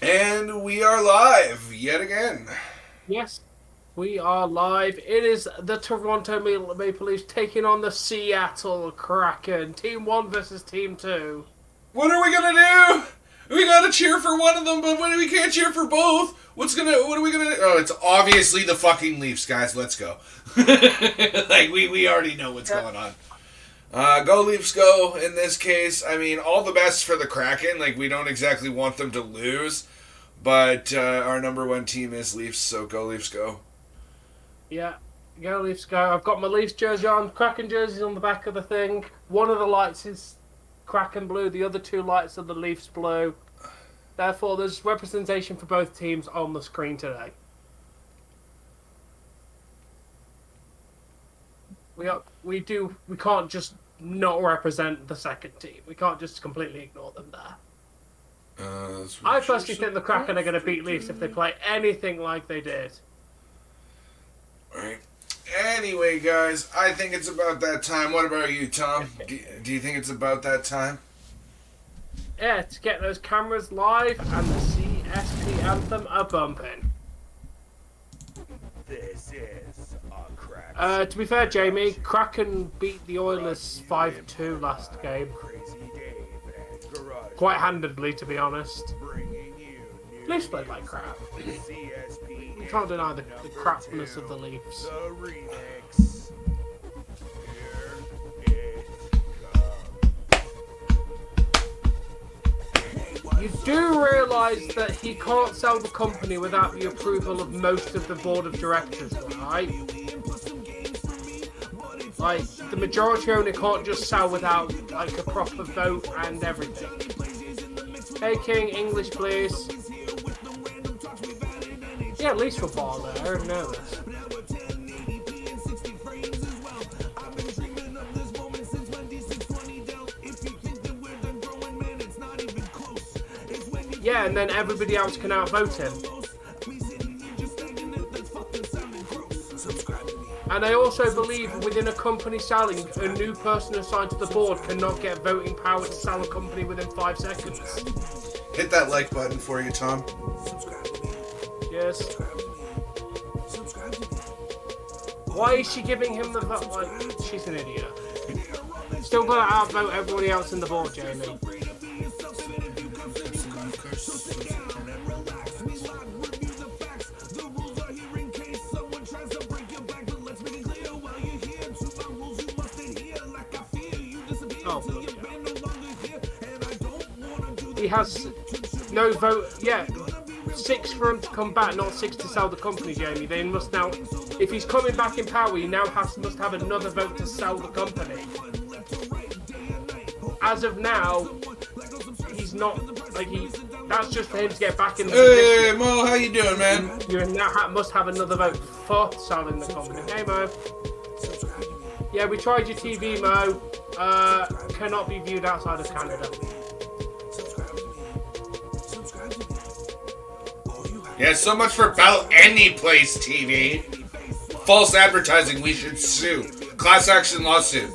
And we are live yet again. Yes, we are live. It is the Toronto Maple Leafs taking on the Seattle Kraken. Team 1 versus Team 2. What are we gonna do? We gotta cheer for one of them, but we can't cheer for both. What are we gonna do? Oh, it's obviously the fucking Leafs, guys. Let's go. We already know what's going on. Go Leafs, go. In this case, I mean, all the best for the Kraken. We don't exactly want them to lose, but our number one team is Leafs, so go Leafs, go. Yeah, go Leafs go. I've got my Leafs jersey on. Kraken jersey's on the back of the thing. One of the lights is Kraken blue. The other two lights are the Leafs blue. Therefore, there's representation for both teams on the screen today. We can't just not represent the second team. We can't just completely ignore them there. I personally think the Kraken are going to beat Leafs if they play anything like they did. Right. Anyway, guys, I think it's about that time. What about you, Tom? Do you think it's about that time? Yeah, to get those cameras live and the C.S.P. anthem a bumping. This is a crack. To be fair, Jamie, Kraken beat the Oilers 5-2 last game. Quite handedly, to be honest. Leafs played like crap. You can't deny the crapness of the Leafs. The remix. Here it comes. You do realise that he can't sell the company without the approval of most of the board of directors, right? The majority owner can't just sell without, a proper vote and everything. Hey, King, English, please. Yeah, at least football there, I already know this. Yeah, and then everybody else can outvote him. And I also believe within a company selling, a new person assigned to the board cannot get voting power to sell a company within 5 seconds. Hit that like button for you, Tom. Yes. Why is she giving him the vote? She's an idiot. Still gotta outvote everybody else in the board, Jamie. He has no vote. Yeah, 6 for him to come back, not 6 to sell the company, Jamie. They must now, if he's coming back in power, he now must have another vote to sell the company. As of now, he's not, that's just for him to get back in the Hey, position. Mo, how you doing, man? You now must have another vote for selling the company. Hey, Mo. Yeah, we tried your TV, Mo. Cannot be viewed outside of Canada. Yeah, so much for About Any Place TV. False advertising, we should sue. Class action lawsuit.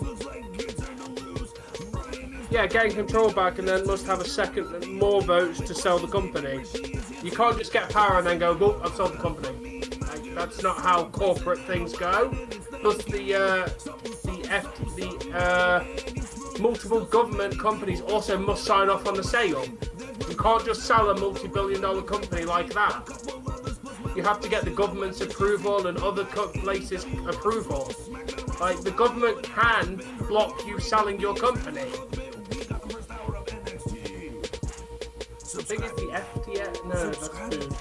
Yeah, getting control back and then must have a second more votes to sell the company. You can't just get power and then go, well, I've sold the company. That's not how corporate things go. Plus the multiple government companies also must sign off on the sale. You can't just sell a multi-billion-dollar company like that. You have to get the government's approval and other places' approval. The government can block you selling your company. I think it's the FTS. No, that's food.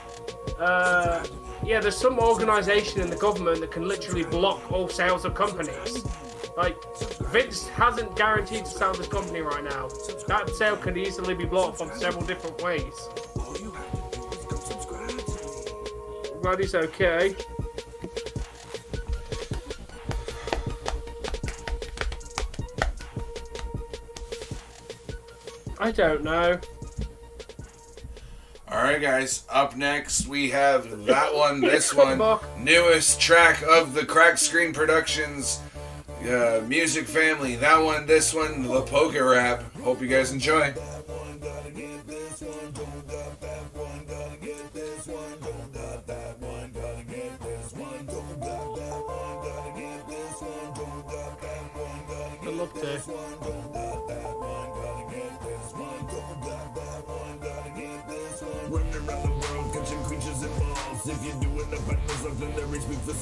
Yeah, there's some organisation in the government that can literally block all sales of companies. Vince hasn't guaranteed to sell this company right now. That sale can easily be blocked from several different ways. Everybody's okay. I don't know. Alright, guys, up next we have that one, this one, newest track of the Crack Screen Productions music family. That one, this one, the Poker Rap. Hope you guys enjoy.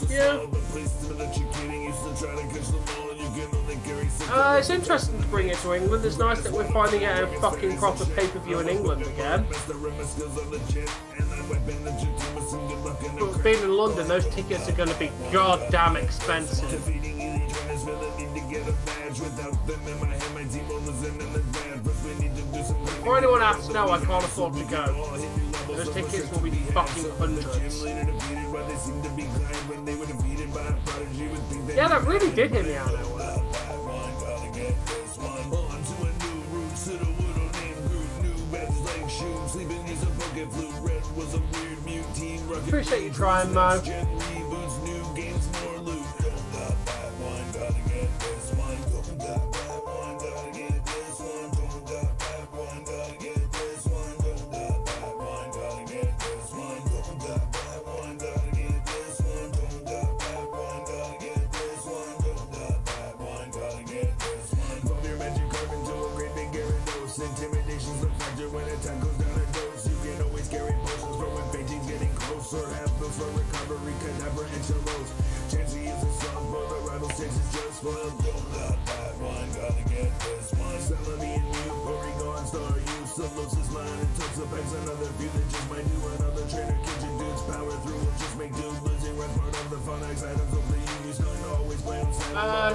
Yeah. It's interesting to bring it to England. It's nice that we're finally getting a fucking proper pay-per-view in England again. But being in London, those tickets are going to be goddamn expensive. For anyone asks, no, I can't afford to go. Those tickets will be fucking hundreds. Yeah, that really did hit me out of nowhere. Appreciate you trying, Mo.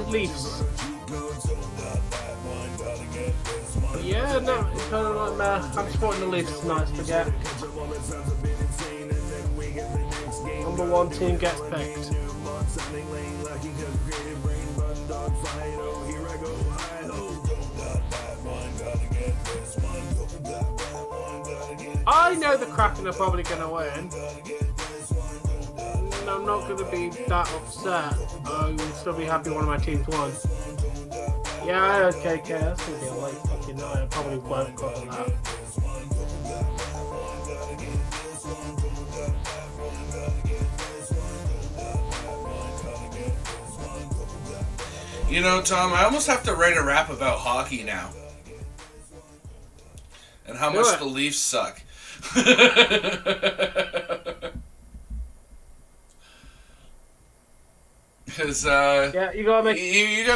Leafs. Yeah, no, it's kind of like, I'm supporting the Leafs tonight, forget. Number one team gets picked. I know the Kraken are probably going to win. And I'm not going to be that upset. I'll still be happy one of my teams won. Yeah, okay, that's going to be a late fucking night. I probably won't cover that. You know, Tom, I almost have to write a rap about hockey now. And how much the Leafs suck. Because yeah, you gotta make you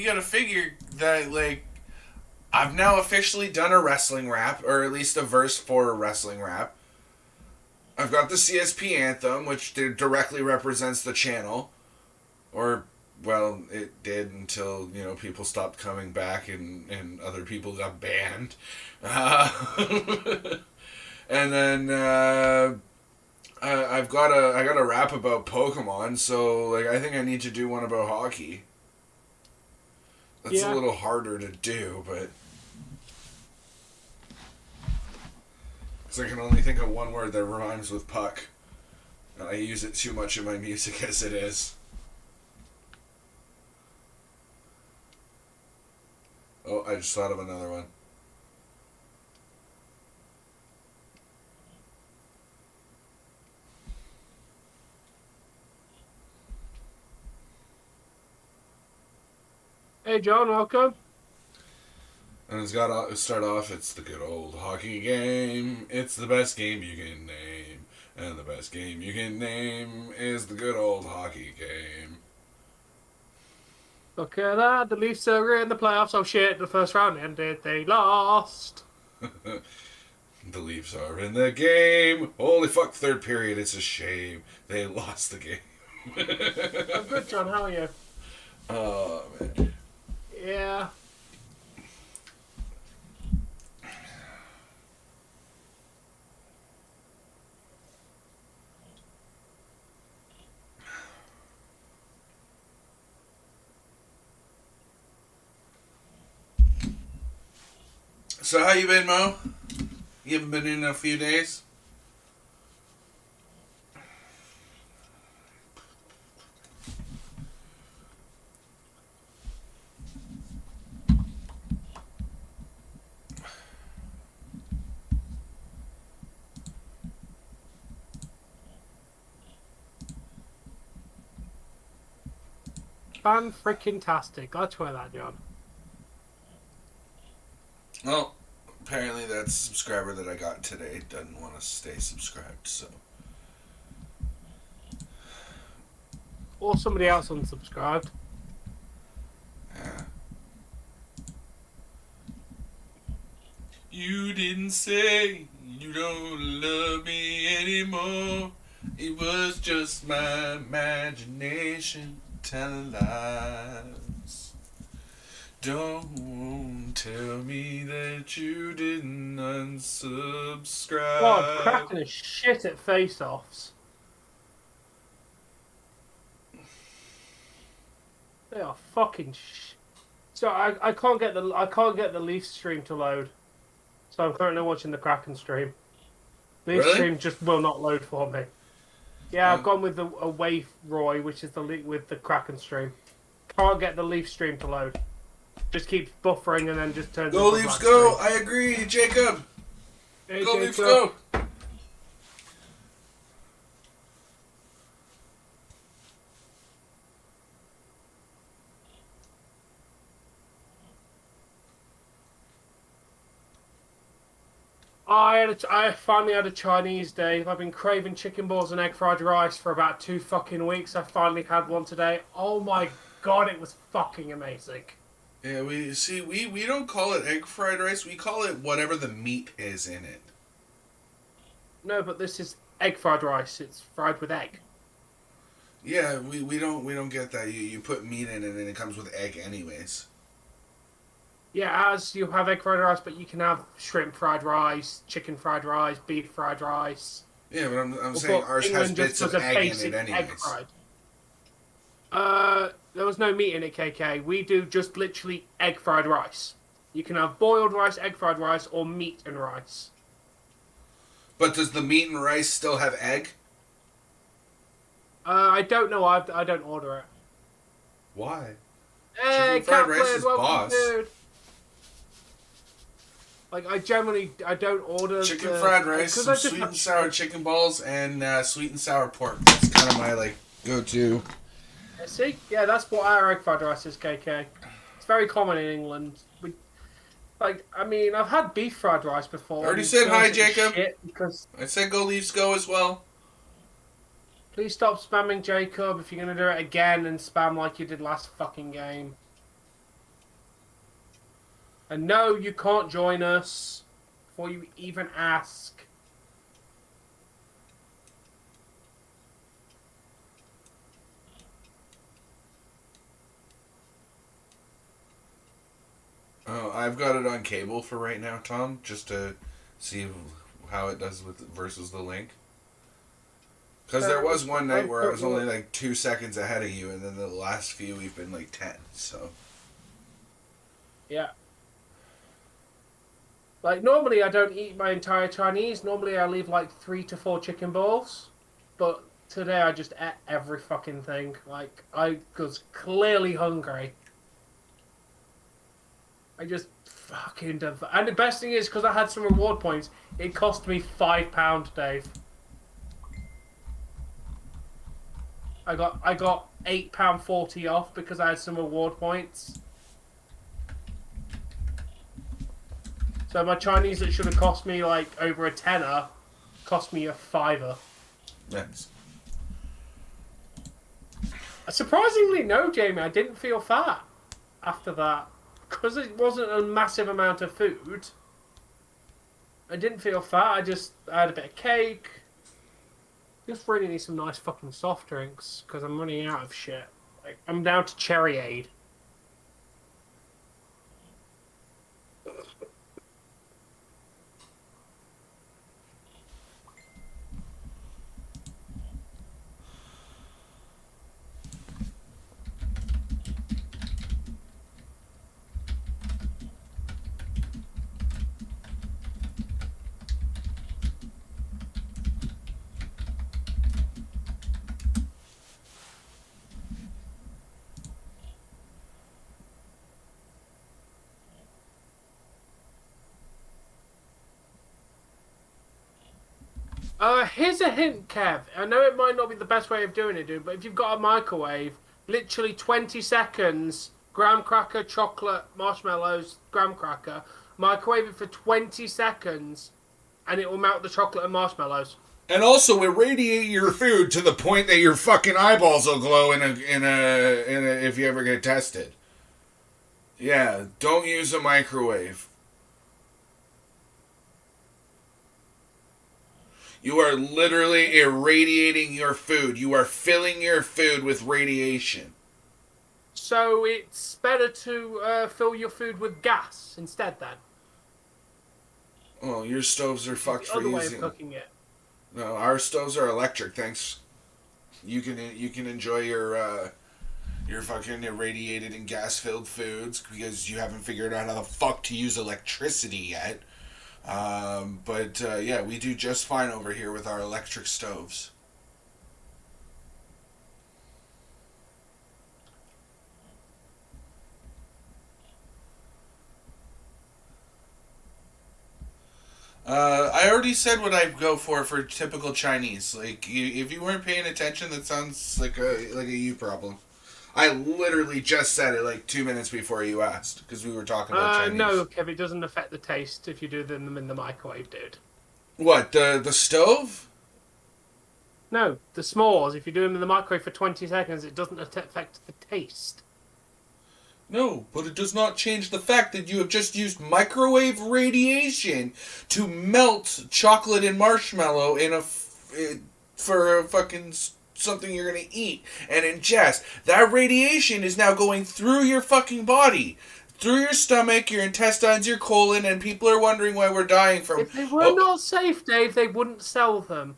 gotta figure that, like, I've now officially done a wrestling rap, or at least a verse for a wrestling rap. I've got the C.S.P. anthem, which directly represents the channel, or well, it did until, you know, people stopped coming back and other people got banned. And then I got a rap about Pokemon, so like I think I need to do one about hockey. That's a little harder to do, but because I can only think of one word that rhymes with puck, and I use it too much in my music as it is. Oh, I just thought of another one. Hey John, welcome. And it's got to start off, it's the good old hockey game. It's the best game you can name. And the best game you can name is the good old hockey game. Look at that, the Leafs are in the playoffs. Oh shit, the first round ended, they lost. The Leafs are in the game. Holy fuck, third period, it's a shame. They lost the game. I'm good, John, how are you? Oh, man. Yeah. So how you been, Mo? You haven't been in a few days? Fan-freaking-tastic. Let's wear that, John. Well, apparently that subscriber that I got today doesn't want to stay subscribed, so. Or somebody else unsubscribed. Yeah. You didn't say you don't love me anymore. It was just my imagination telling lies. Don't tell me that you didn't unsubscribe. God, Kraken is shit at face-offs. They are fucking So I can't get the Leafs stream to load. So I'm currently watching the Kraken stream. Leafs Really? stream just will not load for me. Yeah, I've gone with the away Roy, which is the with the Kraken stream. Can't get the Leaf stream to load. Just keeps buffering and then just turns. Go into a Leafs, black go! screen. I agree, Jacob. Hey, Go Leafs, Jacob. go! I finally had a Chinese day. I've been craving chicken balls and egg fried rice for about 2 fucking weeks. I finally had one today. Oh my god, it was fucking amazing. Yeah, we don't call it egg fried rice. We call it whatever the meat is in it. No, but this is egg fried rice. It's fried with egg. Yeah, we don't get that. You put meat in it and it comes with egg anyways. Yeah, as you have egg fried rice, but you can have shrimp fried rice, chicken fried rice, beef fried rice. Yeah, but I'm saying ours has England bits just of does a egg in it basic anyways. egg fried. There was no meat in it, KK. We do just literally egg fried rice. You can have boiled rice, egg fried rice, or meat and rice. But does the meat and rice still have egg? I don't know. I don't order it. Why? Hey, Chicken fried rice Kaplan, is welcome, boss. dude. Like, I don't order Chicken fried rice, because some I just sweet have- and sour chicken balls, and sweet and sour pork. That's kind of my go-to. See, yeah, that's what our egg fried rice is, KK. It's very common in England. I've had beef fried rice before. Already and said hi, it's Jacob. shit because I said go Leafs go as well. please stop spamming Jacob if you're gonna do it again and spam like you did last fucking game. And no, you can't join us before you even ask. Oh, I've got it on cable for right now, Tom, just to see how it does versus the link. Because there was one night where I was only 2 seconds ahead of you, and then the last few we've been 10. So Yeah. Normally I don't eat my entire Chinese. Normally I leave 3 to 4 chicken balls. But today I just ate every fucking thing. I was clearly hungry. I just fucking... And the best thing is, because I had some reward points, it cost me £5, Dave. I got £8.40 off because I had some reward points. So my Chinese that should have cost me over a tenner, cost me a £5. yes. Surprisingly, no, Jamie, I didn't feel fat after that. Because it wasn't a massive amount of food, I didn't feel fat. I had a bit of cake. Just really need some nice fucking soft drinks because I'm running out of shit. I'm down to Cherryade. Here's a hint, Kev. I know it might not be the best way of doing it, dude, but if you've got a microwave, literally 20 seconds, graham cracker, chocolate, marshmallows, graham cracker, microwave it for 20 seconds, and it will melt the chocolate and marshmallows. And also irradiate your food to the point that your fucking eyeballs will glow in a if you ever get tested. Yeah, don't use a microwave. You are literally irradiating your food. You are filling your food with radiation. So it's better to fill your food with gas instead, then. Oh, your stoves are fucked The for other way using. of cooking it. No, our stoves are electric. Thanks. You can enjoy your fucking irradiated and gas filled foods because you haven't figured out how the fuck to use electricity yet. But yeah, we do just fine over here with our electric stoves. I already said what I go for typical Chinese. Like, if you weren't paying attention, that sounds like a you problem. I literally just said it like 2 minutes before you asked because we were talking about Chinese. No, Kev, it doesn't affect the taste if you do them in the microwave, dude. What, the stove? No, the s'mores. If you do them in the microwave for 20 seconds, it doesn't affect the taste. No, but it does not change the fact that you have just used microwave radiation to melt chocolate and marshmallow for a fucking something you're gonna eat and ingest. That radiation is now going through your fucking body, through your stomach, your intestines, your colon, and people are wondering why we're dying from. If they were not safe, Dave, they wouldn't sell them.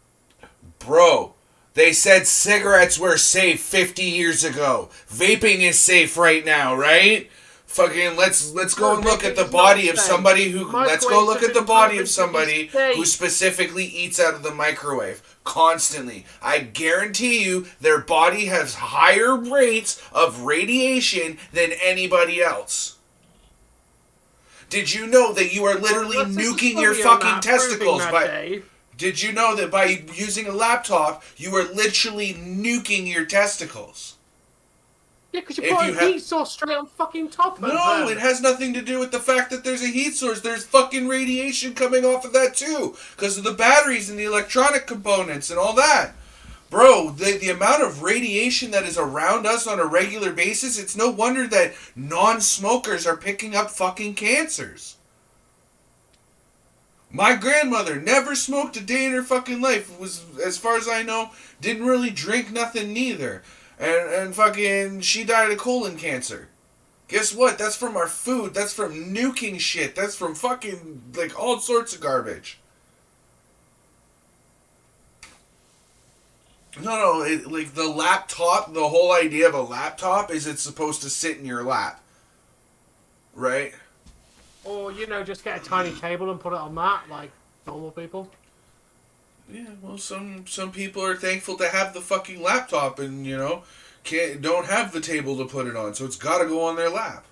Bro, they said cigarettes were safe 50 years ago. Vaping is safe right now, right? Fucking let's go and look at the body of somebody who let's go look at the body of somebody who specifically eats out of the microwave constantly. I guarantee you their body has higher rates of radiation than anybody else. Did you know that you are literally nuking your fucking testicles by Did you know that by using a laptop, you are literally nuking your testicles? Yeah, because you put a heat source straight on fucking top of them. No, it has nothing to do with the fact that there's a heat source. There's fucking radiation coming off of that too. Because of the batteries and the electronic components and all that. Bro, the amount of radiation that is around us on a regular basis, it's no wonder that non-smokers are picking up fucking cancers. My grandmother never smoked a day in her fucking life. Was, as far as I know, didn't really drink nothing neither. And fucking, she died of colon cancer. Guess what? That's from our food. That's from nuking shit. That's from fucking, like, all sorts of garbage. No, like, the laptop, the whole idea of a laptop is it's supposed to sit in your lap. Right? Or, just get a tiny table and put it on that, like normal people. Yeah, well, some people are thankful to have the fucking laptop and, don't have the table to put it on, so it's gotta go on their lap.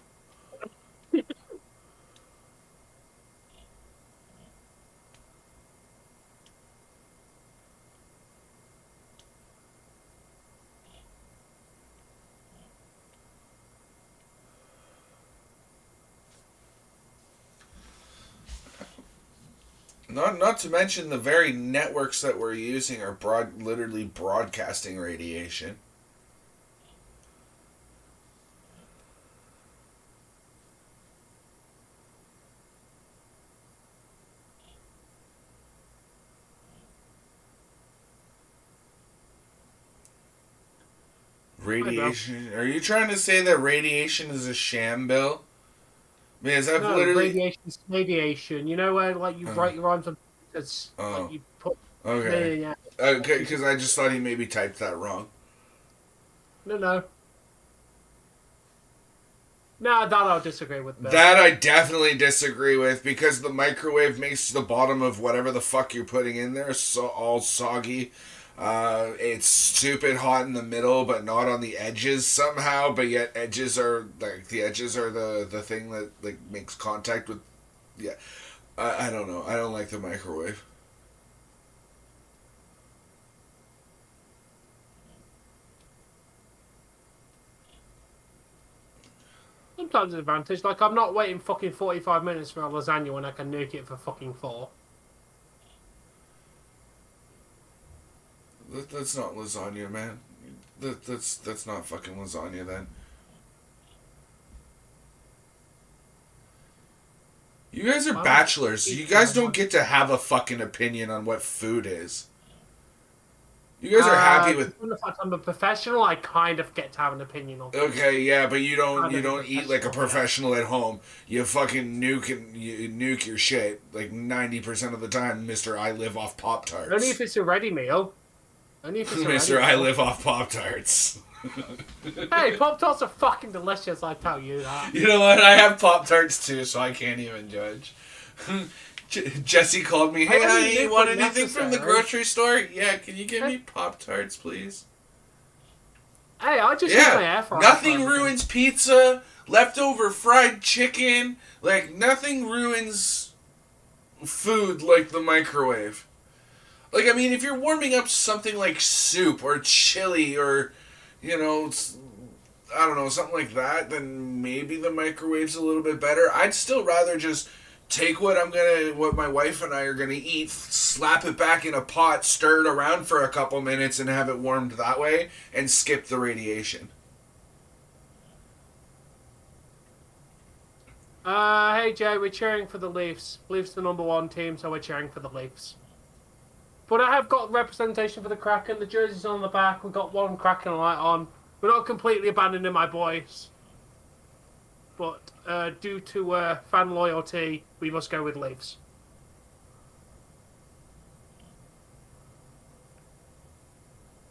Not to mention the very networks that we're using are literally broadcasting radiation. Radiation? Are you trying to say that radiation is a sham, Bill? Because I've literally... radiation's radiation. You know where, like, you write your rhymes on... like, you put... Okay. Yeah. Okay, because I just thought he maybe typed that wrong. No. No, that I'll disagree with. That I definitely disagree with, because the microwave makes the bottom of whatever the fuck you're putting in there all soggy. It's stupid hot in the middle, but not on the edges somehow. But yet edges are the thing that like makes contact with. Yeah, I don't know. I don't like the microwave. Sometimes sometimes an advantage. Like, I'm not waiting fucking 45 minutes for a lasagna when I can nuke it for fucking 4. That's not lasagna, man. That's not fucking lasagna, then. You guys are bachelors. You guys don't get to have a fucking opinion on what food is. You guys are happy with. The fact I'm a professional, I kind of get to have an opinion on. Okay, yeah, but you don't eat like a professional at home. You fucking nuke your shit like 90% of the time, Mister. I live off Pop-Tarts. Only if it's a ready meal. Mister, I live off Pop-Tarts. Hey, Pop-Tarts are fucking delicious, I tell you that. You know what? I have Pop-Tarts too, so I can't even judge. Jesse called me, hey, honey, want anything from the grocery store? Yeah, can you give me Pop-Tarts, please? Hey, I just use my air fryer. Nothing ruins pizza, leftover fried chicken, like, nothing ruins food like the microwave. Like, I mean, if you're warming up something like soup or chili or, you know, I don't know, something like that, then maybe the microwave's a little bit better. I'd still rather just take what my wife and I are gonna eat, slap it back in a pot, stir it around for a couple minutes, and have it warmed that way, and skip the radiation. Hey Jay, we're cheering for the Leafs. Leafs the #1 team, so we're cheering for the Leafs. But I have got representation for the Kraken. The jersey's on the back. We've got one Kraken light on. We're not completely abandoning my boys. But due to fan loyalty, we must go with Leafs.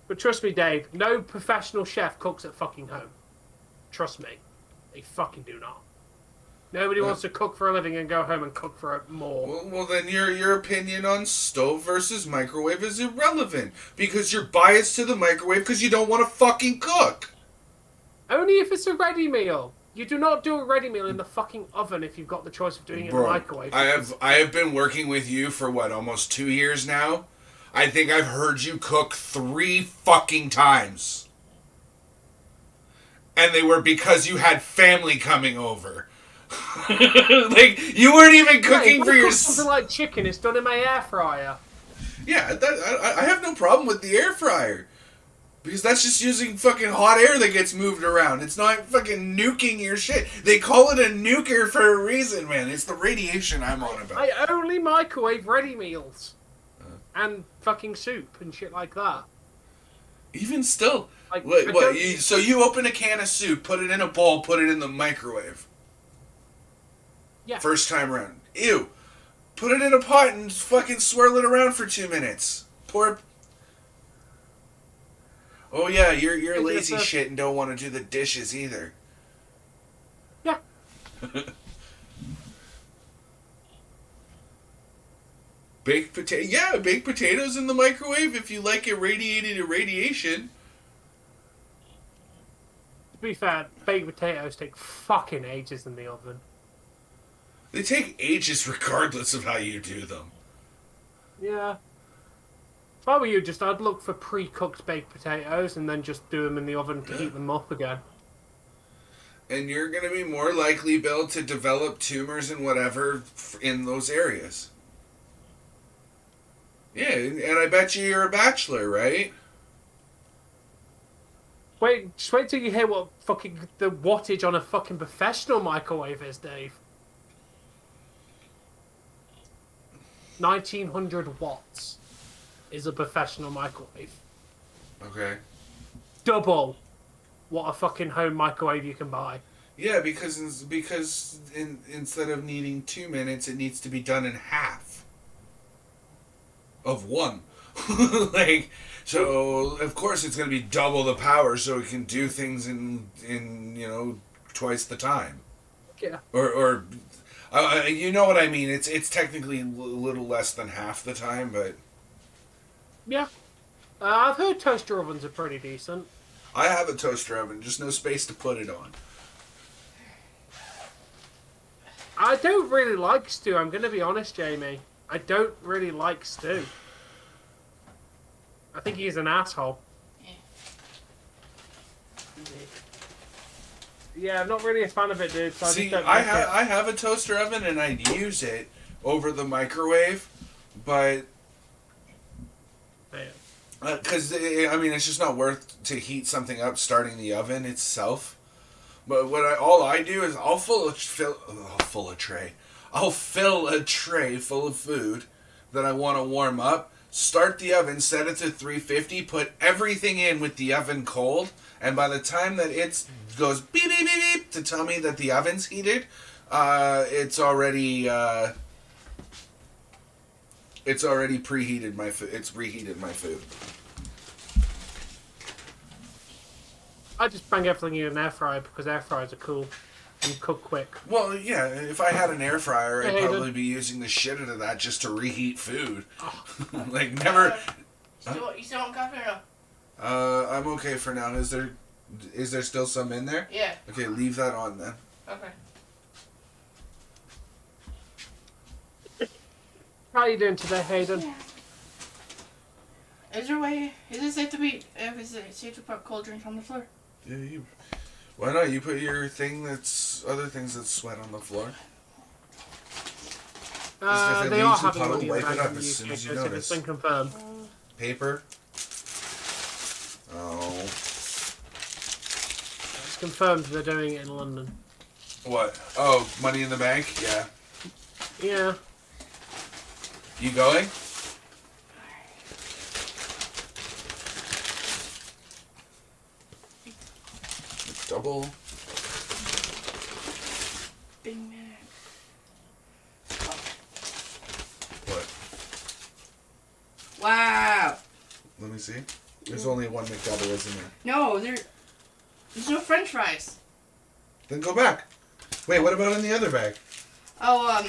But trust me, Dave, no professional chef cooks at fucking home. Trust me. They fucking do not. Nobody wants to cook for a living and go home and cook for more. Well, then your opinion on stove versus microwave is irrelevant. Because you're biased to the microwave because you don't want to fucking cook. Only if it's a ready meal. You do not do a ready meal in the fucking oven if you've got the choice of doing it in the microwave. I have been working with you for what, almost 2 years now? I think I've heard you cook 3 fucking times. And they were because you had family coming over. Like, you weren't even cooking for your... Something like chicken, it's done in my air fryer. Yeah, I have no problem with the air fryer. Because that's just using fucking hot air that gets moved around. It's not fucking nuking your shit. They call it a nuker for a reason, man. It's the radiation I'm on about. I only microwave ready meals. And fucking soup and shit like that. Even still. Like, So you open a can of soup, put it in a bowl, put it in the microwave. Yeah. First time around. Ew. Put it in a pot and fucking swirl it around for 2 minutes. Pour... Oh yeah, you're lazy shit and don't want to do the dishes either. Yeah. Baked potatoes in the microwave if you like it radiated irradiation. To be fair, baked potatoes take fucking ages in the oven. They take ages regardless of how you do them. Yeah. If I were you, I'd look for pre-cooked baked potatoes and then just do them in the oven to heat them up again. And you're going to be more likely, Bill, to develop tumors and whatever in those areas. Yeah, and I bet you're a bachelor, right? Just wait till you hear what fucking the wattage on a fucking professional microwave is, Dave. 1900 watts is a professional microwave. Okay. Double what a fucking home microwave you can buy. Yeah, because instead of needing 2 minutes, it needs to be done in half of 1. Like, so of course it's going to be double the power, so it can do things in twice the time. Yeah. Or you know what I mean? It's technically a little less than half the time, but yeah. I've heard toaster ovens are pretty decent. I have a toaster oven, just no space to put it on. I don't really like stew. I'm going to be honest, Jamie. I don't really like stew. I think he's an asshole. Yeah, I'm not really a fan of it, dude. So See, I just don't I like it. I have a toaster oven and I'd use it over the microwave, but Yeah. because I mean it's just not worth to heat something up starting the oven itself. But all I do is I'll fill a tray. I'll fill a tray full of food that I want to warm up. Start the oven, set it to 350, put everything in with the oven cold, and by the time that it goes beep beep beep beep to tell me that the oven's heated, it's already preheated my food. It's reheated my food. I just bang everything in an air fryer because air fryers are cool and cook quick. Well, yeah, if I had an air fryer, I'd Hey, probably be using the shit out of that just to reheat food. Like, never... You still want coffee or no? I'm okay for now. Is there still some in there? Yeah. Okay, leave that on then. Okay. How are you doing today, Hayden? Yeah. Is there a way? Is it safe to be? Is it safe to put cold drinks on the floor? Yeah, why not? You put your other things that sweat on the floor. If it They are leaves a having puddle, money in wipe the it bank up in as the soon UK, as you so notice. it's been confirmed. Paper. Oh. It's confirmed they're doing it in London. What? Oh, money in the bank? Yeah. Yeah. You going? Double. Big Mac. What? Wow. Let me see. There's only one McDouble, isn't there? No, there's no French fries. Then go back. Wait, what about in the other bag? Oh,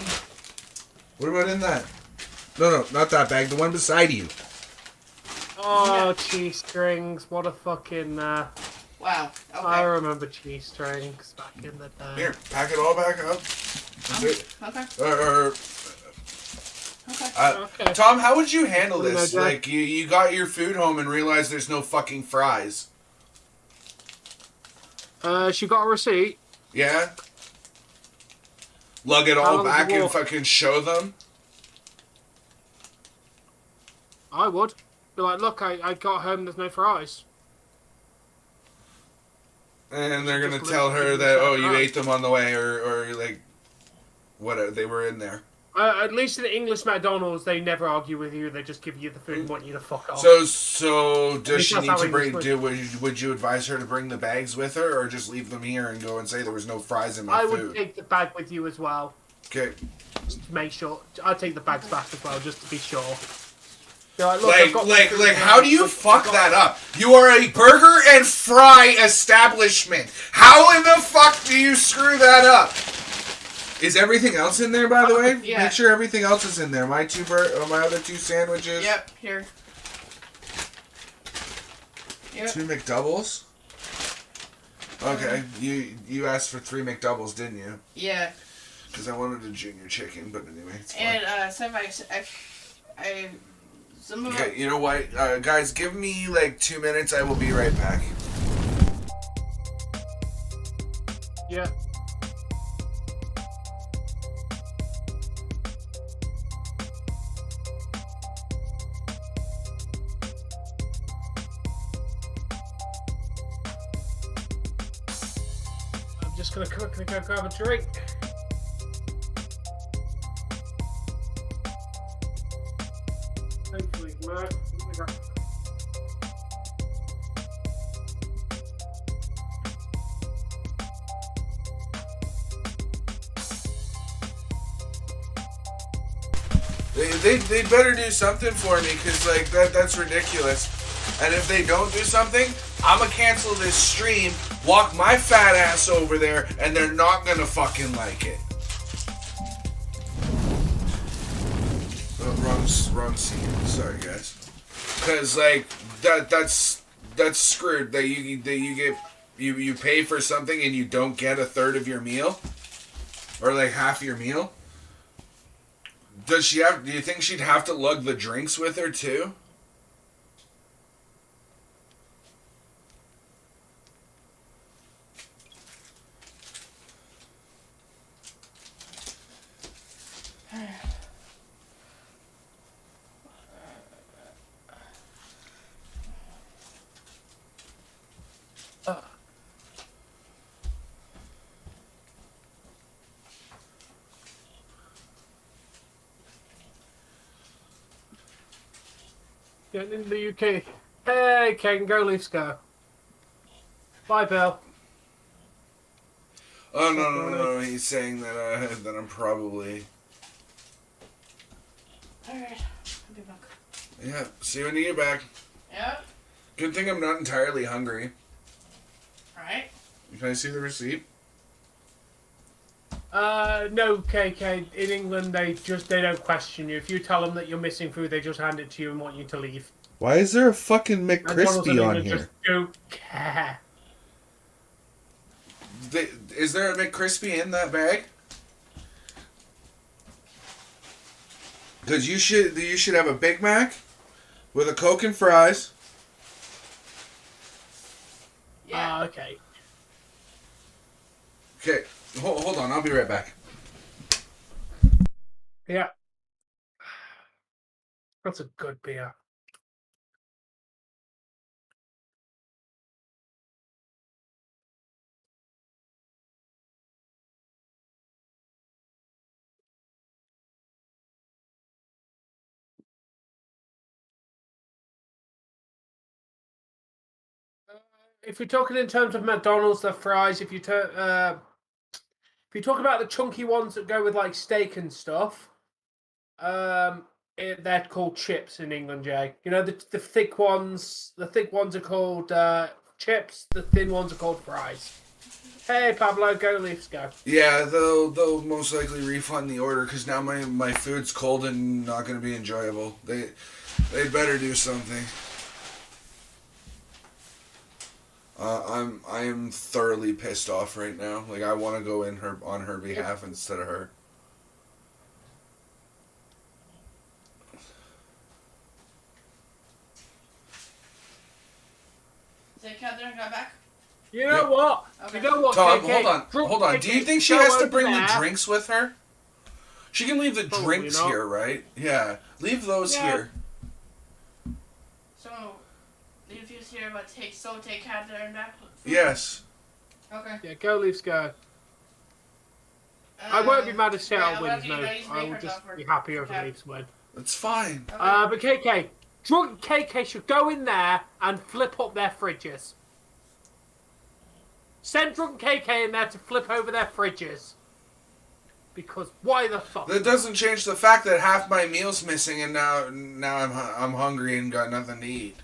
What about in that? No, not that bag. The one beside you. Oh, cheese strings. What a fucking... wow. I Okay. remember cheese strings back in the day. Here, pack it all back up. That's it. Okay. Okay. Okay. Tom, how would you handle What this? about that? Like, you got your food home and realized there's no fucking fries. She got a receipt. Yeah? Lug it How all long back did you and walk? fucking show them? I would. Be like, look, I got home, there's no fries. And they're gonna Just tell her leave that, them oh, you separate. ate them on the way, or like, what, they were in there. At least in the English McDonald's, they never argue with you. They just give you the food and want you to fuck off. So does she Because need that's to how bring, English would you advise her to bring the bags with her, or just leave them here and go and say there was no fries in my I food? would take the bag with you as well, Okay. just to make sure. I'd take the bags back as well, just to be sure. Be like, look, I've got Like, my food how do here. you I've fuck got- that up? You are a burger and fry establishment. How in the fuck do you screw that up? Is everything else in there, by the way? Yeah. Make sure everything else is in there. My other two sandwiches. Yep. Here. Yep. 2 McDoubles. Okay, you asked for 3 McDoubles, didn't you? Yeah. Because I wanted a junior chicken, but anyway, it's fine. And some of Okay, you know what, guys? Give me like 2 minutes. I will be right back. Yeah. I'm just gonna quickly go grab a drink. Hopefully, Mark. They better do something for me, because like that's ridiculous. And if they don't do something, I'ma cancel this stream, walk my fat ass over there, and they're not gonna fucking like it. Oh, wrong scene. Sorry, guys. Because like that's screwed. That you pay for something and you don't get a third of your meal, or like half your meal. Does she have? Do you think she'd have to lug the drinks with her too? Getting into the UK. Hey, Ken, go Leafs go. Bye, Bill. Oh no! He's saying that that I'm probably. Alright, I'll be back. Yeah. See you when you get back. Yeah. Good thing I'm not entirely hungry. Alright. Can I see the receipt? No, KK. In England, they don't question you. If you tell them that you're missing food, they just hand it to you and want you to leave. Why is there a fucking McDonald's McCrispy in on England here? just don't care. Is there a McCrispy in that bag? Because you should have a Big Mac with a Coke and fries. Yeah. Okay. Okay, hold on. I'll be right back. Yeah. That's a good beer. If you're talking in terms of McDonald's, the fries, if you talk about the chunky ones that go with like steak and stuff, they're called chips in England, Jay. You know the thick ones. The thick ones are called chips. The thin ones are called fries. Hey, Pablo, go Leafs, go. Yeah, they'll most likely refund the order because now my food's cold and not going to be enjoyable. They better do something. I am thoroughly pissed off right now. Like I want to go on her behalf instead of her. Take out there and go back. You know Yep. what? Okay. You know what? Tom, KK? hold on. Do you think she Go has to over bring the there. drinks with her? She can leave the Probably drinks not. here, right? Yeah, leave those Yeah. here. So, leave these here, but take out there and back. Yes. Okay. Yeah, go Leafs, go. I won't be mad if Seattle wins, no. I will just be happy over the Leafs win. It's fine. Okay. But KK, drunk KK should go in there and flip up their fridges. Send drunk KK in there to flip over their fridges. Because why the fuck? That doesn't change the fact that half my meal's missing, and now I'm hungry and got nothing to eat.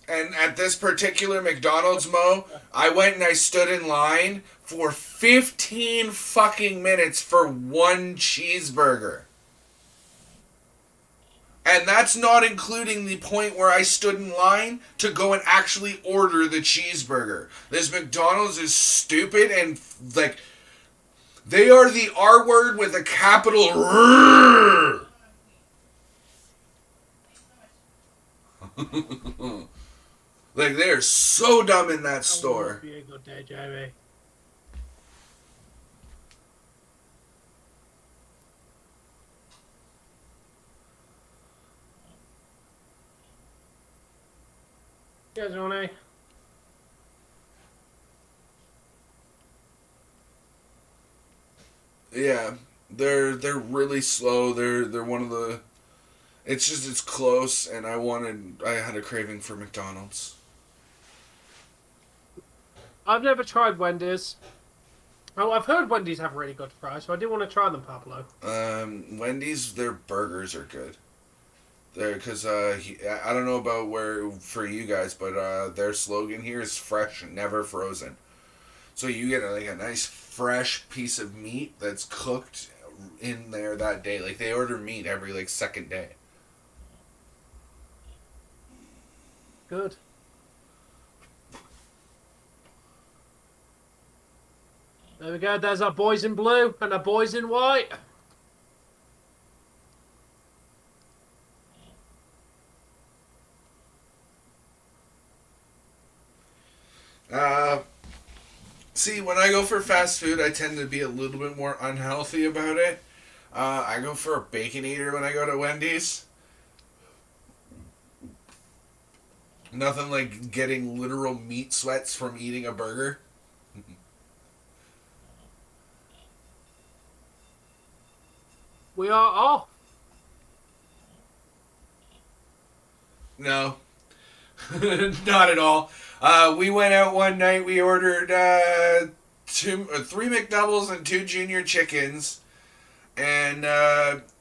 And at this particular McDonald's, Mo, I went and I stood in line for 15 fucking minutes for one cheeseburger. And that's not including the point where I stood in line to go and actually order the cheeseburger. This McDonald's is stupid and, like, they are the R word with a capital R. Like, they are so dumb in that store. Be a good day, Jamie. Yeah, Johnny. Yeah, they're really slow. They're one of the. It's close, and I had a craving for McDonald's. I've never tried Wendy's. Oh, I've heard Wendy's have really good fries, so I do want to try them, Pablo. Wendy's, their burgers are good. Because I don't know about where for you guys, but their slogan here is fresh, never frozen. So you get like a nice fresh piece of meat that's cooked in there that day. Like they order meat every like second day. Good. There we go. There's our boys in blue and our boys in white. See, when I go for fast food, I tend to be a little bit more unhealthy about it. I go for a Baconator when I go to Wendy's. Nothing like getting literal meat sweats from eating a burger. We are off. No. Not at all. We went out one night. We ordered 3 McDoubles and 2 junior chickens, and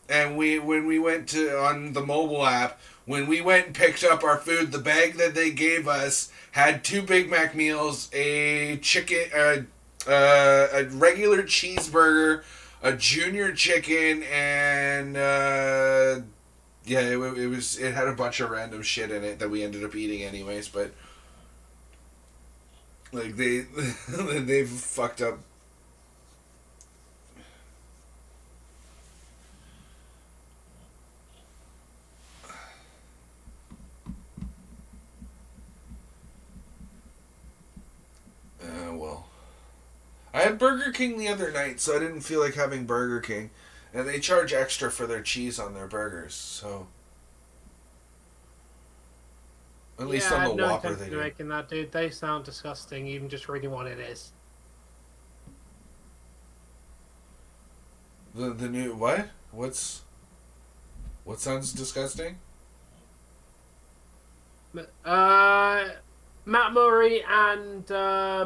when we went to on the mobile app, when we went and picked up our food, the bag that they gave us had 2 Big Mac meals, a chicken, a regular cheeseburger, a junior chicken, and yeah, it had a bunch of random shit in it that we ended up eating anyways, but like they've fucked up. Well, I had Burger King the other night, so I didn't feel like having Burger King. And they charge extra for their cheese on their burgers, so... At least on the Whopper they do. Making that, dude. They sound disgusting, even just reading what it is. The new... What? What sounds disgusting? Matt Murray and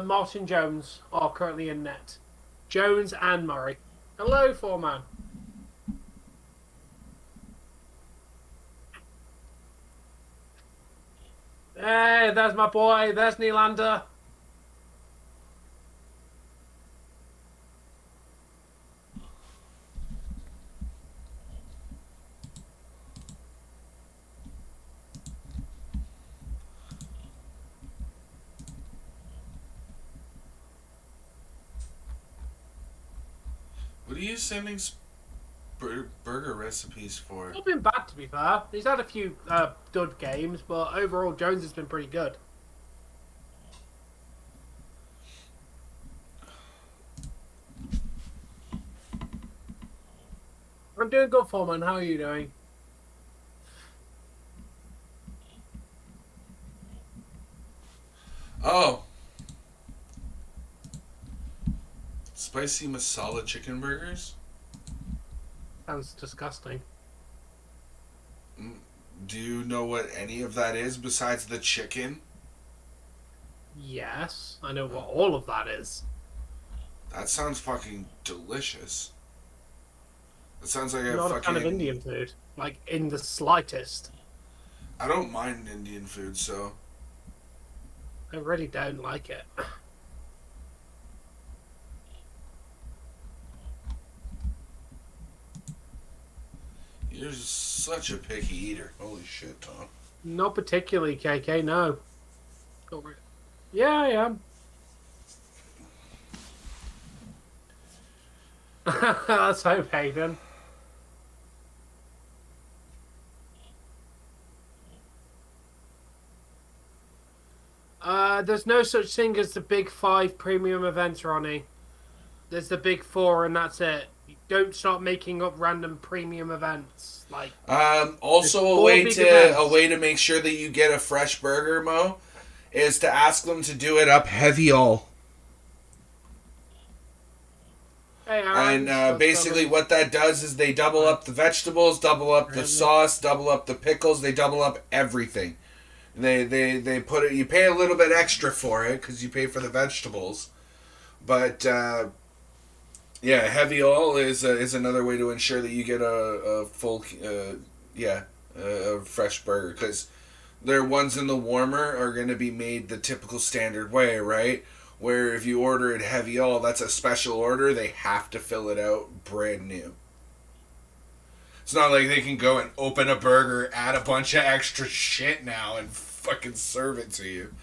Martin Jones are currently in net. Jones and Murray. Hello, foreman. Hey, there's my boy. There's Nylander. What are you sending burger recipes for? Not been bad, to be fair. He's had a few dud games, but overall Jones has been pretty good. I'm doing good, Foreman. How are you doing? Oh. Spicy masala chicken burgers? Sounds disgusting. Do you know what any of that is besides the chicken? Yes, I know what all of that is. That sounds fucking delicious. That sounds like Not a fan of Indian food, like in the slightest. I don't mind Indian food, so... I really don't like it. You're such a picky eater. Holy shit, Tom. Not particularly, KK, no. Yeah, I am. Let's hope, Hayden. There's no such thing as the Big 5 premium events, Ronnie. There's the Big 4 and that's it. Don't start making up random premium events. Like also a way to make sure that you get a fresh burger, Mo, is to ask them to do it up heavy all. Hey, Aaron, and basically what that does is they double up the vegetables, double up the sauce, double up the pickles, they double up everything. They put it. You pay a little bit extra for it because you pay for the vegetables, but yeah, heavy all is another way to ensure that you get a full a fresh burger, because their ones in the warmer are going to be made the typical standard way, right? Where if you order it heavy all, that's a special order. They have to fill it out brand new. It's not like they can go and open a burger, add a bunch of extra shit now, and fucking serve it to you.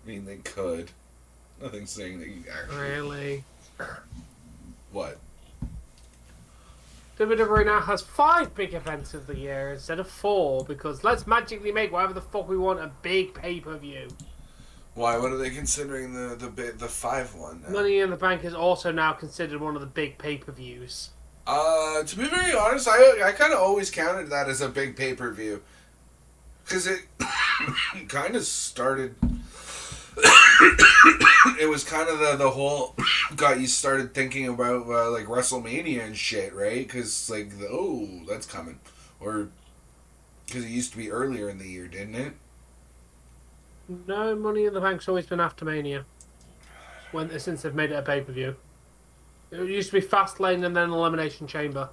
I mean, they could. Nothing's saying that you actually... Really? What? WWE now has 5 big events of the year instead of 4, because let's magically make whatever the fuck we want a big pay-per-view. Why? What are they considering the 5 one now? Money in the Bank is also now considered one of the big pay-per-views. To be very honest, I kind of always counted that as a big pay-per-view. Because it kind of started... it was kind of the whole got you started thinking about like WrestleMania and shit, right? Because like that's coming, or because it used to be earlier in the year, didn't it? No, Money in the Bank's always been after Mania. Since they've made it a pay-per-view. It used to be Fastlane and then Elimination Chamber.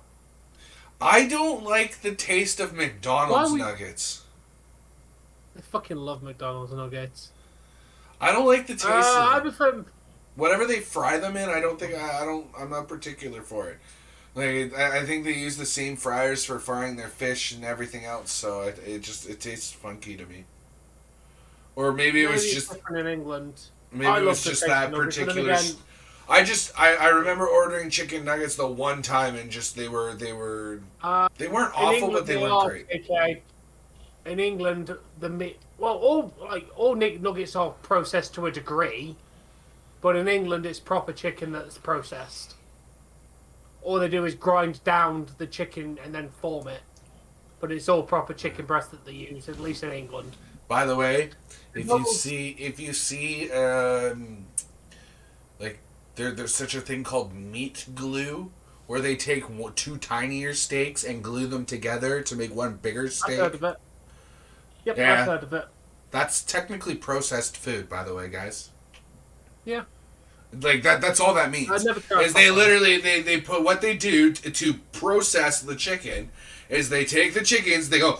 I don't like the taste of McDonald's nuggets. I fucking love McDonald's nuggets. I don't like the taste of I them. prefer... Whatever they fry them in, I'm not particular for it. Like, I think they use the same fryers for frying their fish and everything else, so it tastes funky to me. Or maybe it was just different in England. Maybe it was just that particular. I remember ordering chicken nuggets the one time and just they weren't awful, but they weren't great. Okay. In England, all nuggets are processed to a degree, but in England it's proper chicken that's processed. All they do is grind down the chicken and then form it, but it's all proper chicken breast that they use, at least in England. By the way, if you see like there's such a thing called meat glue, where they take two tinier steaks and glue them together to make one bigger steak. I've heard of it. Yep, yeah. I've heard of it. That's technically processed food, by the way, guys. Yeah. Like that's all that means. I've never tried. Is they literally they put what they do to process the chicken is they take the chickens, they go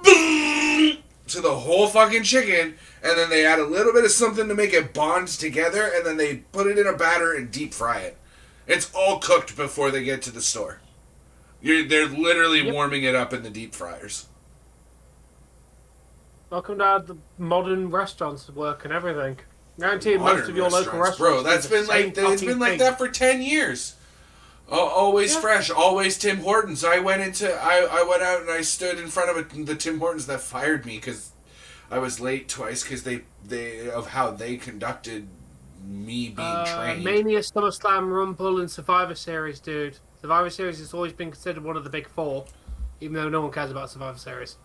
to the whole fucking chicken, and then they add a little bit of something to make it bond together, and then they put it in a batter and deep fry it. It's all cooked before they get to the store. They're literally warming it up in the deep fryers. Welcome to how the modern restaurants work and everything. Guarantee Modern most of your local restaurants. Bro, it's been like that for 10 years. Always fresh, always Tim Hortons. I went out and I stood in front of the Tim Hortons that fired me because I was late twice because they of how they conducted me being trained. Mania, SummerSlam, Rumble, and Survivor Series, dude. Survivor Series has always been considered one of the big four, even though no one cares about Survivor Series.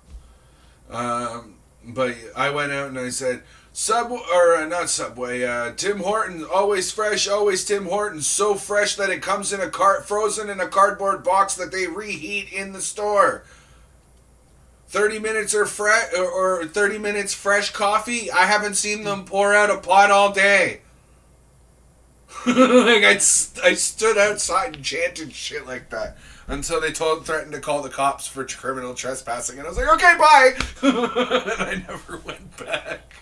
But I went out and I said, not Subway, Tim Hortons, always fresh, always Tim Hortons, so fresh that it comes in frozen in a cardboard box that they reheat in the store. 30 minutes or 30 minutes fresh coffee, I haven't seen them pour out a pot all day. Like I stood outside and chanted shit like that until they threatened to call the cops for criminal trespassing, and I was like, okay, bye. And I never went back.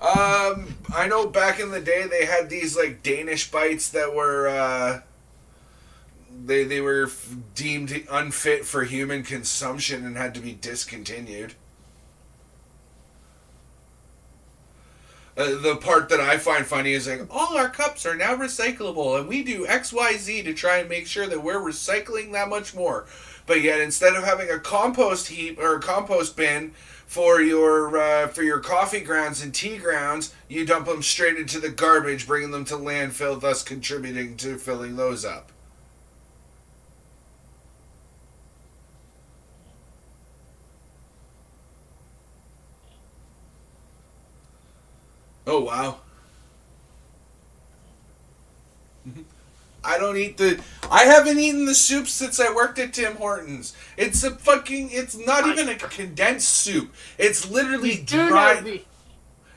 I know back in the day they had these like Danish bites that were they were deemed unfit for human consumption and had to be discontinued. The part that I find funny is like, all our cups are now recyclable, and we do XYZ to try and make sure that we're recycling that much more. But yet, instead of having a compost heap or a compost bin for your coffee grounds and tea grounds, you dump them straight into the garbage, bringing them to landfill, thus contributing to filling those up. Oh, wow. I haven't eaten the soup since I worked at Tim Hortons. It's not even a condensed soup. It's literally dried.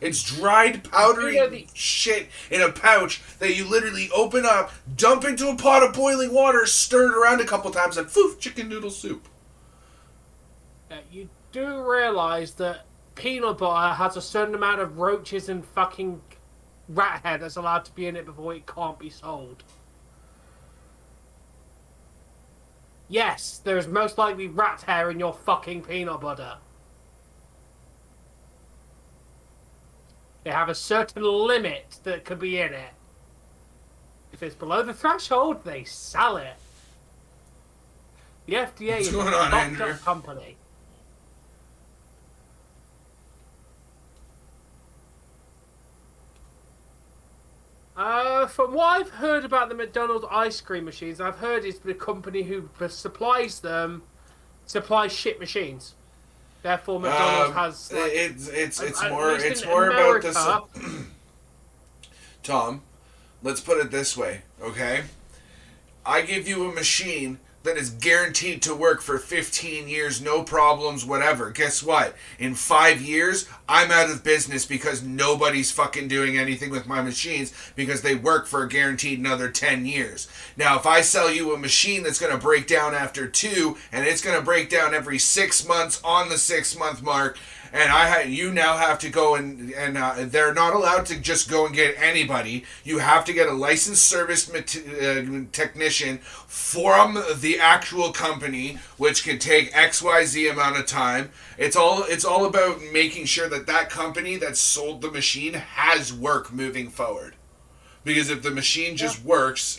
It's dried, powdery shit in a pouch that you literally open up, dump into a pot of boiling water, stir it around a couple times, and poof, chicken noodle soup. You do realize that peanut butter has a certain amount of roaches and fucking rat hair that's allowed to be in it before it can't be sold. Yes, there's most likely rat hair in your fucking peanut butter. They have a certain limit that could be in it. If it's below the threshold, they sell it. The FDA is a fucked up company. From what I've heard about the McDonald's ice cream machines, I've heard it's the company who supplies them, supplies shit machines. Therefore, McDonald's has. Like, it's at more least it's in more about this. America- Tom, let's put it this way, okay? I give you a machine that is guaranteed to work for 15 years, no problems, whatever. Guess what? In 5 years, I'm out of business because nobody's fucking doing anything with my machines because they work for a guaranteed another 10 years. Now, if I sell you a machine that's going to break down after 2, and it's going to break down every 6 months on the 6-month mark, and you now have to go and they're not allowed to just go and get anybody. You have to get a licensed service technician from the actual company, which can take XYZ amount of time. It's all about making sure that company that sold the machine has work moving forward. Because if the machine just works,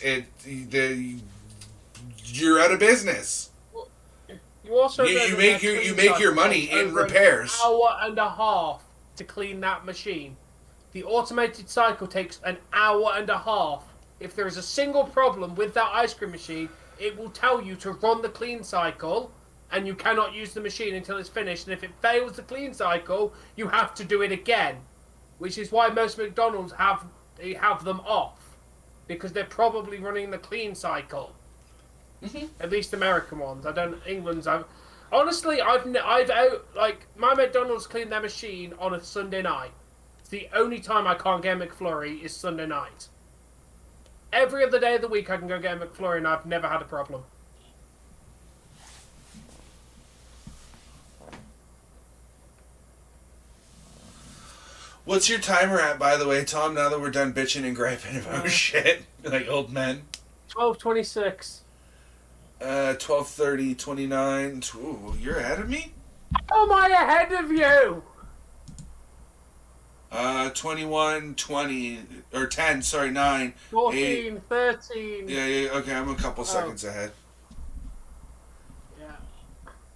you're out of business. You also you make your money in repairs. An hour and a half to clean that machine. The automated cycle takes an hour and a half. If there is a single problem with that ice cream machine, it will tell you to run the clean cycle, and you cannot use the machine until it's finished. And if it fails the clean cycle, you have to do it again, which is why most McDonald's have them off, because they're probably running the clean cycle. Mm-hmm. At least American ones. England's. Honestly, I've like my McDonald's clean their machine on a Sunday night. It's the only time I can't get a McFlurry is Sunday night. Every other day of the week I can go get a McFlurry and I've never had a problem. What's your timer at, by the way, Tom? Now that we're done bitching and griping about shit like old men. 12:26. 12:30, 29. Ooh, you're ahead of me? How am I ahead of you? 21, 20, or 10, sorry, 9. 14, 8. 13. Yeah, okay, I'm a couple seconds ahead. Yeah.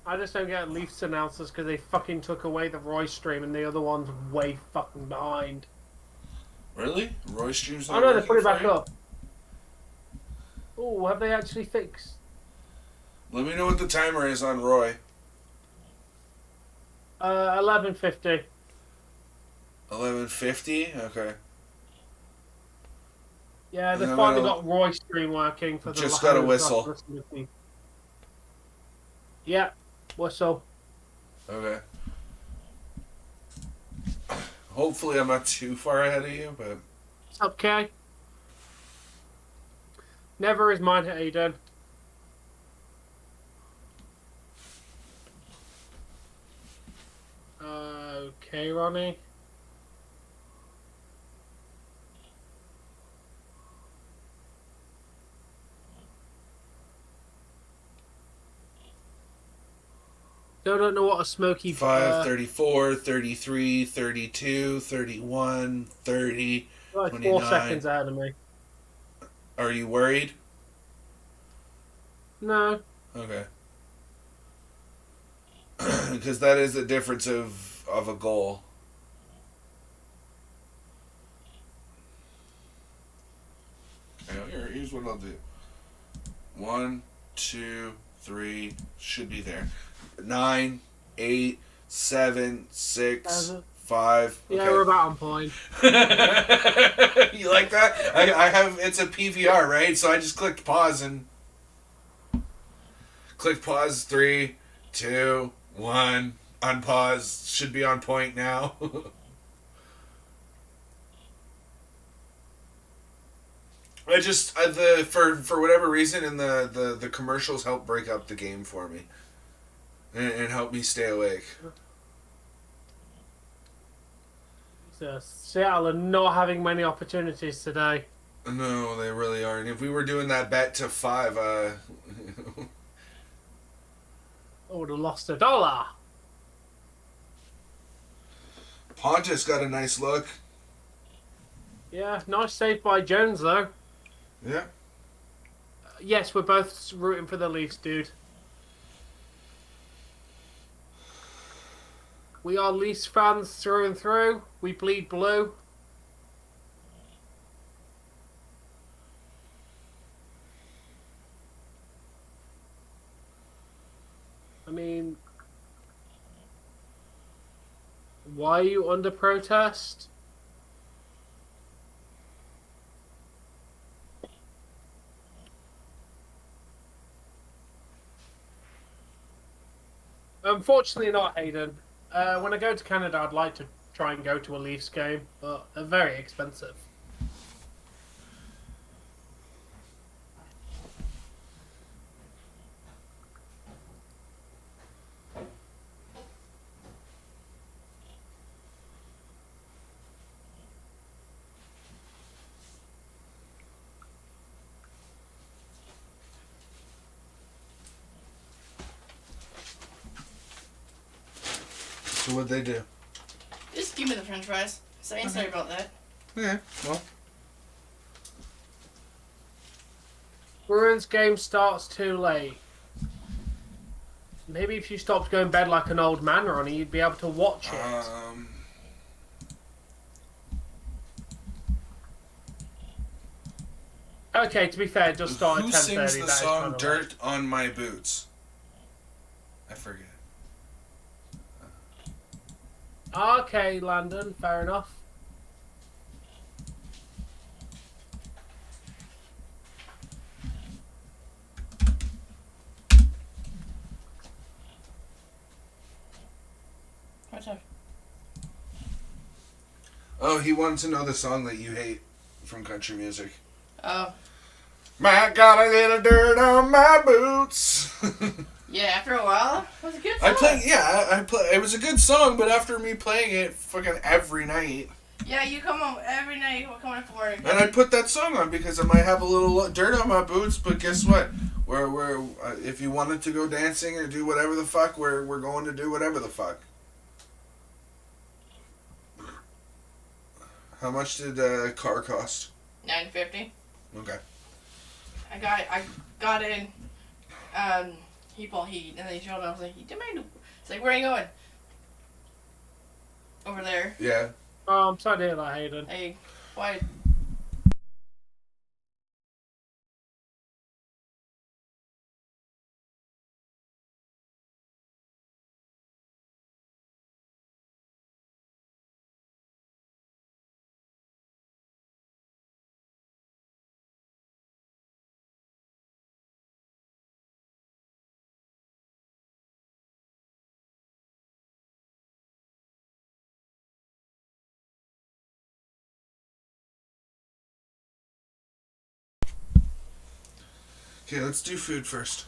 I just don't get Leafs announcers because they fucking took away the Roy stream and the other one's way fucking behind. Really? Roy stream's not I know, they working put it back for you? up. Oh, have they actually fixed? Let me know what the timer is on Roy. 11:50. 11:50? Okay. Yeah, they And finally then got Roy stream working for the. Just got a whistle. Yeah, whistle. Okay. Hopefully I'm not too far ahead of you, but... It's okay. Never is mine, Aiden. Okay, Ronnie. Don't know what a smoky... 5, 34, 33, 32, 31, 30, like 29. 4 seconds ahead of me. Are you worried? No. Okay. Because that is the difference of a goal. Okay, here's what I'll do. 1, 2, 3, should be there. 9, 8, 7, 6, 5. Okay. Yeah, we're about on point. You like that? I have, it's a PVR, right? So I just clicked pause and click pause. 3, 2, 1. Unpause. Should be on point now. I just for whatever reason, and the commercials help break up the game for me, and help me stay awake. Seattle are not having many opportunities today. No, they really aren't. If we were doing that bet to 5, I would have lost $1. Pontus got a nice look. Yeah, nice save by Jones though. Yeah. Yes, we're both rooting for the Leafs, dude. We are Leafs fans through and through. We bleed blue. I mean, Why are you under protest? Unfortunately not, Hayden. When I go to Canada, I'd like to try and go to a Leafs game, but they're very expensive. So what'd they do? Just give me the french fries. So I ain't sorry about that. Okay, well. Bruins game starts too late. Maybe if you stopped going to bed like an old man, Ronnie, you'd be able to watch it. Okay, to be fair, it just started at 10:30. Who sings the song "Dirt on My Boots"? I forget. Okay, Landon, fair enough. What's up? Oh, he wanted to know the song that you hate from country music. Oh. I got a little dirt on my boots. Yeah, after a while, it was a good song. I play. It was a good song, but after me playing it fucking every night. Yeah, you come home every night coming for work. And I put that song on because I might have a little dirt on my boots, but guess what? If you wanted to go dancing or do whatever the fuck, we're going to do whatever the fuck. How much did a car cost? $9.50. Okay. I got in. And then he showed up. I was like, "You did my." It's like, "Where are you going?" Over there. Yeah. Oh, I'm sorry to hear that, Hayden. Hey, why? Okay, let's do food first.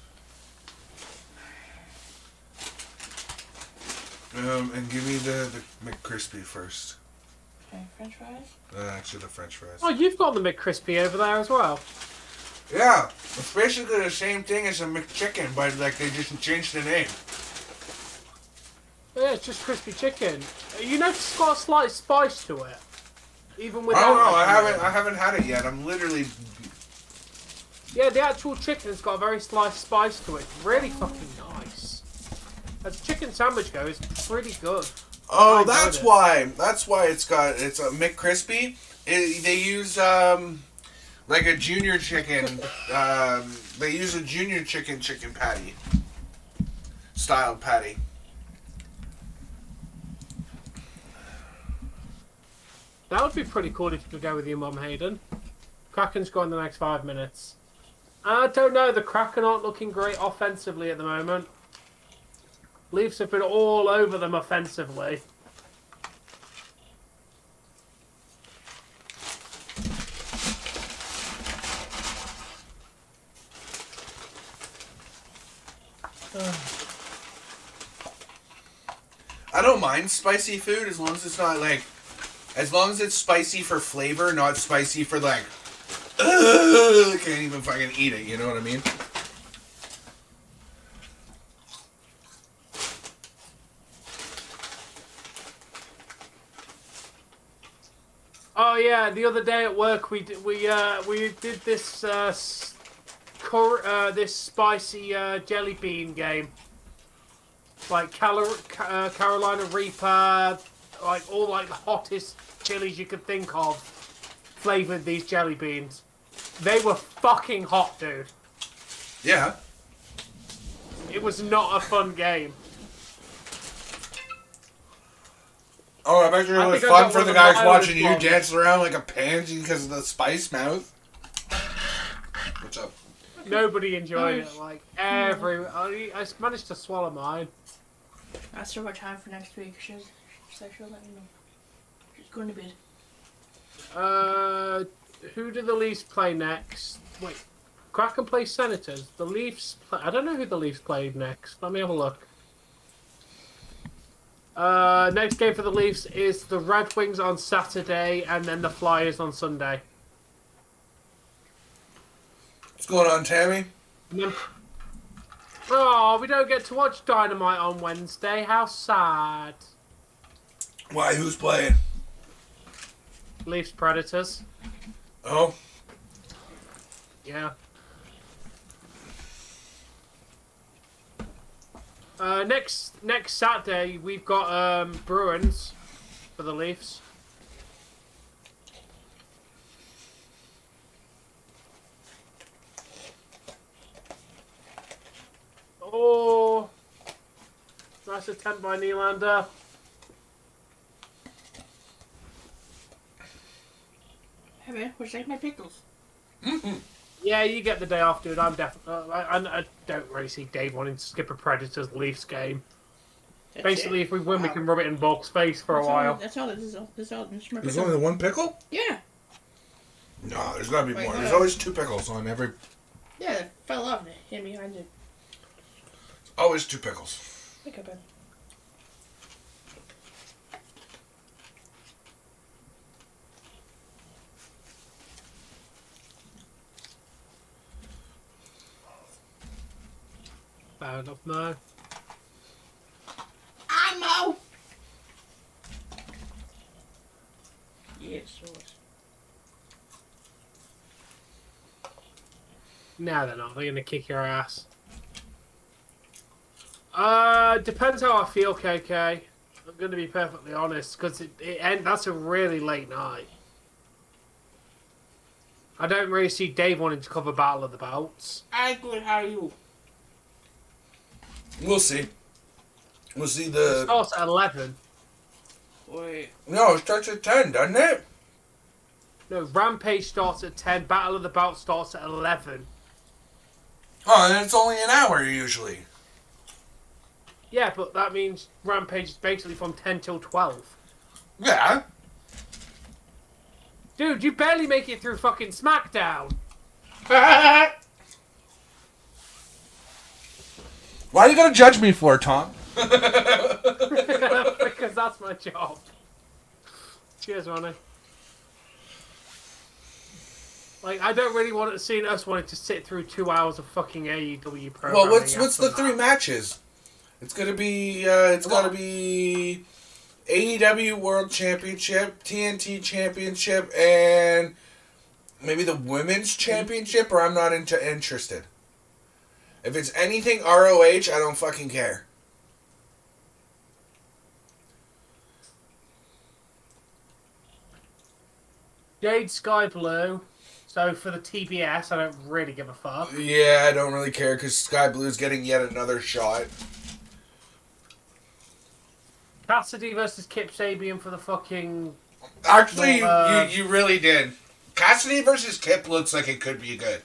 And give me the McCrispy first. Okay, French fries. Actually, the French fries. Oh, you've got the McCrispy over there as well. Yeah, it's basically the same thing as a McChicken, but like they just changed the name. Yeah, it's just crispy chicken. You notice it's got a slight spice to it, even without. I don't know. Like, I haven't had it yet. I'm literally. Yeah, the actual chicken's got a very slight spice to it. Really fucking nice. As a chicken sandwich goes, it's pretty good. Oh, that's why. That's why it's a McCrispy. They use like a junior chicken. They use a junior chicken patty style patty. That would be pretty cool if you could go with your mum, Hayden. Kraken's got in the next 5 minutes. I don't know, the Kraken aren't looking great offensively at the moment. Leafs have been all over them offensively. I don't mind spicy food as long as it's not like, as long as it's spicy for flavor, not spicy for like, I can't even fucking eat it. You know what I mean? Oh yeah, the other day at work we did this this spicy jelly bean game, like Carolina Reaper, like all like the hottest chilies you could think of, flavored these jelly beans. They were fucking hot, dude. Yeah. It was not a fun game. Oh, I bet you it I was think I fun got for one the of the guys mildest watching you ones. dance around like a pansy because of the spice mouth. What's up? Nobody enjoyed it. Nice. Like I managed to swallow mine. Ask her about time for next week. She'll let me know. She's going to bed. Who do the Leafs play next? Wait, Kraken play Senators. The Leafs. I don't know who the Leafs played next. Let me have a look. Next game for the Leafs is the Red Wings on Saturday, and then the Flyers on Sunday. What's going on, Tammy? And then... Oh, we don't get to watch Dynamite on Wednesday. How sad. Why? Who's playing? Leafs Predators. Oh, Yeah. Next Saturday we've got Bruins for the Leafs. Oh, nice attempt by Nylander. Hey man, would you like my pickles? Yeah, you get the day off, dude. I'm definitely. I don't really see Dave wanting to skip a Predators Leafs game. Basically, if we win, we can rub it in Bulk's face for a while. That's all. This is all. This is my there's pickle. only the one pickle? Yeah. No, there's gotta be Wait, more. hold There's on. always 2 pickles on every. Yeah, it fell off and it hit me behind it. Always 2 pickles. Pick up it. Fair enough, no. Ammo! Yes, sauce. No, they're not. They're gonna kick your ass. Depends how I feel, KK. I'm gonna be perfectly honest, because that's a really late night. I don't really see Dave wanting to cover Battle of the Belts. I'm good, how are you? We'll see. We'll see It the. starts at 11. Wait. No, it starts at 10, doesn't it? No, Rampage starts at 10. Battle of the Belts starts at 11. Oh, and it's only an hour usually. Yeah, but that means Rampage is basically from 10 till 12. Yeah. Dude, you barely make it through fucking SmackDown. Why are you gonna judge me for it, Tom? Because that's my job. Cheers, Ronnie. Like, I don't really want to see us wanting to sit through 2 hours of fucking AEW programming. Well, what's the after 3 that. matches? It's gonna be gotta be AEW World Championship, TNT Championship, and maybe the Women's Championship. Or I'm not interested. If it's anything ROH, I don't fucking care. Jade Sky Blue. So for the TBS, I don't really give a fuck. Yeah, I don't really care because Sky Blue's getting yet another shot. Cassidy versus Kip Sabian for the fucking... Actually, Well, you really did. Cassidy versus Kip looks like it could be good.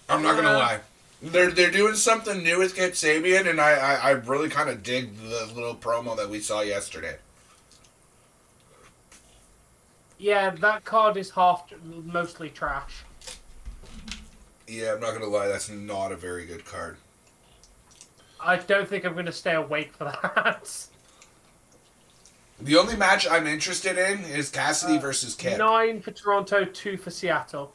I'm not gonna Yeah. lie. They're doing something new with Kip Sabian, and I really kind of dig the little promo that we saw yesterday. Yeah, that card is mostly trash. Yeah, I'm not gonna lie. That's not a very good card. I don't think I'm going to stay awake for that. The only match I'm interested in is Cassidy versus Kip. 9 for Toronto, 2 for Seattle.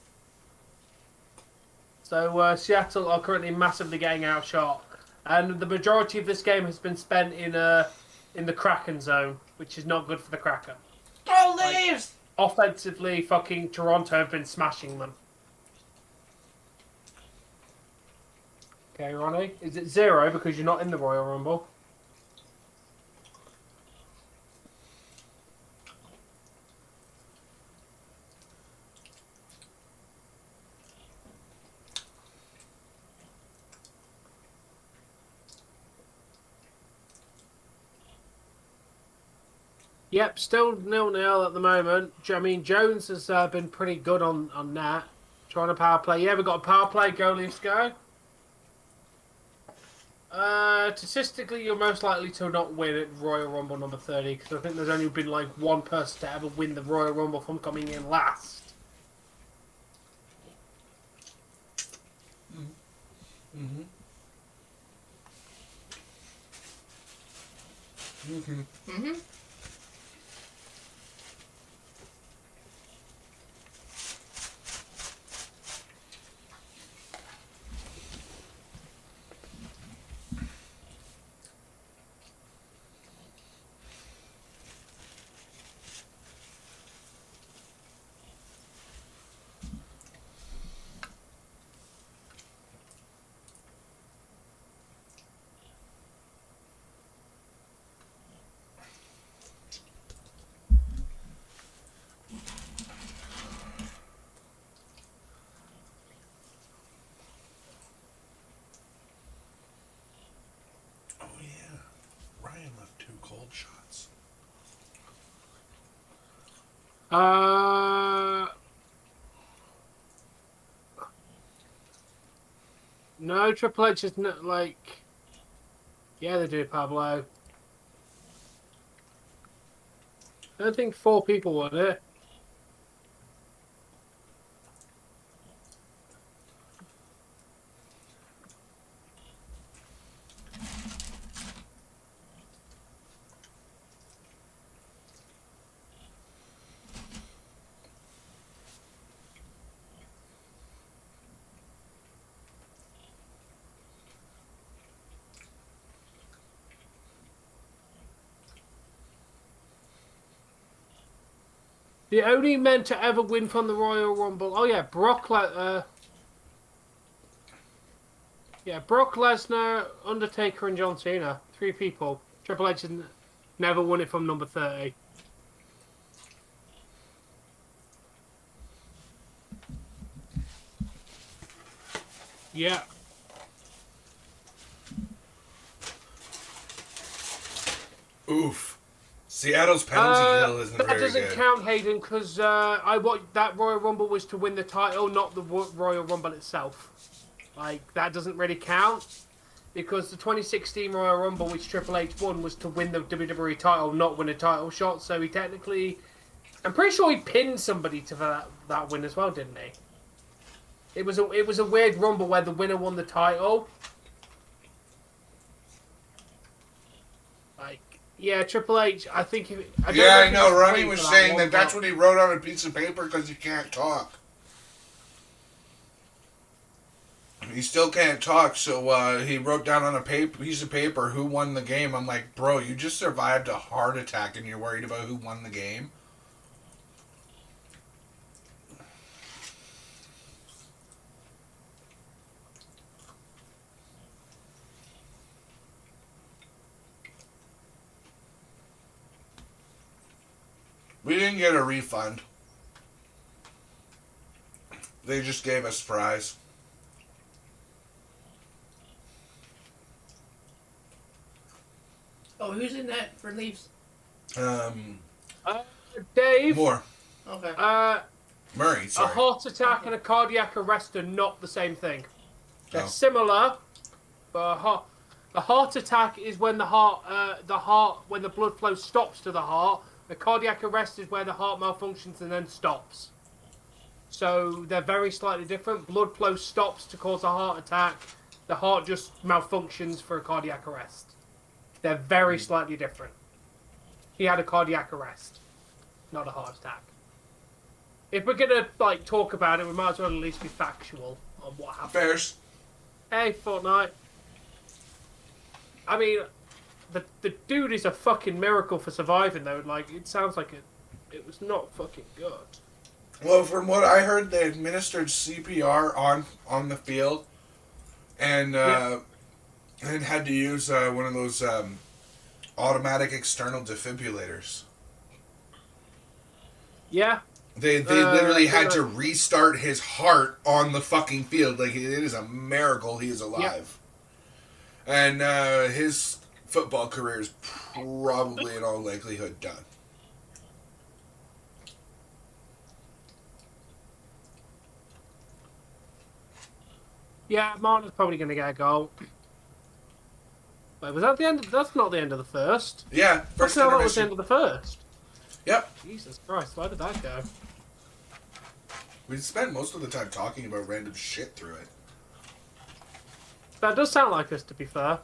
So Seattle are currently massively getting outshot. And the majority of this game has been spent in the Kraken zone, which is not good for the Kraken. Go Leafs! Offensively, fucking Toronto have been smashing them. Okay, Ronnie. Is it 0 because you're not in the Royal Rumble? Yep, still 0-0 at the moment. I mean, Jones has been pretty good on that. Trying to power play. Yeah, we've got a power play. Go, Leafs, go. Statistically, you're most likely to not win at Royal Rumble number 30 because I think there's only been like one person to ever win the Royal Rumble from coming in last. Mm-hmm. Mm-hmm. Mm-hmm. Oh yeah, Ryan left 2 cold shots. No, Triple H is not like. Yeah, they do, Pablo. I don't think 4 people want it. The only men to ever win from the Royal Rumble. Oh yeah, Brock Lesnar, Undertaker, and John Cena. 3 people. Triple H has never won it from number 30. Yeah. Oof. Seattle's penalty kill isn't that very doesn't good. count, Hayden, because that Royal Rumble was to win the title, not the Royal Rumble itself. Like, that doesn't really count, because the 2016 Royal Rumble, which Triple H won, was to win the WWE title, not win a title shot, so he technically... I'm pretty sure he pinned somebody to that win as well, didn't he? It was a weird Rumble where the winner won the title. Like... Yeah, Triple H, I think... I know. Ronnie was saying that's what he wrote on a piece of paper because he can't talk. He still can't talk, so he wrote down on a piece of paper who won the game. I'm like, bro, you just survived a heart attack and you're worried about who won the game? We didn't get a refund. They just gave us fries. Oh, who's in that for Leafs? Dave. More. Okay. Murray, A sorry. heart attack and a cardiac arrest are not the same thing. They're Oh. similar, but a heart attack is when when the blood flow stops to the heart. A cardiac arrest is where the heart malfunctions and then stops. So they're very slightly different. Blood flow stops to cause a heart attack. The heart just malfunctions for a cardiac arrest. They're very slightly different. He had a cardiac arrest, not a heart attack. If we're gonna talk about it, we might as well at least be factual on what happened. Fairs. Hey, Fortnite. I mean, the dude is a fucking miracle for surviving, though. Like, it sounds like it was not fucking good. Well, from what I heard, they administered CPR on the field, and and had to use one of those automatic external defibrillators. Yeah. They literally had to restart his heart on the fucking field. Like, it is a miracle he is alive. And his football career is probably in all likelihood done. Yeah, Marner's probably going to get a goal. Wait, was that the end? That's not the end of the first. Yeah, first That was the intermission. end of the first. Yep. Jesus Christ, why did that go? We spent most of the time talking about random shit through it. That does sound like us, to be fair.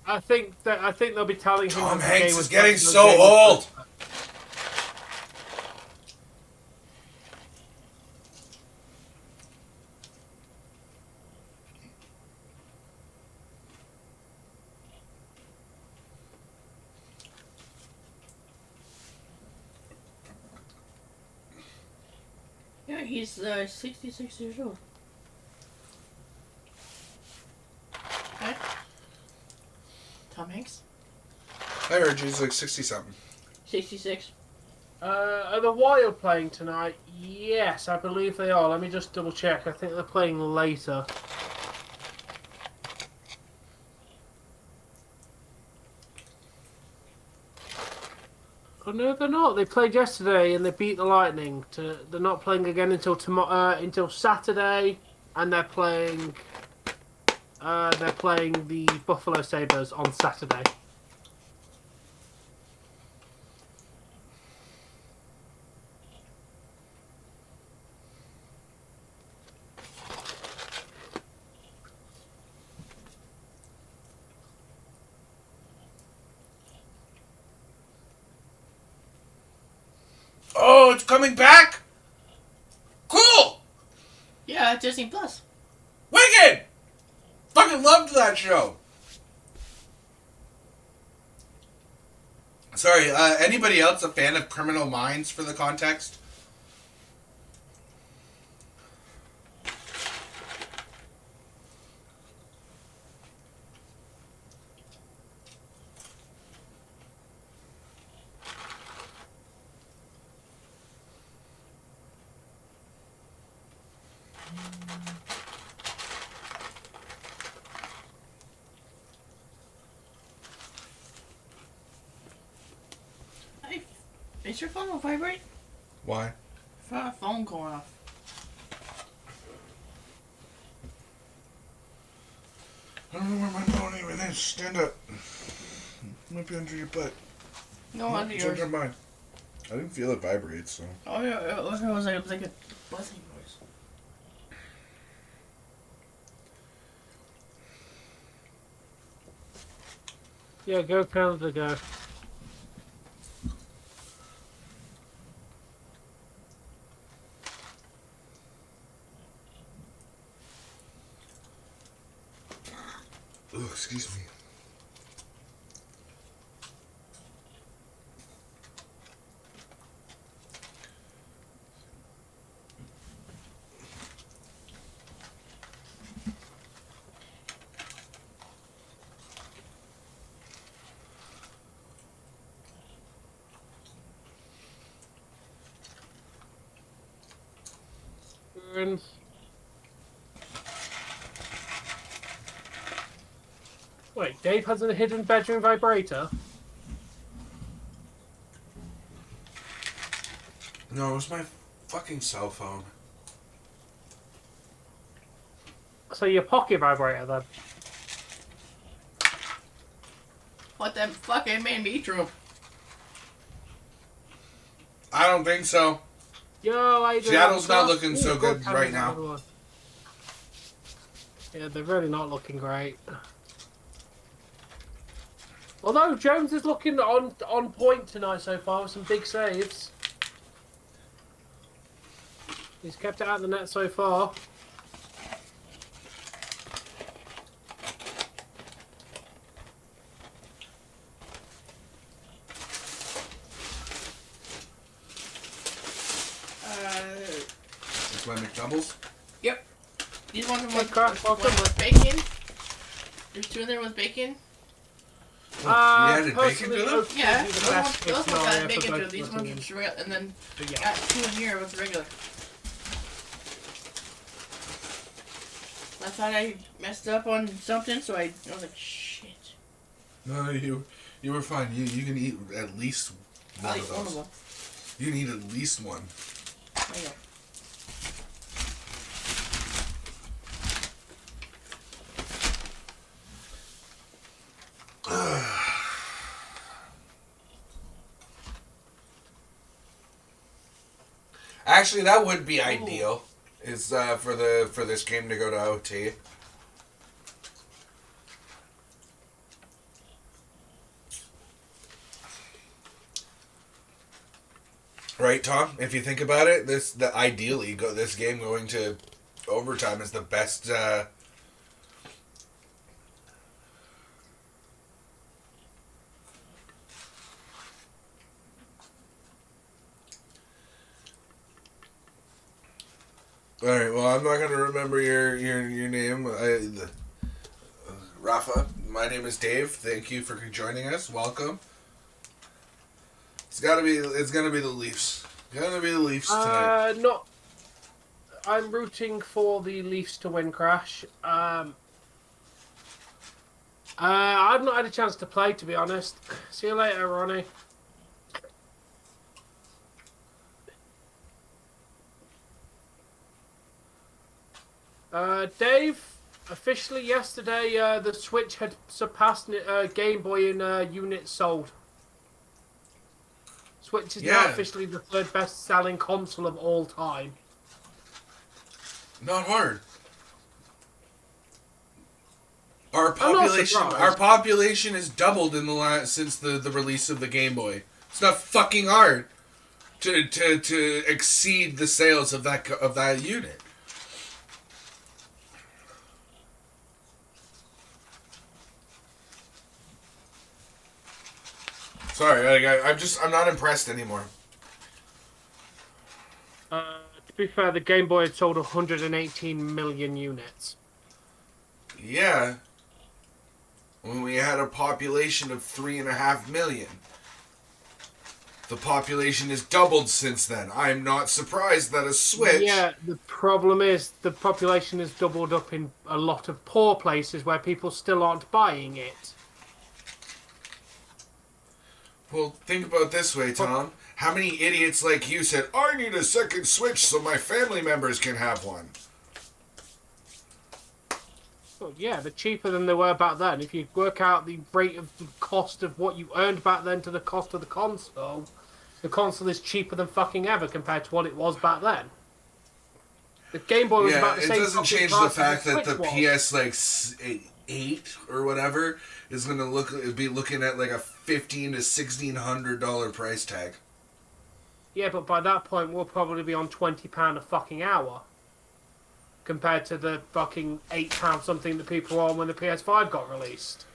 I think they'll be telling him. Tom that the game Hanks was is getting the so game was old. Yeah, he's 66 years old. What? Tom Hanks? I heard he's like 60-something. 66. Are the Wild playing tonight? Yes, I believe they are. Let me just double check. I think they're playing later. Oh no, they're not. They played yesterday and they beat the Lightning. They're not playing again until tomorrow, until Saturday, and they're playing. They're playing the Buffalo Sabres on Saturday. Oh, it's coming back? Cool! Yeah, Disney Plus. Wicked! Fucking loved that show. Sorry, anybody else a fan of Criminal Minds for the context? Hey, is your phone on vibrate? Why? Phone going off. I don't know where my phone even is. Stand up. Might be under your butt. No, under It's yours. under mine. I didn't feel it vibrate, so. Oh, yeah, it was like a buzzing noise. Yeah, go Canada, go. Oh, excuse me. Wait, Dave has a hidden bedroom vibrator? No, it was my fucking cell phone. So your pocket vibrator then? What that fucking made me true. I don't think so. Yo, I Seattle's not looking so good right now. Yeah, they're really not looking great. Although Jones is looking on point tonight so far with some big saves. He's kept it out of the net so far. my McDoubles. Yep. These ones are Hey, with, Crash, welcome. with bacon. There's 2 in there with bacon. You added bacon personally, to them? oats Yeah, would be the those best ones case got scenario bacon for to it. both These ones are proteins. just real, and then But yeah. got 2 in here with regular. I thought I messed up on something, so I was like, shit. No, you were fine. You can eat at least one I'll of eat one of those. them. You can eat at least one. There you go. Actually, that would be ideal. Is for this game to go to OT. Right, Tom? If you think about it, this game going to overtime is the best. All right. Well, I'm not gonna remember your name. Rafa. My name is Dave. Thank you for joining us. Welcome. It's gonna be the Leafs. Gonna be the Leafs tonight. Not. I'm rooting for the Leafs to win, Crash. I've not had a chance to play, to be honest. See you later, Ronnie. Dave, officially yesterday, the Switch had surpassed Game Boy in units sold. Switch is now Yeah. officially the 3rd best-selling console of all time. Not hard. Our I'm not population surprised. has doubled in since the release of the Game Boy. It's not fucking hard to exceed the sales of that unit. Sorry, I'm not impressed anymore. To be fair, the Game Boy had sold 118 million units. Yeah. When we had a population of 3.5 million. The population has doubled since then. I'm not surprised that a Switch... Yeah, the problem is the population has doubled up in a lot of poor places where people still aren't buying it. Well, think about it this way, Tom. How many idiots like you said, I need a second Switch so my family members can have one? Well, yeah, they're cheaper than they were back then. If you work out the rate of the cost of what you earned back then to the cost of the console is cheaper than fucking ever compared to what it was back then. The Game Boy was about the it same. doesn't fucking change price the as fact that Switch the was. PS 8 or whatever is going to be looking at like a $1,500 to $1,600 price tag. Yeah, but by that point we'll probably be on £20 a fucking hour, compared to the fucking £8 something that people were on when the PS5 got released.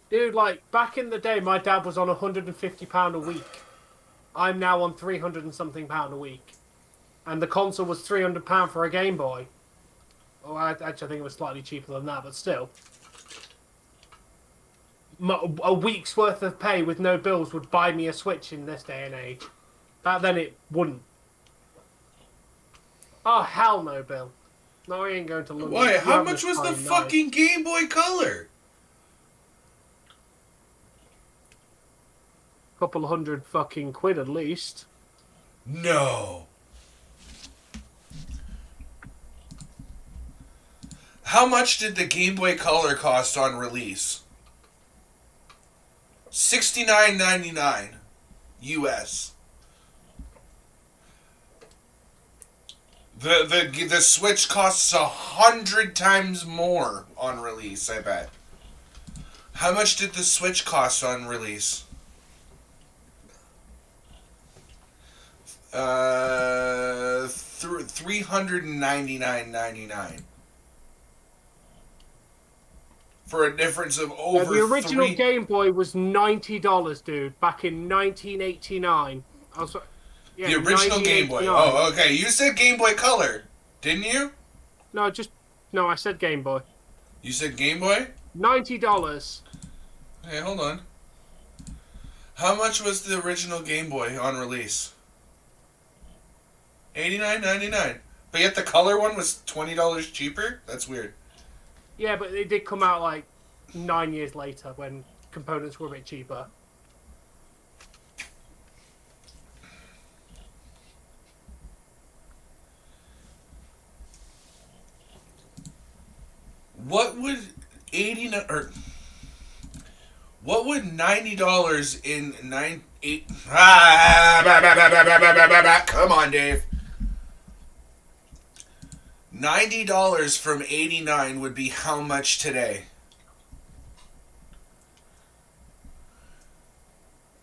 Dude, like, back in the day, my dad was on £150 a week. I'm now on £300 and something a week. And the console was £300 for a Game Boy. Oh, actually, I think it was slightly cheaper than that, but still. A week's worth of pay with no bills would buy me a Switch in this day and age. Back then, it wouldn't. Oh, hell no, Bill. No, I ain't going to London. Why? You How have much this was the time, no. fucking Game Boy Color? Couple hundred fucking quid at least. No. How much did the Game Boy Color cost on release? $69.99 US. The Switch costs 100 times more on release, I bet. How much did the Switch cost on release? $399.99. for a difference of Yeah, over the original three. Game Boy was $90, dude, back in 1989. The original Game Boy. 1989. Oh, okay. You said Game Boy Color, didn't you? No, I said Game Boy. You said Game Boy? $90. Hey, hold on. How much was the original Game Boy on release? $89.99. But yet the color one was $20 cheaper? That's weird. Yeah, but it did come out like 9 years later when components were a bit cheaper. What would what would $90 in come on, Dave. $90 from 89 would be how much today?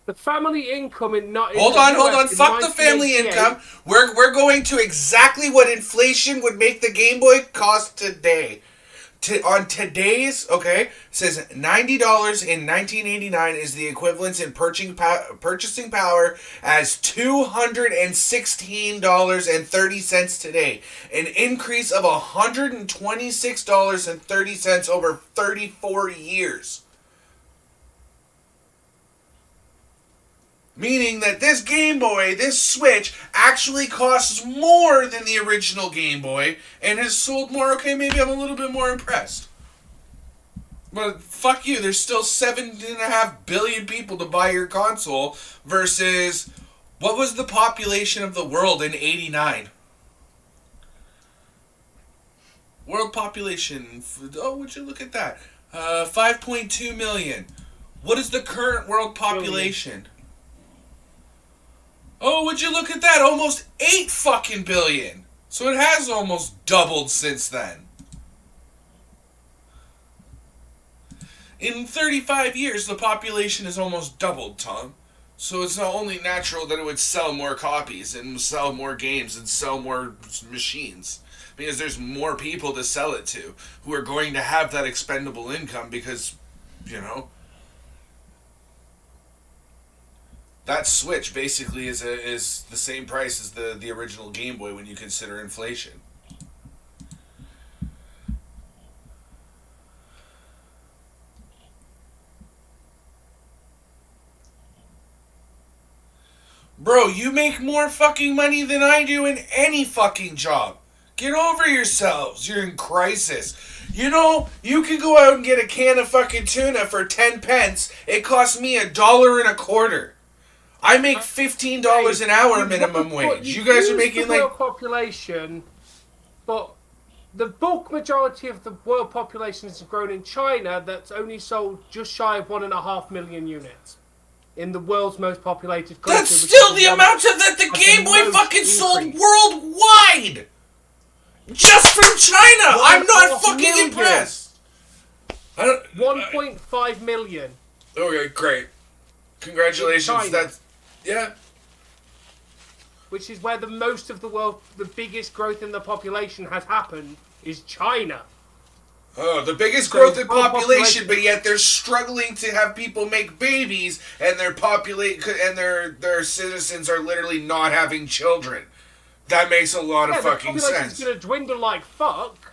The family income in not. Hold on. Fuck the family income. We're going to exactly what inflation would make the Game Boy cost today. On today's, okay, it says $90 in 1989 is the equivalent in purchasing power as $216.30 today. An increase of $126.30 over 34 years. Meaning that this Game Boy, this Switch, actually costs more than the original Game Boy and has sold more. Okay, maybe I'm a little bit more impressed. But fuck you, there's still 7.5 billion people to buy your console versus what was the population of the world in 89? World population, oh, would you look at that? 5.2 million. What is the current world population? Oh, would you look at that? Almost 8 fucking billion. So it has almost doubled since then. In 35 years, the population has almost doubled, Tom. So it's not only natural that it would sell more copies and sell more games and sell more machines. Because there's more people to sell it to who are going to have that expendable income because, you know, that Switch basically is the same price as the original Game Boy when you consider inflation. Bro, you make more fucking money than I do in any fucking job. Get over yourselves. You're in crisis. You know, you can go out and get a can of fucking tuna for 10 pence. It costs me $1.25. I make $15 an hour minimum wage. You guys are making like population, but the bulk majority of the world population is grown in China. That's only sold just shy of 1.5 million units in the world's most populated country. That's still the amount of that the Game Boy fucking sold worldwide. Just from China. I'm not fucking impressed. 1.5 million. Okay, great. Congratulations. That's yeah. Which is where the most of the world, the biggest growth in the population has happened, is China. Oh, the biggest growth in population, but yet they're struggling to have people make babies, and their their citizens are literally not having children. That makes a lot of fucking sense. The population's going to dwindle like fuck,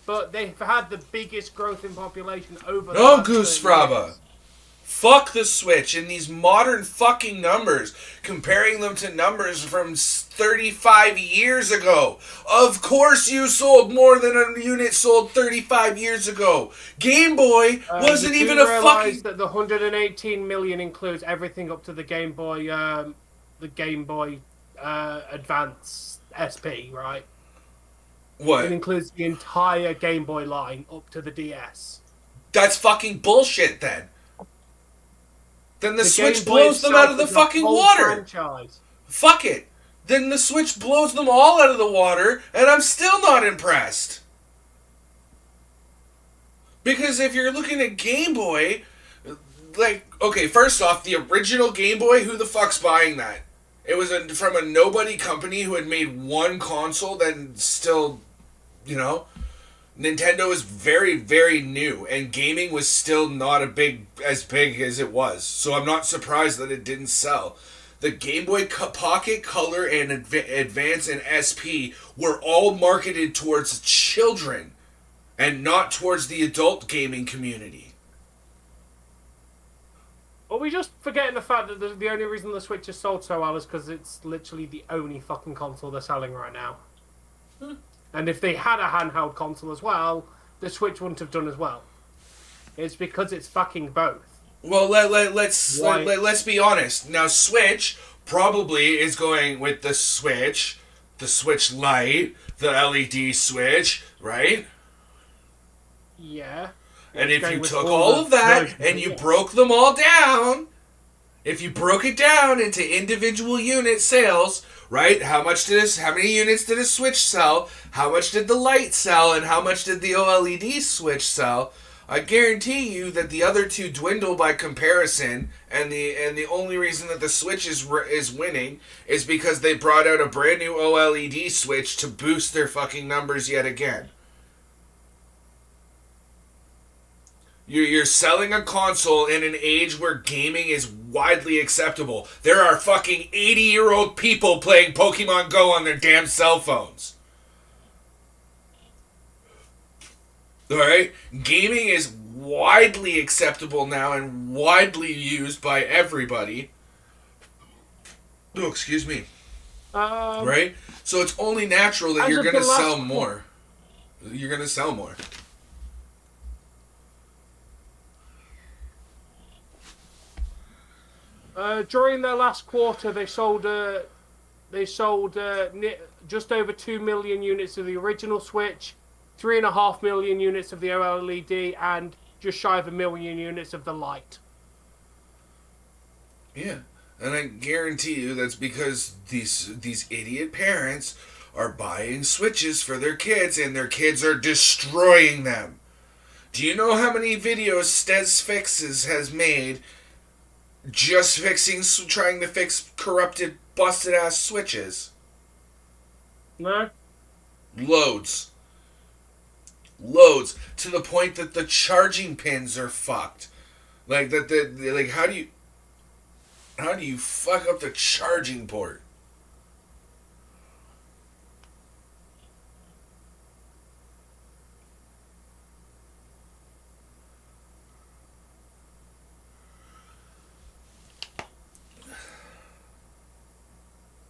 but they've had the biggest growth in population over. No, Goose Fraba. Fuck the Switch and these modern fucking numbers, comparing them to numbers from 35 years ago. Of course you sold more than a unit sold 35 years ago. Game Boy wasn't even a fucking... that the 118 million includes everything up to the Game Boy, Advance SP, right? What? It includes the entire Game Boy line up to the DS. That's fucking bullshit then. Then the Switch blows them out of the fucking water. Franchise. Fuck it. Then the Switch blows them all out of the water, and I'm still not impressed. Because if you're looking at Game Boy, like, okay, first off, the original Game Boy, who the fuck's buying that? It was from a nobody company who had made one console that still, you know, Nintendo is very, very new, and gaming was still not as big as it was. So I'm not surprised that it didn't sell. The Game Boy Pocket, Color, and Advance and SP were all marketed towards children and not towards the adult gaming community. Are we just forgetting the fact that the only reason the Switch is sold so well is because it's literally the only fucking console they're selling right now? And if they had a handheld console as well, the Switch wouldn't have done as well. It's because it's fucking both. Well, let's be honest. Now, Switch probably is going with the Switch Lite, the LED Switch, right? Yeah. And if you took all of that and you broke them all down, if you broke it down into individual unit sales, right? How many units did a Switch sell? How much did the Lite sell? And how much did the OLED Switch sell? I guarantee you that the other two dwindle by comparison, and the only reason that the Switch is winning is because they brought out a brand new OLED Switch to boost their fucking numbers yet again. You're selling a console in an age where gaming is widely acceptable. There are fucking 80-year-old people playing Pokemon Go on their damn cell phones. Alright? Gaming is widely acceptable now and widely used by everybody. Oh, excuse me. Right? So it's only natural that you're going to sell more. You're going to sell more. During their last quarter, they sold just over 2 million units of the original Switch, 3.5 million units of the OLED, and just shy of 1 million units of the Lite. Yeah, and I guarantee you that's because these idiot parents are buying Switches for their kids, and their kids are destroying them. Do you know how many videos Stez Fixes has made just trying to fix corrupted, busted-ass Switches? No? Loads. To the point that the charging pins are fucked. Like, how do you fuck up the charging port?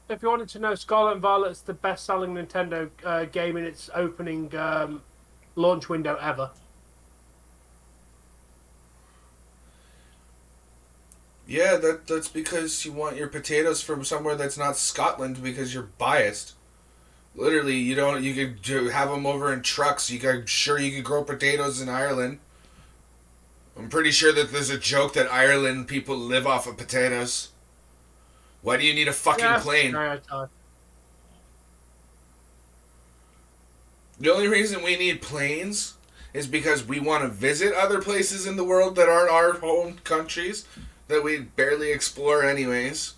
If you wanted to know, Scarlet and Violet's the best-selling Nintendo game in its opening launch window ever. Yeah, that's because you want your potatoes from somewhere that's not Scotland because you're biased. Literally, you could have them over in trucks. You could grow potatoes in Ireland. I'm pretty sure that there's a joke that Ireland people live off of potatoes. Why do you need a fucking plane? The only reason we need planes is because we want to visit other places in the world that aren't our home countries that we barely explore anyways.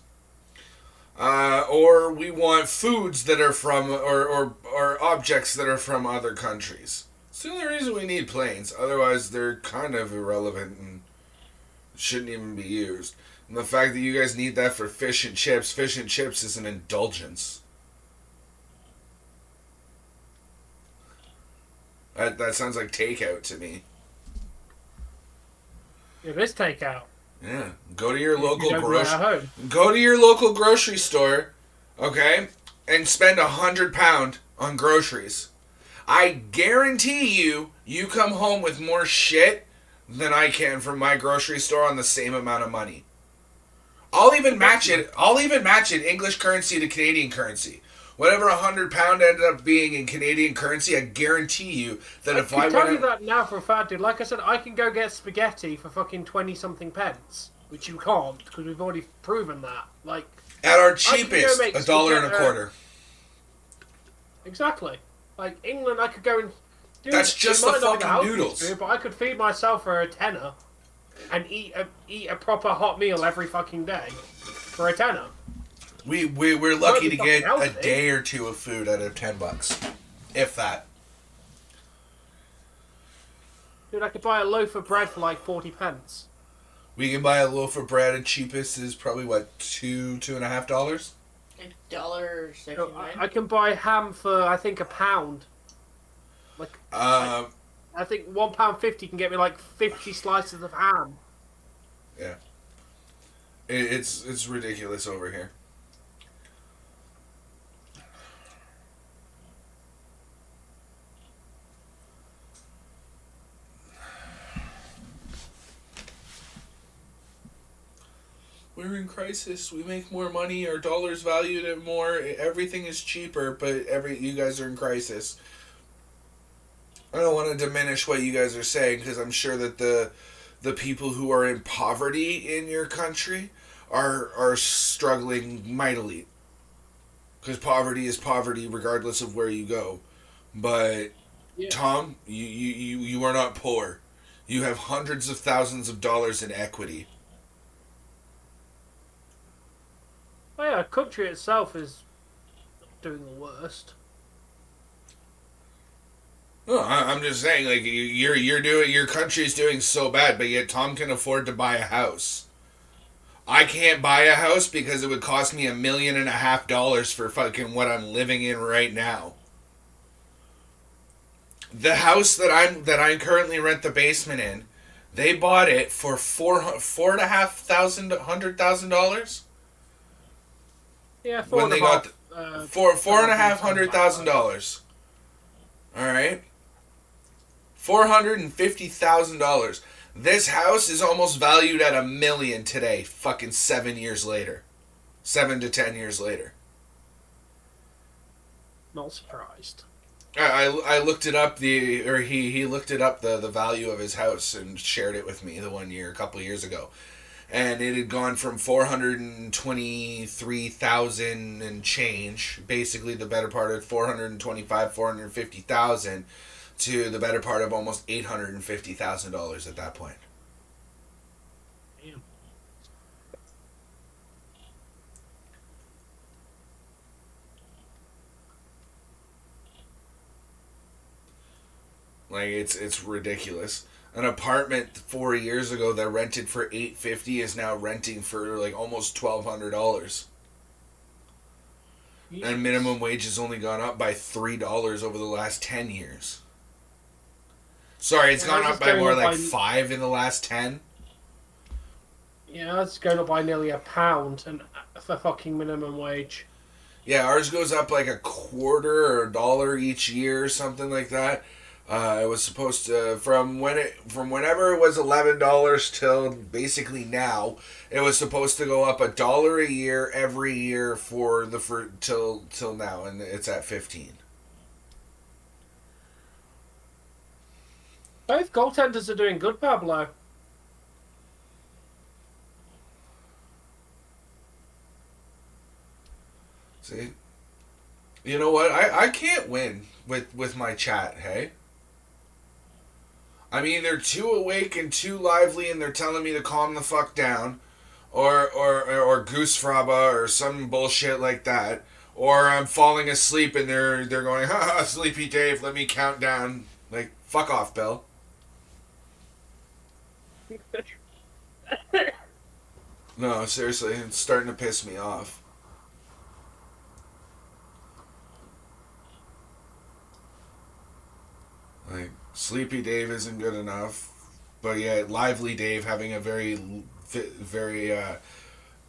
Or we want foods that are from, or objects that are from other countries. It's the only reason we need planes. Otherwise, they're kind of irrelevant and shouldn't even be used. And the fact that you guys need that for fish and chips is an indulgence. That sounds like takeout to me. It is takeout. Yeah. Go to your local grocery store, okay, and spend £100 on groceries. I guarantee you come home with more shit than I can from my grocery store on the same amount of money. I'll even match it English currency to Canadian currency. Whatever £100 ended up being in Canadian currency, I guarantee you that if I tell you that now for a fact, dude. Like I said, I can go get spaghetti for fucking 20-something pence, which you can't because we've already proven that. Like at our cheapest, $1.25. Exactly. Like England, I could go and. Dude, that's just the fucking noodles. Food, but I could feed myself for a tenner, and eat a proper hot meal every fucking day for a tenner. We're lucky to get a day or two of food out of $10, if that. Dude, I could buy a loaf of bread for like 40 pence. We can buy a loaf of bread, and cheapest is probably what, $2.50? $1.69. So I can buy ham for I think £1. I think £1.50 can get me like 50 slices of ham. Yeah. It's ridiculous over here. We're in crisis. We make more money. Our dollar's valued at more. Everything is cheaper, but you guys are in crisis. I don't want to diminish what you guys are saying, because I'm sure that the people who are in poverty in your country are struggling mightily. Because poverty is poverty regardless of where you go. But Yeah. Tom, you are not poor. You have hundreds of thousands of dollars in equity. Oh yeah, the country itself is doing the worst. No, I'm just saying, like, your country's doing so bad, but yet Tom can afford to buy a house. I can't buy a house because it would cost me $1.5 million for fucking what I'm living in right now. The house that I currently rent the basement in, they bought it for $4,500. Yeah, When they got $4,500. All right, $450,000. This house is almost valued at $1 million today. Fucking 7 years later, 7 to 10 years later. Not surprised. I looked it up. He looked it up, the value of his house, and shared it with me a couple of years ago. And it had gone from 423,000 and change, basically the better part of 450,000, to the better part of almost $850,000 at that point. Damn. Like, it's ridiculous. An apartment 4 years ago that rented for $850 is now renting for like almost $1,200. And minimum wage has only gone up by $3 over the last 10 years. Sorry, it's gone up by more like 5 in the last 10. Yeah, that's going up by nearly £1 and for fucking minimum wage. Yeah, ours goes up like a quarter or $1 each year or something like that. It was supposed to from whenever it was $11 till basically now. It was supposed to go up $1 a year every year till now, and it's at 15. Both goaltenders are doing good, Pablo. See, you know what? I can't win with my chat. Hey. I'm either too awake and too lively, and they're telling me to calm the fuck down, or goose fraba or some bullshit like that, or I'm falling asleep and they're going, ha, sleepy Dave, let me count down. Like, fuck off, Bill. No, seriously, it's starting to piss me off. Like, Sleepy Dave isn't good enough, but yet Lively Dave having a very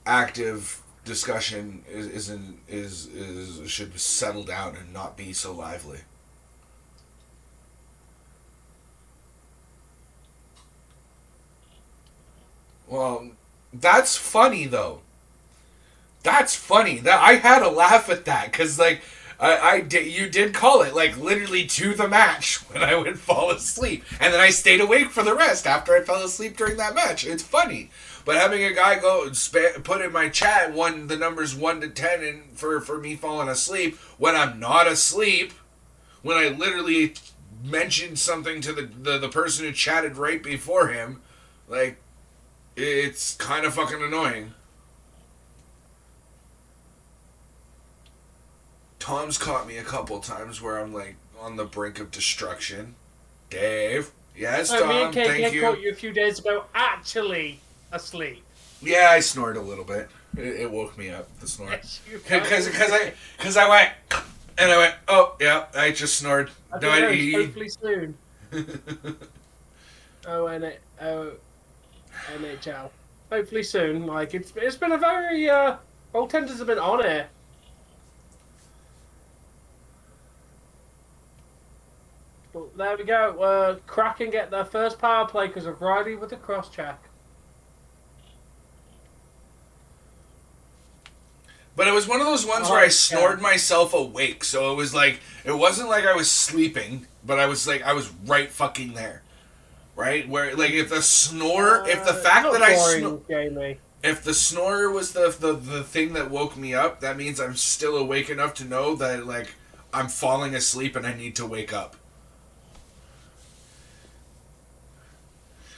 active discussion should settle down and not be so lively. Well, that's funny though. That's funny. That I had a laugh at that because like. You did call it, like, literally to the match when I would fall asleep. And then I stayed awake for the rest after I fell asleep during that match. It's funny. But having a guy go put in my chat the numbers 1 to 10 and for me falling asleep when I'm not asleep, when I literally mentioned something to the person who chatted right before him, like, it's kind of fucking annoying. Tom's caught me a couple times where I'm like on the brink of destruction. Dave, Yes, So me Tom, and thank KK you. caught you a few days ago actually asleep. Yeah, I snored a little bit. It woke me up, the snore. Yes, you Because I went, and I went, oh, yeah, I just snored. I No, don't know, I, hopefully soon. NHL. Hopefully soon. Like it's been a very goaltenders have been on it. But there we go. Kraken get their first power play because of Riley with the cross check. But it was one of those ones where I snored myself awake. So it was like, it wasn't like I was sleeping, but I was like, I was right fucking there. Right? Where, like, if the snore, if the fact that if the snore was the thing that woke me up, that means I'm still awake enough to know that, like, I'm falling asleep and I need to wake up.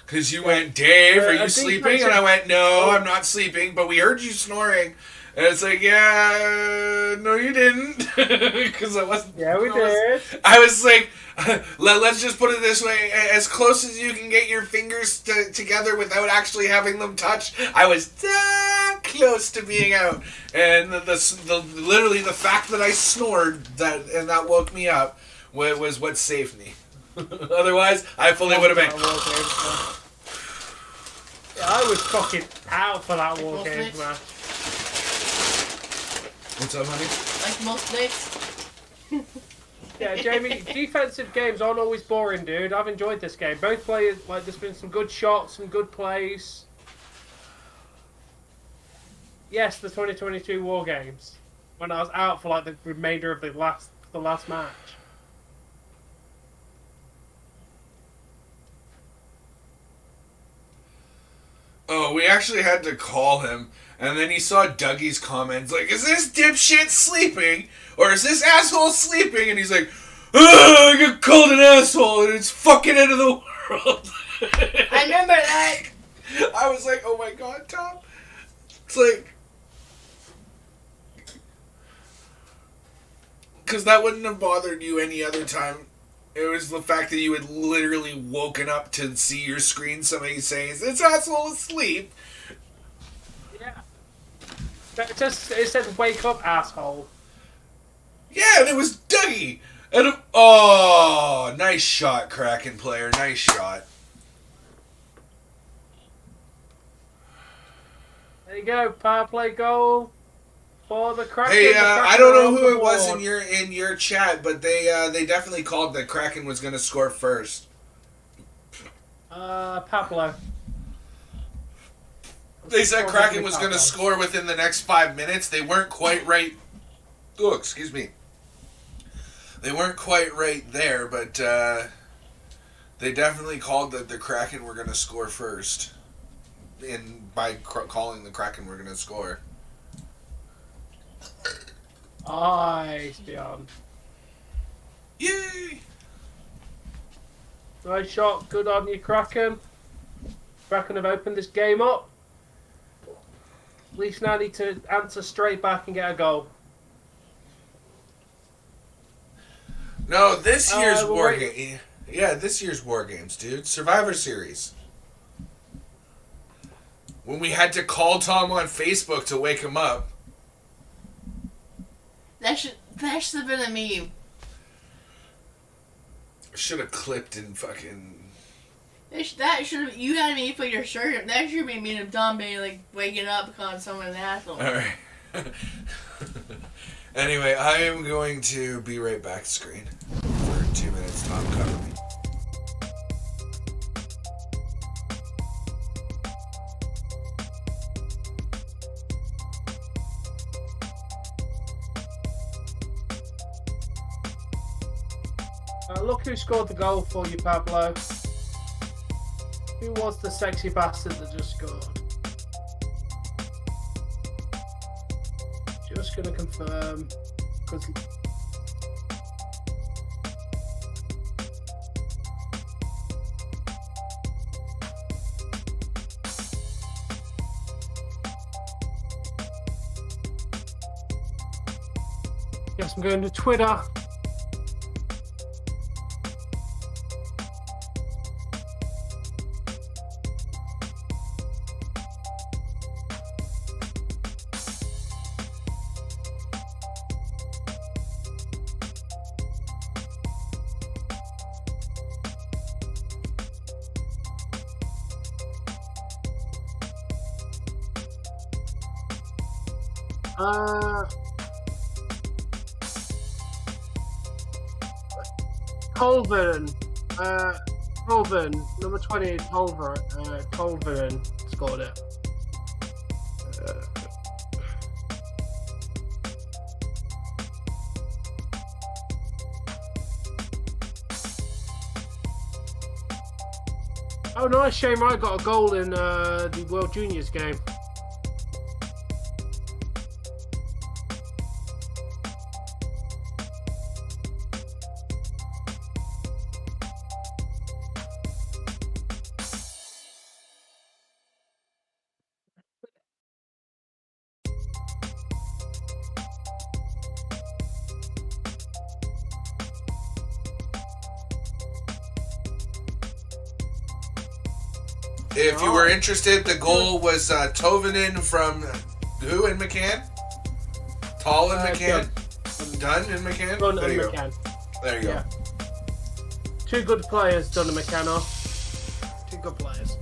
Because you went, Dave, are you sleeping? And I went, no, I'm not sleeping, but we heard you snoring. And it's like, yeah, no, you didn't. Because I wasn't. Yeah, we did. I was like, let's just put it this way: as close as you can get your fingers together without actually having them touch. I was that close to being out, and the literally the fact that I snored that woke me up was what saved me. Otherwise, I fully would have been. Yeah, I was fucking out for that war game match. What's up, honey? Like most nights. Yeah, Jamie, defensive games aren't always boring, dude. I've enjoyed this game. Both players, like, there's been some good shots, some good plays. Yes, the 2022 War Games. When I was out for, like, the remainder of the last match. Oh, we actually had to call him, and then he saw Dougie's comments, like, is this dipshit sleeping? Or is this asshole sleeping? And he's like, I got called an asshole, and it's fucking end of the world. I remember that. I was like, oh my god, Tom. It's like, because that wouldn't have bothered you any other time. It was the fact that you had literally woken up to see your screen, somebody saying, this asshole asleep. Yeah. It said, wake up, asshole. Yeah, and it was Dougie. And oh, nice shot, Kraken player. Nice shot. There you go, power play goal for the Kraken. Hey, The Kraken I don't know are who on it was board. in your chat, but they definitely called that Kraken was going to score first. Pablo. They said Kraken was going to score within the next 5 minutes. They weren't quite right. Oh, excuse me. They weren't quite right there, but they definitely called that the Kraken were going to score first. And by calling the Kraken were going to score. Nice, Beyond. Yay! Nice shot. Good on you, Kraken. Kraken have opened this game up. At least now need to answer straight back and get a goal. No, this year's War Games. Yeah, this year's War Games, dude. Survivor Series. When we had to call Tom on Facebook to wake him up. That should have been a meme. Should have clipped and fucking. That should have. You had me put your shirt up. That should be a meme of Don being like waking up calling someone an asshole. Alright. Anyway, I am going to be right back screen for 2 minutes. Tom, cover me. Look who scored the goal for you, Pablo. Who was the sexy bastard that just scored? Just gonna confirm, because yes, I'm going to Twitter. Colvin. Colvin. Number 20, Colvin scored it. Oh, nice. Shane Wright got a goal in the World Juniors game. If you were interested, the goal was Tovinen from who in McCann? Tall and McCann? Dunn and McCann? Dunn There and you go. McCann. There you go. Yeah. Two good players, Dunn and McCann are. Two good players.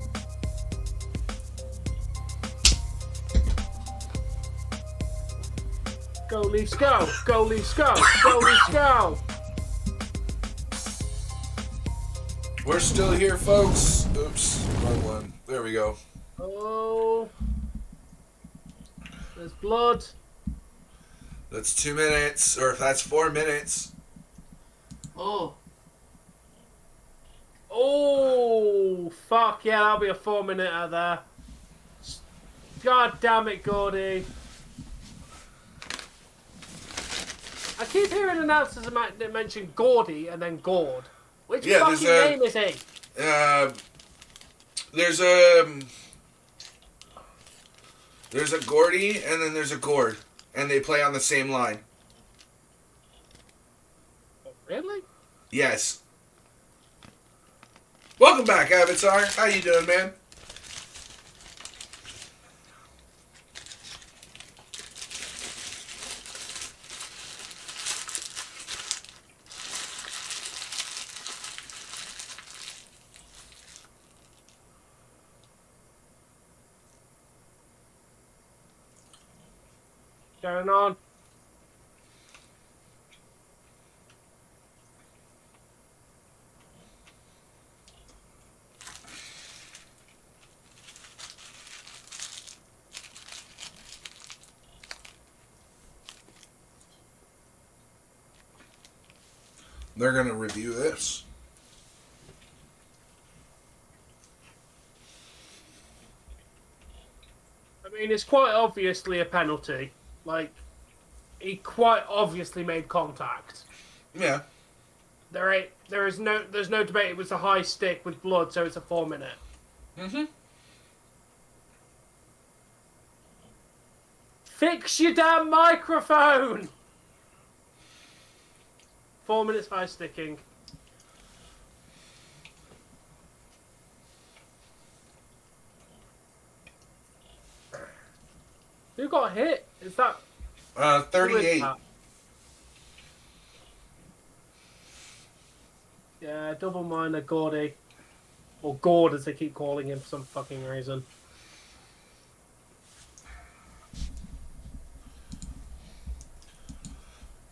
Go Leafs, go! Go Leafs, go! Go Leafs, go! We're still here, folks. Oops, wrong one. There we go. Oh. There's blood. That's 2 minutes, or if that's 4 minutes. Oh. Oh, fuck yeah, that'll be a 4-minute out there. God damn it, Gordy. I keep hearing announcers that mention Gordy and then Gord. Which fucking name is he? There's a Gordy and then there's a Gord, and they play on the same line. Really? Yes. Welcome back, Avatar. How you doing, man? Going on. They're going to review this. I mean, it's quite obviously a penalty. Like, he quite obviously made contact. Yeah. There's no debate. It was a high stick with blood, so it's a 4-minute. Mm-hmm. Fix your damn microphone! 4 minutes high sticking. Who got hit? Is that 38. who is that? Yeah, double minor Gordy. Or Gord as they keep calling him for some fucking reason.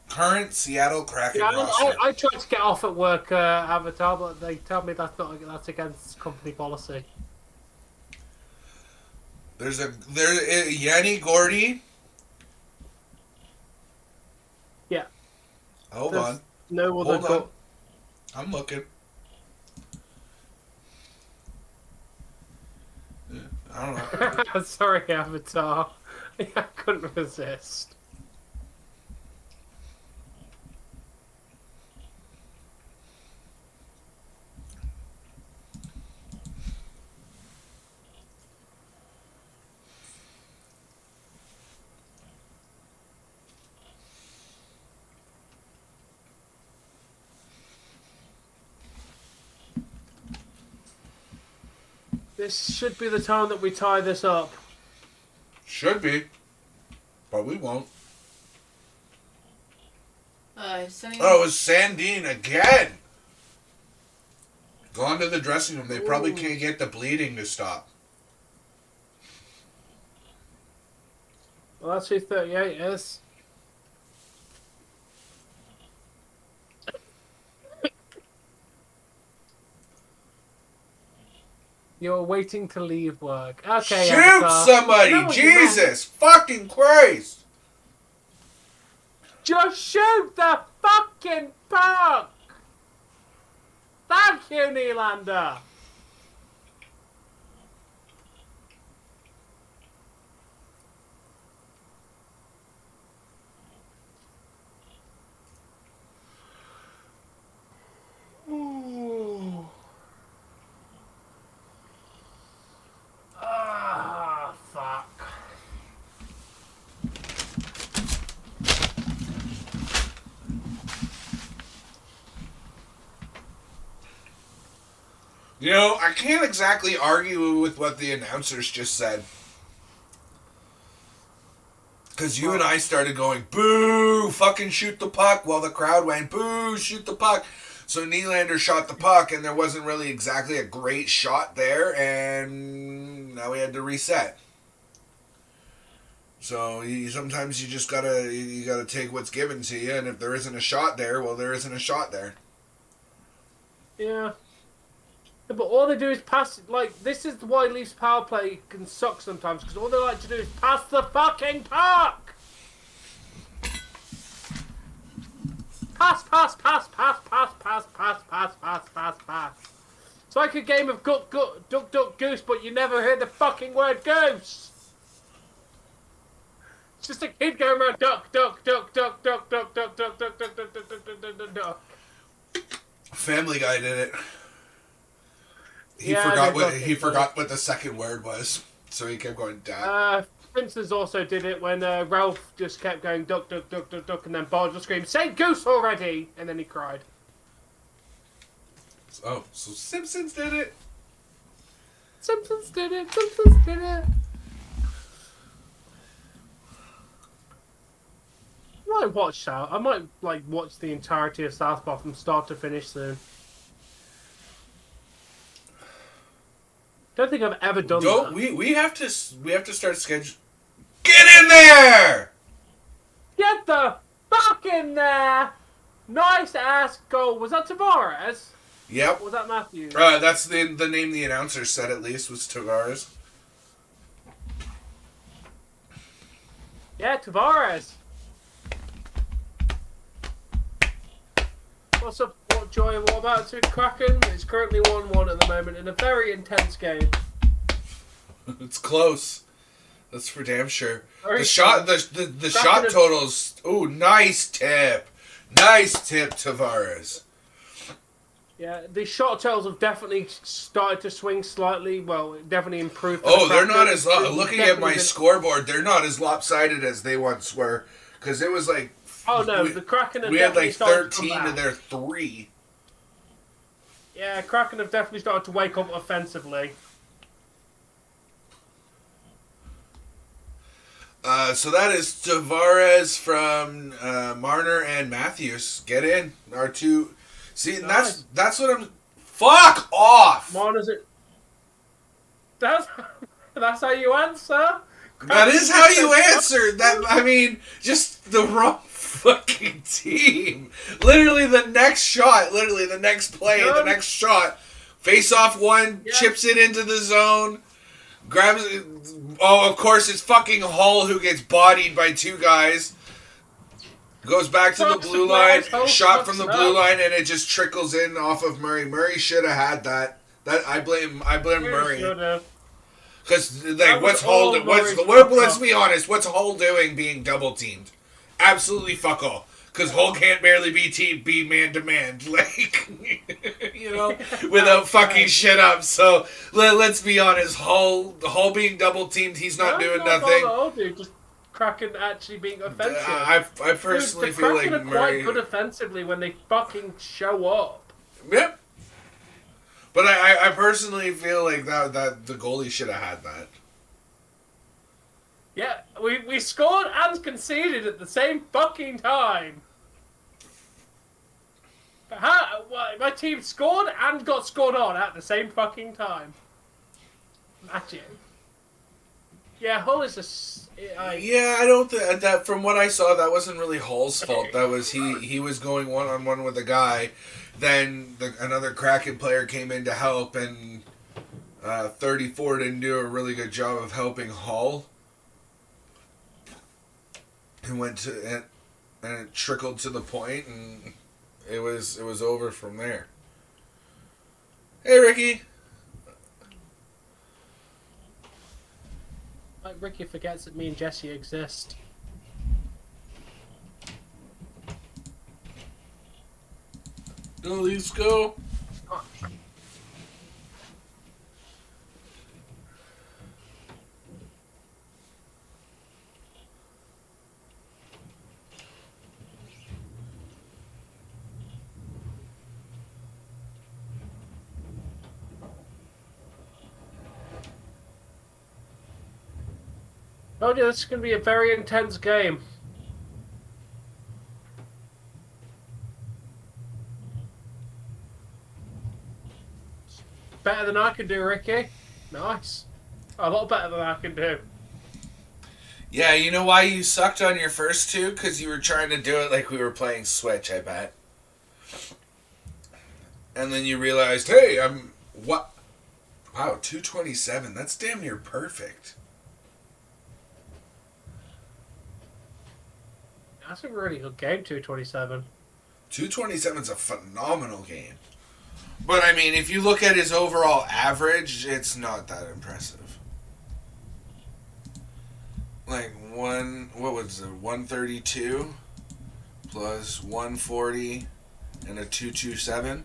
Current Seattle Kraken Yeah, roster. I tried to get off at work, Avatar, but they tell me that's against company policy. There's Yanni Gordy. Yeah. Hold There's on. No other Hold on. I'm looking. Yeah, I don't know. Sorry, Avatar. I couldn't resist. This should be the time that we tie this up. Should be. But we won't. Sending Oh, it's Sundin again. Gone to the dressing room. They probably can't get the bleeding to stop. Well, that's who 38 is. You're waiting to leave work. Okay, Shoot Avatar. somebody! I know what you meant. Jesus fucking Christ! Just shoot the fucking puck! Thank you, Nylander! Ooh. Ah, fuck. You know, I can't exactly argue with what the announcers just said. Because you and I started going, boo, fucking shoot the puck, while the crowd went, boo, shoot the puck. So Nylander shot the puck, and there wasn't really exactly a great shot there, and now we had to reset. So sometimes you just gotta take what's given to you, and if there isn't a shot there, well, there isn't a shot there. Yeah. But all they do is pass. Like, this is why Leafs power play can suck sometimes, because all they like to do is pass the fucking puck! Pass, pass, pass, pass, pass, pass, pass, pass, pass, pass, pass. It's like a game of duck, duck, goose, but you never hear the fucking word goose! It's just a kid going around duck, duck, duck, duck, duck, duck, duck, duck, duck, duck, duck, duck, duck, duck, duck, duck. Family Guy did it. He forgot what the second word was, so he kept going dad. Prince's also did it when Ralph just kept going duck, duck, duck, duck, duck, and then Bard just screamed, "Say goose already!" and then he cried. Oh, so Simpsons did it. Simpsons did it. Simpsons did it. I might watch the entirety of South Park from start to finish soon. Don't think I've ever done that. We have to start schedule. Get in there! Get the fuck in there! Nice ass goal. Was that Tavares? Yep. Or was that Matthews? That's the name the announcer said, at least, was Tavares. Yeah, Tavares. What's up, Joy? What about it, Kraken? It's currently 1-1 at the moment in a very intense game. It's close. That's for damn sure. Very the shot totals. Ooh, nice tip, Tavares. Yeah, the shot totals have definitely started to swing slightly. Well, definitely improved. Oh, they're not as looking at my scoreboard. They're not as lopsided as they once were, because it was like. Oh no, the Kraken have we had like 13 to to their 3. Yeah, Kraken have definitely started to wake up offensively. So that is Tavares from Marner and Matthews. Get in. Our two. See, Nice. that's what I'm. Fuck off! Marner's it. That's how you answer. That is how you answer. That, I mean, just the wrong fucking team. Literally the next shot, the next play, the next shot. Face off one, chips it into the zone, grabs it. Oh, of course, it's fucking Hull who gets bodied by two guys. Goes back to the blue line, shot from the blue line, and it just trickles in off of Murray. Murray should have had that. I blame Murray. Because what's Hull? Let's be honest. What's Hull doing being double teamed? Absolutely fuck all. Because Hull can't barely be man to man, without fucking shit up. So let's be honest. Hull being double teamed, he's not doing nothing. Just Kraken actually being offensive. I personally feel like Kraken are quite good offensively when they fucking show up. Yep. But I personally feel like that the goalie should have had that. Yeah, we scored and conceded at the same fucking time. My team scored and got scored on at the same fucking time. Imagine. Yeah, Hull is Yeah, I don't think that. From what I saw, that wasn't really Hall's fault. That was he was going 1-on-1 with a guy. Then another Kraken player came in to help, and 34 didn't do a really good job of helping Hall. And and it trickled to the point, and it was over from there. Hey, Ricky. Like Ricky forgets that me and Jesse exist. No, let's go. Oh yeah, this is going to be a very intense game. Better than I can do, Ricky. Nice. A lot better than I can do. Yeah, you know why you sucked on your first two? Because you were trying to do it like we were playing Switch, I bet. And then you realized, hey, what? Wow, 227. That's damn near perfect. That's a really good game, 227. 227's a phenomenal game. But, I mean, if you look at his overall average, it's not that impressive. Like, what was it, 132 plus 140 and a 227?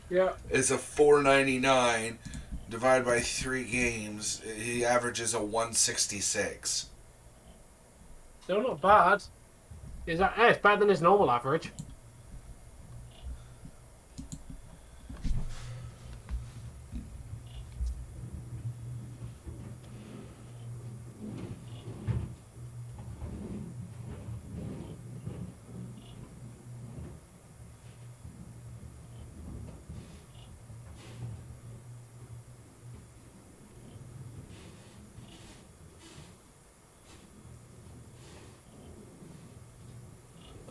Yeah. It's a 499 divided by 3 games. He averages a 166. Still not bad. Is that? Yeah, it's better than his normal average.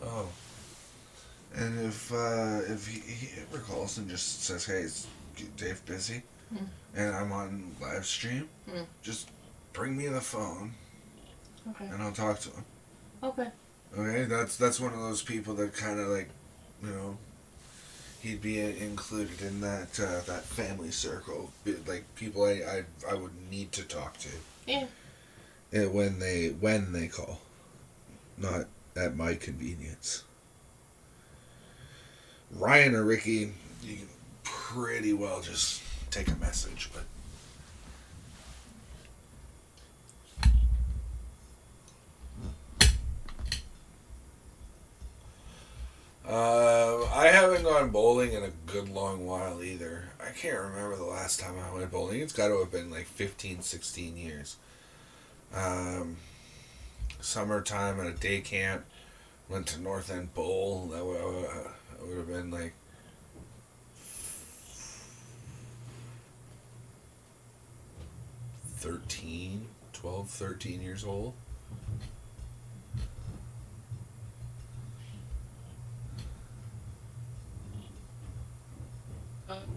Oh. And if Rick Olsen just says, hey, is Dave busy? And I'm on live stream, just bring me the phone. Okay. And I'll talk to him. Okay. Okay, that's one of those people that kind of like, you know, he'd be included in that that family circle, like people I would need to talk to. Yeah. And when they call, not at my convenience. Ryan or Ricky, you can pretty well just take a message, but. I haven't gone bowling in a good long while either. I can't remember the last time I went bowling. It's got to have been like 15, 16 years. Summertime at a day camp, went to North End Bowl. That would have been like 13 years old.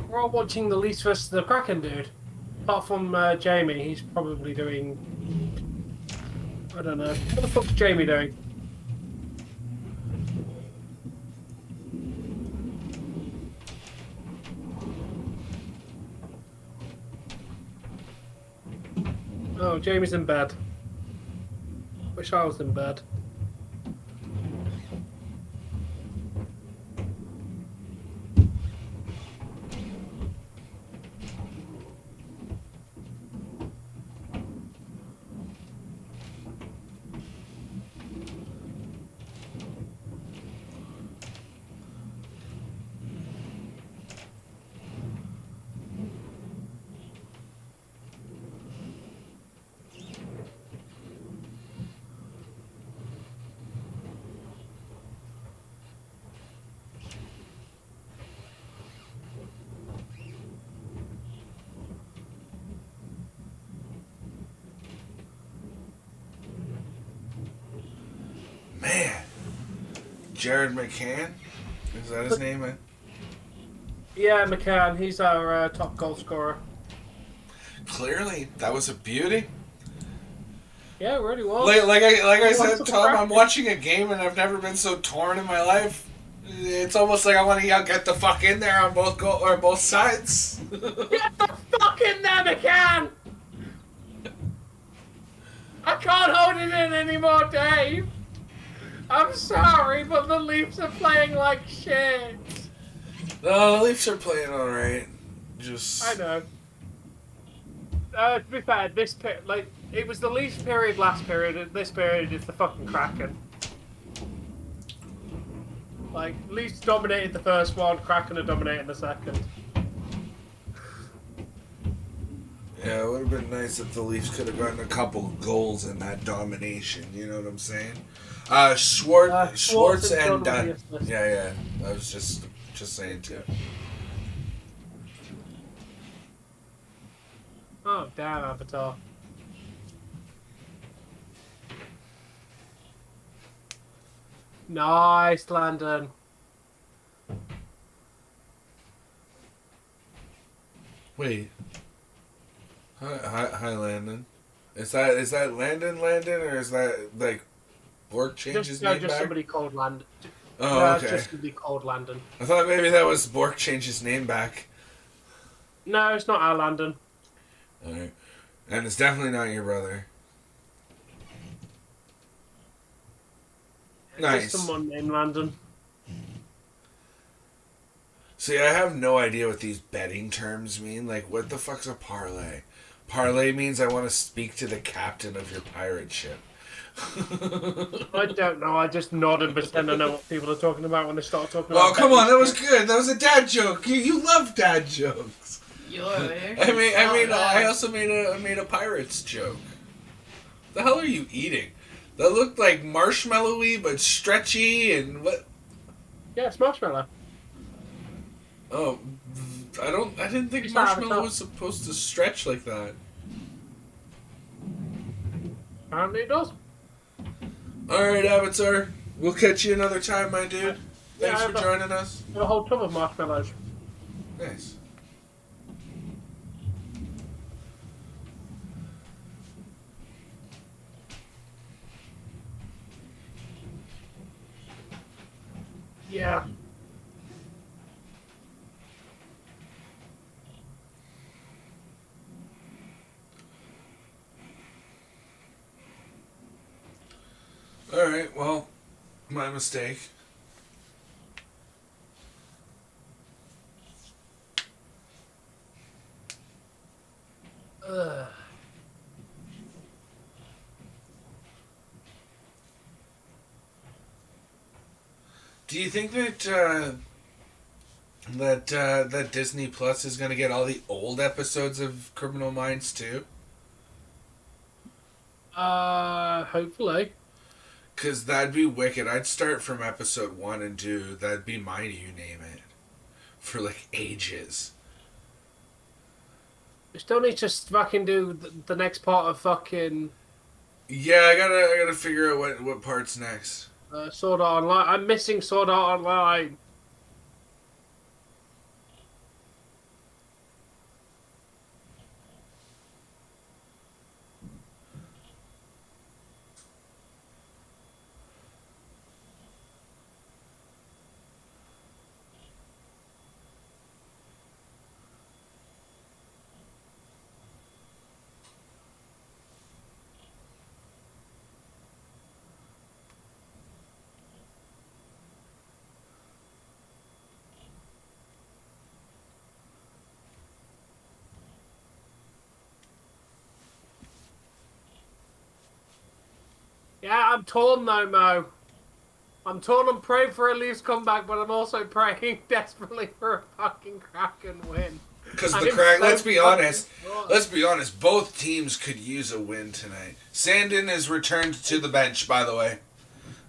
We're all watching the Leafs versus the Kraken, dude. Apart from Jamie, he's probably doing... I don't know. What the fuck's Jamie doing? Oh, Jamie's in bed. Wish I was in bed. Man. Jared McCann? Is that his name, man? Yeah, McCann. He's our top goal scorer. Clearly, that was a beauty. Yeah, it really was. Like I He said, wants to Tom, crack I'm watching a game and I've never been so torn in my life. It's almost like I want to yell, "Get the fuck in there!" on both sides. Get the fuck in there, McCann! I can't hold it in anymore, Dave. I'm sorry, but the Leafs are playing like shit. No, the Leafs are playing all right. I know. To be fair, it was the Leafs period last period. And this period is the fucking Kraken. Like, Leafs dominated the first one, Kraken are dominating the second. Yeah, it would have been nice if the Leafs could have gotten a couple goals in that domination. You know what I'm saying? Schwartz and Dunn. Yeah. I was just saying too. Oh, damn, Avatar. Nice, Landon. Wait. Hi, Landon. Is that Landon, or is that like Bork changed his name just back? somebody called Landon. Oh, okay. Just somebody called Landon. I thought maybe that was Bork changed his name back. No, it's not our Landon. Alright. And it's definitely not your brother. Nice. Just someone named Landon. See, I have no idea what these betting terms mean. Like, what the fuck's a parlay? Parlay means I want to speak to the captain of your pirate ship. I don't know. I just nod and pretend I know what people are talking about when they start talking Oh, about. come on, that was good. That was a dad joke. You love dad jokes. I also made a pirates joke. The hell are you eating? That looked like marshmallowy but stretchy and what? Yeah, it's marshmallow. Oh, I didn't think marshmallow was supposed to stretch like that. Apparently it does. Alright, Avatar. We'll catch you another time, my dude. Thanks for joining us. A whole tub of marshmallows. Nice. Yeah. Alright, well, my mistake. Ugh. Do you think that Disney Plus is going to get all the old episodes of Criminal Minds too? Hopefully. Because that'd be wicked. I'd start from episode 1 and 2. That'd be my You Name It. For like ages. We still need to fucking do the next part of fucking... Yeah, I gotta figure out what part's next. Sword Art Online. I'm missing Sword Art Online. Yeah, I'm torn though, Mo. I'm torn. I'm praying for a Leafs comeback, but I'm also praying desperately for a fucking Kraken win. Because the Kraken, let's be honest, both teams could use a win tonight. Sundin is returned to the bench, by the way.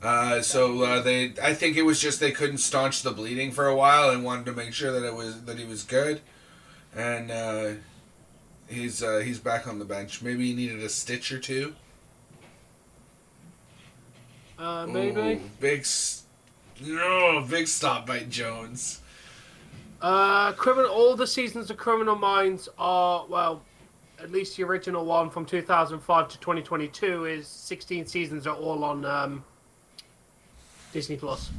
I think it was just they couldn't staunch the bleeding for a while and wanted to make sure that he was good. And he's back on the bench. Maybe he needed a stitch or two. Maybe. Big stop by Jones. All the seasons of Criminal Minds are, well, at least the original one from 2005 to 2022 is 16 seasons are all on Disney Plus.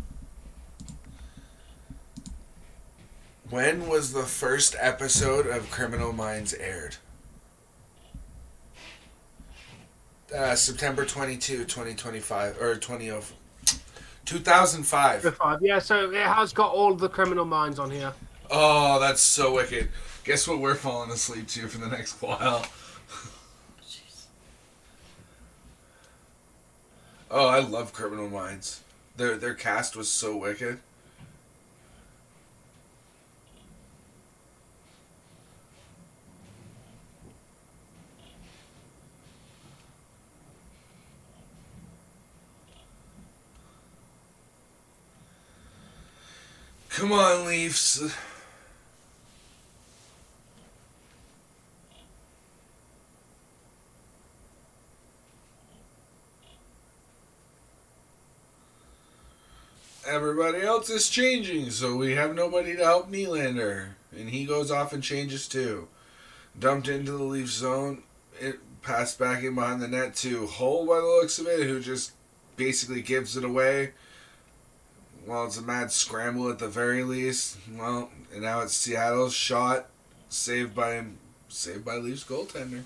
When was the first episode of Criminal Minds aired? September 22, 2025, or 2005. Yeah, so it has got all the Criminal Minds on here. Oh, that's so wicked. Guess what we're falling asleep to for the next while? Oh, I love Criminal Minds. Their cast was so wicked. Come on, Leafs. Everybody else is changing, so we have nobody to help Nylander. And he goes off and changes too. Dumped into the Leaf zone. It passed back in behind the net to Hull by the looks of it, who just basically gives it away. Well, it's a mad scramble at the very least. Well, and now it's Seattle's shot, saved by Leafs goaltender.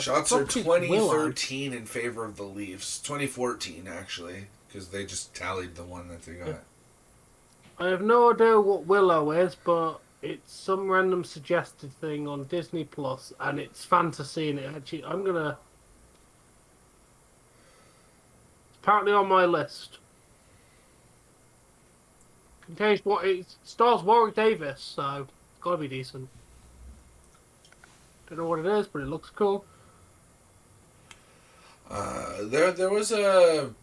Shots are 2013 in favor of the Leafs. 2014 actually, because they just tallied the one that they got. I have no idea what Willow is, but it's some random suggested thing on Disney Plus, and it's fantasy. And it actually, it's apparently on my list. Contains what it stars Warwick Davis, so it's gotta be decent. Don't know what it is, but it looks cool. There was a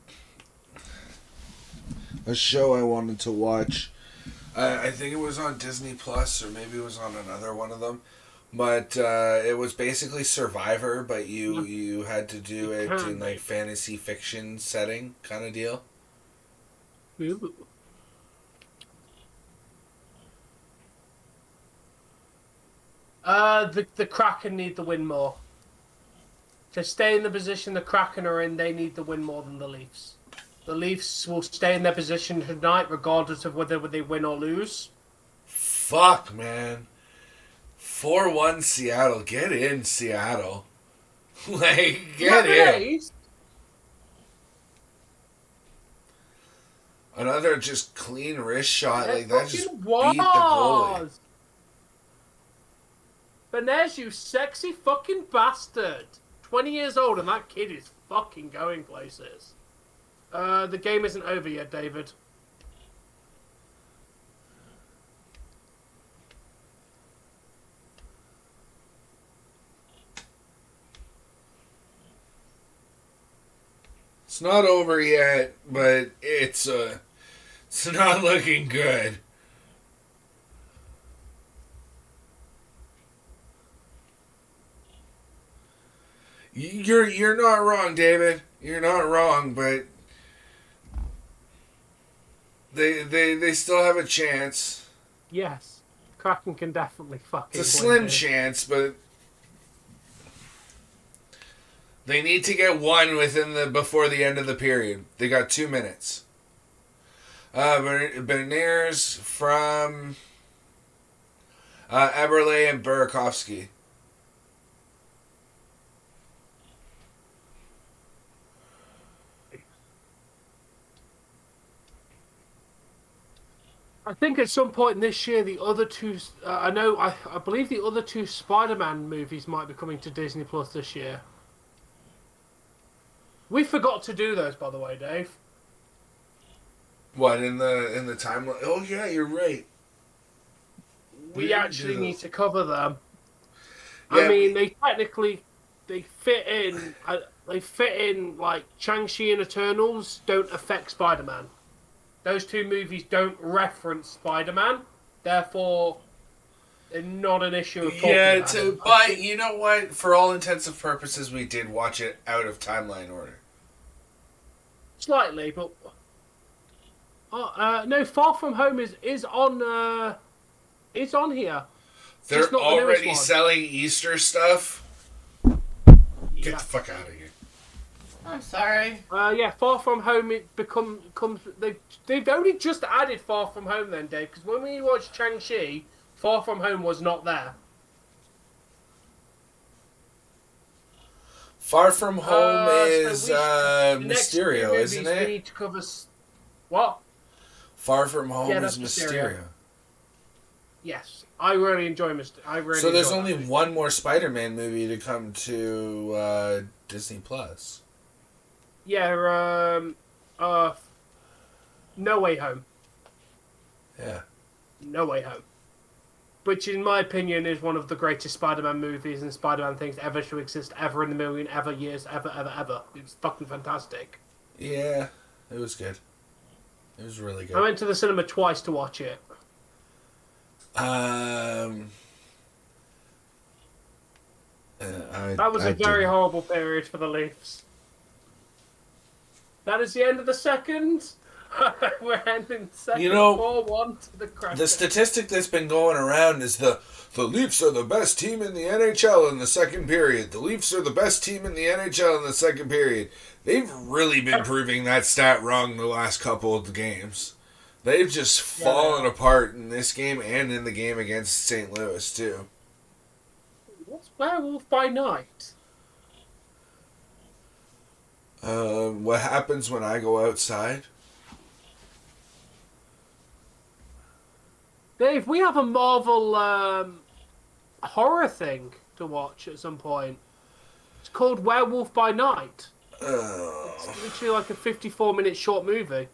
show I wanted to watch. I think it was on Disney Plus, or maybe it was on another one of them. But it was basically Survivor, but you had to do it in like fantasy fiction setting kind of deal. Ooh. The Kraken need the win more. To stay in the position the Kraken are in, they need the win more than the Leafs. The Leafs will stay in their position tonight, regardless of whether they win or lose. Fuck, man. 4-1 Seattle. Get in, Seattle. Like, get in. Another just clean wrist shot. Like, that just beat the goalie. Benez, you sexy fucking bastard. 20 years old and that kid is fucking going places. The game isn't over yet, David. It's not over yet, but it's not looking good. You're not wrong, David. You're not wrong, but they still have a chance. Yes, Kraken can definitely fucking. It's a slim chance, but they need to get one before the end of the period. They got 2 minutes. Beniers from Eberle and Burakovsky. I think at some point this year, the other two... I believe the other two Spider-Man movies might be coming to Disney Plus this year. We forgot to do those, by the way, Dave. What, in the timeline? Oh, yeah, you're right. We actually need to cover them. Yeah, I mean, they technically... They fit in, like, Shang-Chi and Eternals don't affect Spider-Man. Those two movies don't reference Spider-Man, therefore, they're not an issue of talking about it. But you know what? For all intents and purposes, we did watch it out of timeline order. slightly, but no, Far From Home is on. It's on here. They're Just not the newest already one. selling Easter stuff. Get Yeah. the fuck out of here. I'm sorry. Yeah, Far From Home. It comes. They've only just added Far From Home then, Dave. Because when we watched Shang-Chi, Far From Home was not there. Far From Home is the next two Mysterio, movies isn't We it? need to cover. What? Far From Home Yeah, is that's Mysterio. Mysterio. Yes, I really enjoy So there's enjoy only that movie. one more Spider-Man movie to come to Disney Plus. Yeah, No Way Home. Yeah. No Way Home. Which, in my opinion, is one of the greatest Spider-Man movies and Spider-Man things ever to exist, ever in the million, ever years, ever. It's fucking fantastic. Yeah, it was good. It was really good. I went to the cinema twice to watch it. That was a very horrible period for the Leafs. That is the end of the second. We're ending second 4-1 to the Kraken. The statistic that's been going around is the Leafs are the best team in the NHL in the second period. The Leafs are the best team in the NHL in the second period. They've really been proving that stat wrong the last couple of games. They've just fallen apart in this game and in the game against St. Louis, too. What's Werewolf by Night? What happens when I go outside? Dave, we have a Marvel horror thing to watch at some point. It's called Werewolf by Night. It's literally like a 54-minute short movie.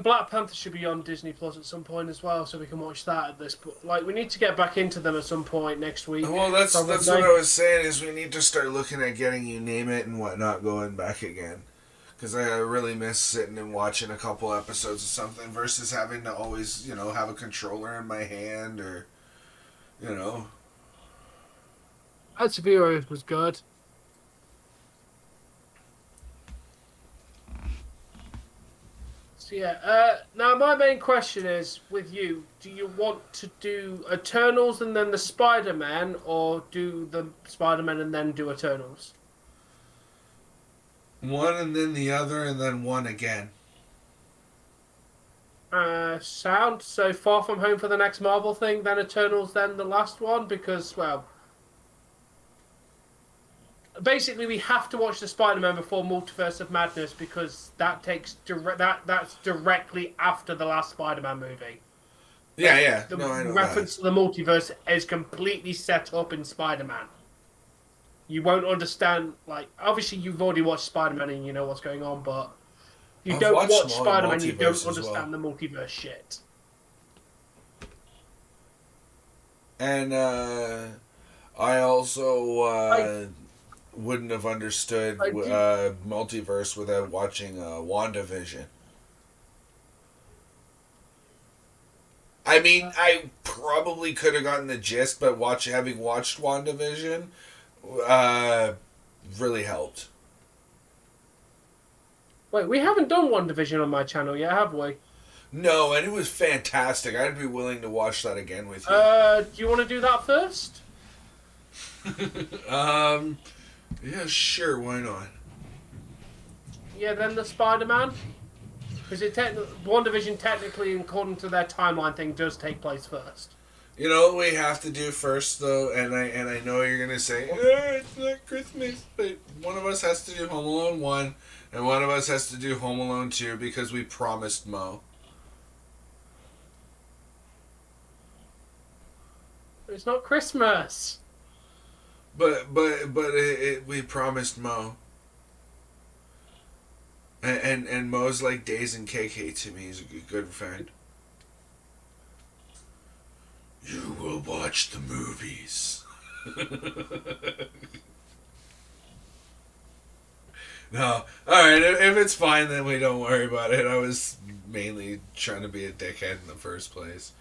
Black Panther should be on Disney Plus at some point as well, so we can watch that at this. But like, we need to get back into them at some point next week. Well, that's what I was saying. Is we need to start looking at getting You Name It and whatnot going back again. Because I really miss sitting and watching a couple episodes of something versus having to always, have a controller in my hand or, Heroes was good. So yeah, now my main question is, with you, do you want to do Eternals and then the Spider-Man, or do the Spider-Man and then do Eternals? One and then the other and then one again. Sound. So Far From Home for the next Marvel thing, then Eternals, then the last one, because, well, basically we have to watch the Spider-Man before Multiverse of Madness, because that takes that's directly after the last Spider-Man movie. Yeah. The I know reference to the multiverse is completely set up in Spider-Man. You won't understand, obviously you've already watched Spider-Man and you know what's going on, but I've don't watch Spider-Man, you don't understand the multiverse shit. And I also wouldn't have understood multiverse without watching WandaVision. I mean, I probably could have gotten the gist, but having watched WandaVision really helped. Wait, we haven't done WandaVision on my channel yet, have we? No, and it was fantastic. I'd be willing to watch that again with you. Do you want to do that first? Yeah, sure, why not? Yeah, then the Spider-Man? Because WandaVision technically, according to their timeline thing, does take place first. You know what we have to do first, though, and I know you're gonna say, it's not Christmas, but one of us has to do Home Alone 1, and one of us has to do Home Alone 2 because we promised Mo. It's not Christmas. But we promised Mo. And Mo's like Days and KK to me. He's a good friend. You will watch the movies. No. Alright, if it's fine, then we don't worry about it. I was mainly trying to be a dickhead in the first place.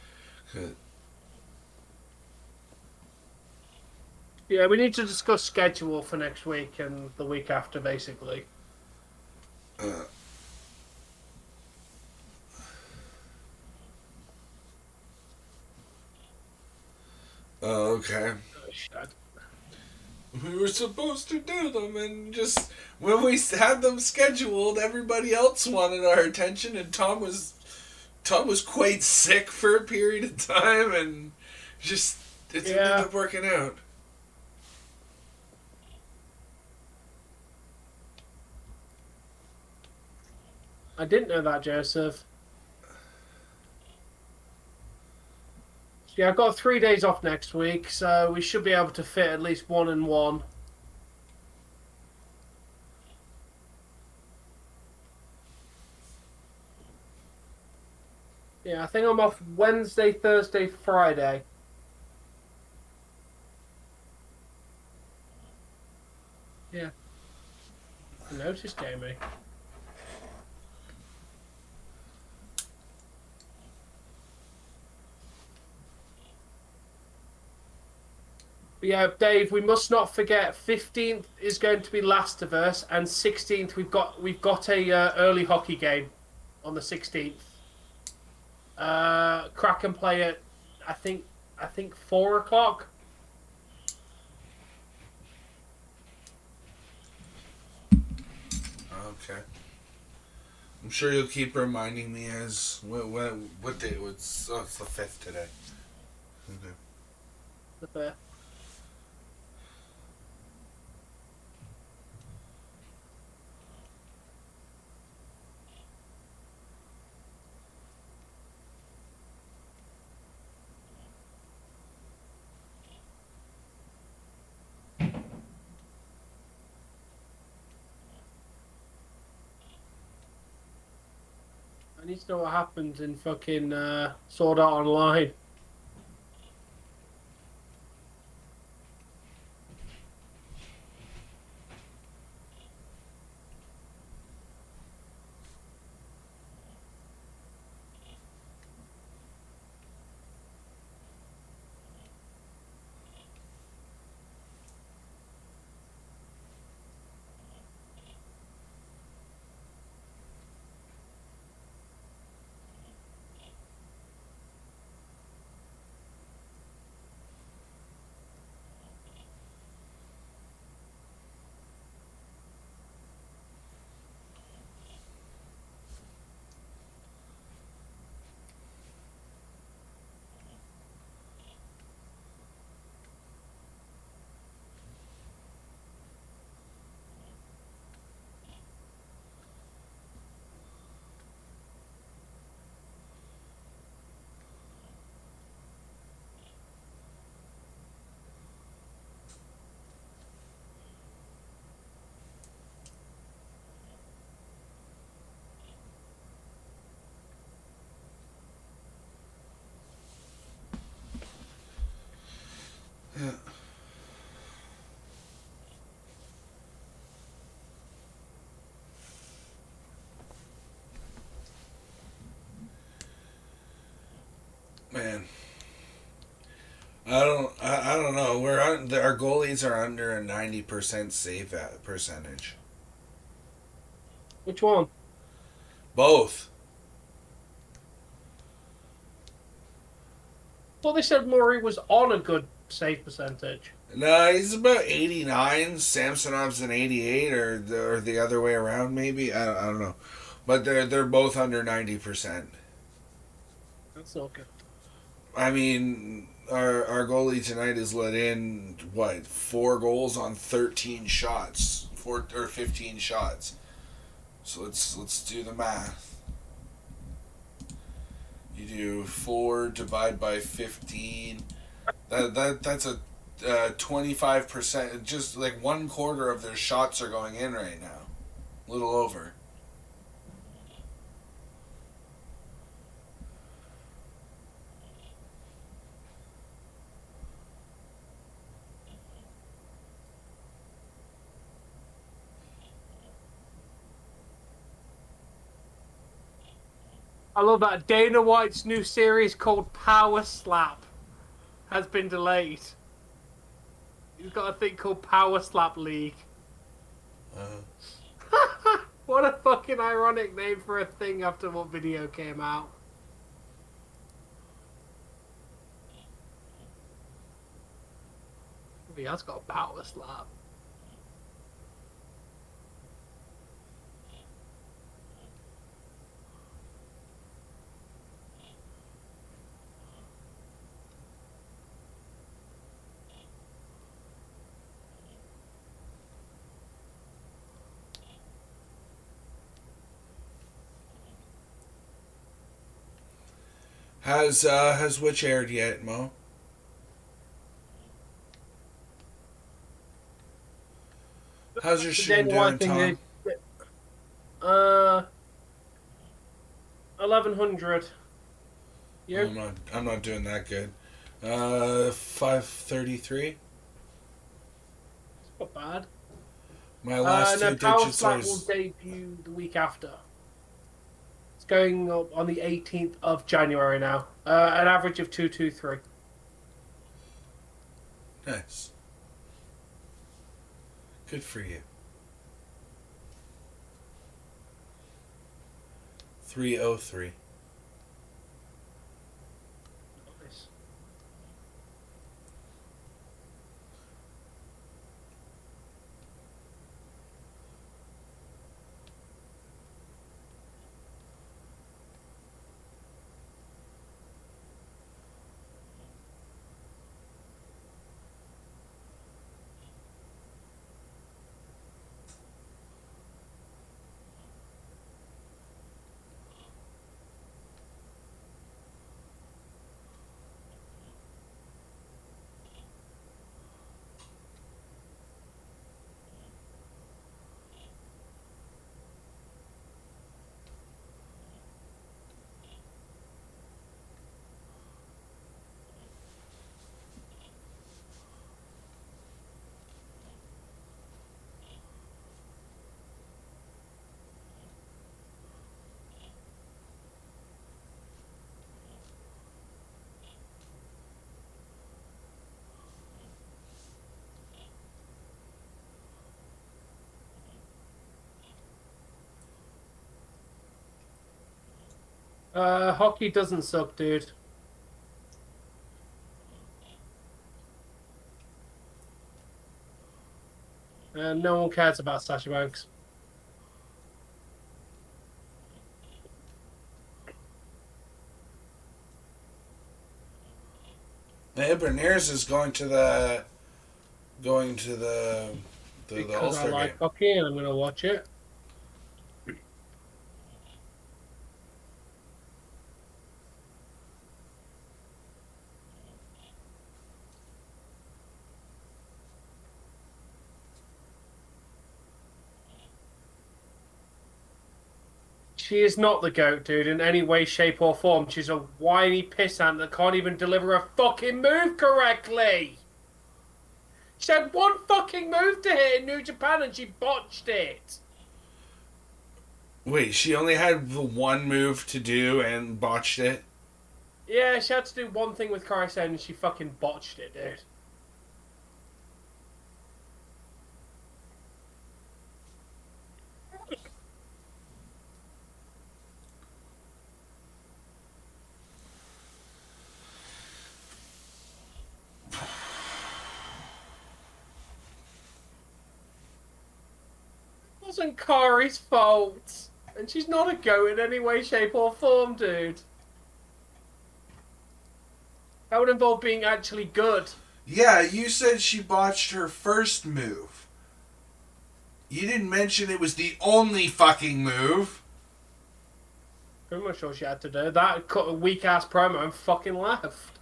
Yeah, we need to discuss schedule for next week and the week after, basically. Uh, okay. Oh, shit. We were supposed to do them, and just when we had them scheduled, everybody else wanted our attention, and Tom was quite sick for a period of time, and just it didn't end up working out. I didn't know that, Joseph. Yeah, I've got 3 days off next week, so we should be able to fit at least 1 and 1. Yeah, I think I'm off Wednesday, Thursday, Friday. Yeah. I noticed, Jamie. But yeah, Dave, we must not forget 15th is going to be Last of Us, and 16th we've got a early hockey game on the 16th. Kraken play at I think 4 o'clock. Okay. I'm sure you'll keep reminding me as what day? It's the 5th today. Okay. The 5th. I need to know what happens in fucking Sword Art Online. Yeah. Man, I don't know. Our goalies are under a 90% save percentage. Which one? Both. Well, they said Murray was on a good save percentage. No, he's about 89. Samsonov's an 88, or the other way around, maybe. I don't know, but they're both under 90%. That's not good. I mean, our goalie tonight has let in what 4 goals on 13 shots, 4 or 15 shots. So let's do the math. You do 4 divided by 15. That's a 25%. Just like 1/4 of their shots are going in right now. A little over. I love that Dana White's new series called Power Slap has been delayed. He's got a thing called Power Slap League. Uh, What a fucking ironic name for a thing after what video came out. He has got a Power Slap. has Witch aired yet, Mo? How's your stream doing, Tom? 1100. You? I'm not doing that good. 533. Not bad. My last two Power digits Slap are. will debut the week after. It's going up on the 18th of January now. An average of 223. Nice. Good for you. 303. Nice. Hockey doesn't suck, dude. No one cares about Sasha Banks. Berniers is going to the Because I All-Star like game. hockey and I'm going to watch it. She is not the GOAT, dude, in any way, shape, or form. She's a whiny pissant that can't even deliver a fucking move correctly. She had one fucking move to hit in New Japan and she botched it. Wait, she only had the one move to do and botched it? Yeah, she had to do one thing with Carson and she fucking botched it, dude. It wasn't Kari's fault. And she's not a GOAT in any way, shape, or form, dude. That would involve being actually good. Yeah, you said she botched her first move. You didn't mention it was the only fucking move. Pretty much all she had to do. That cut a weak ass promo and fucking left.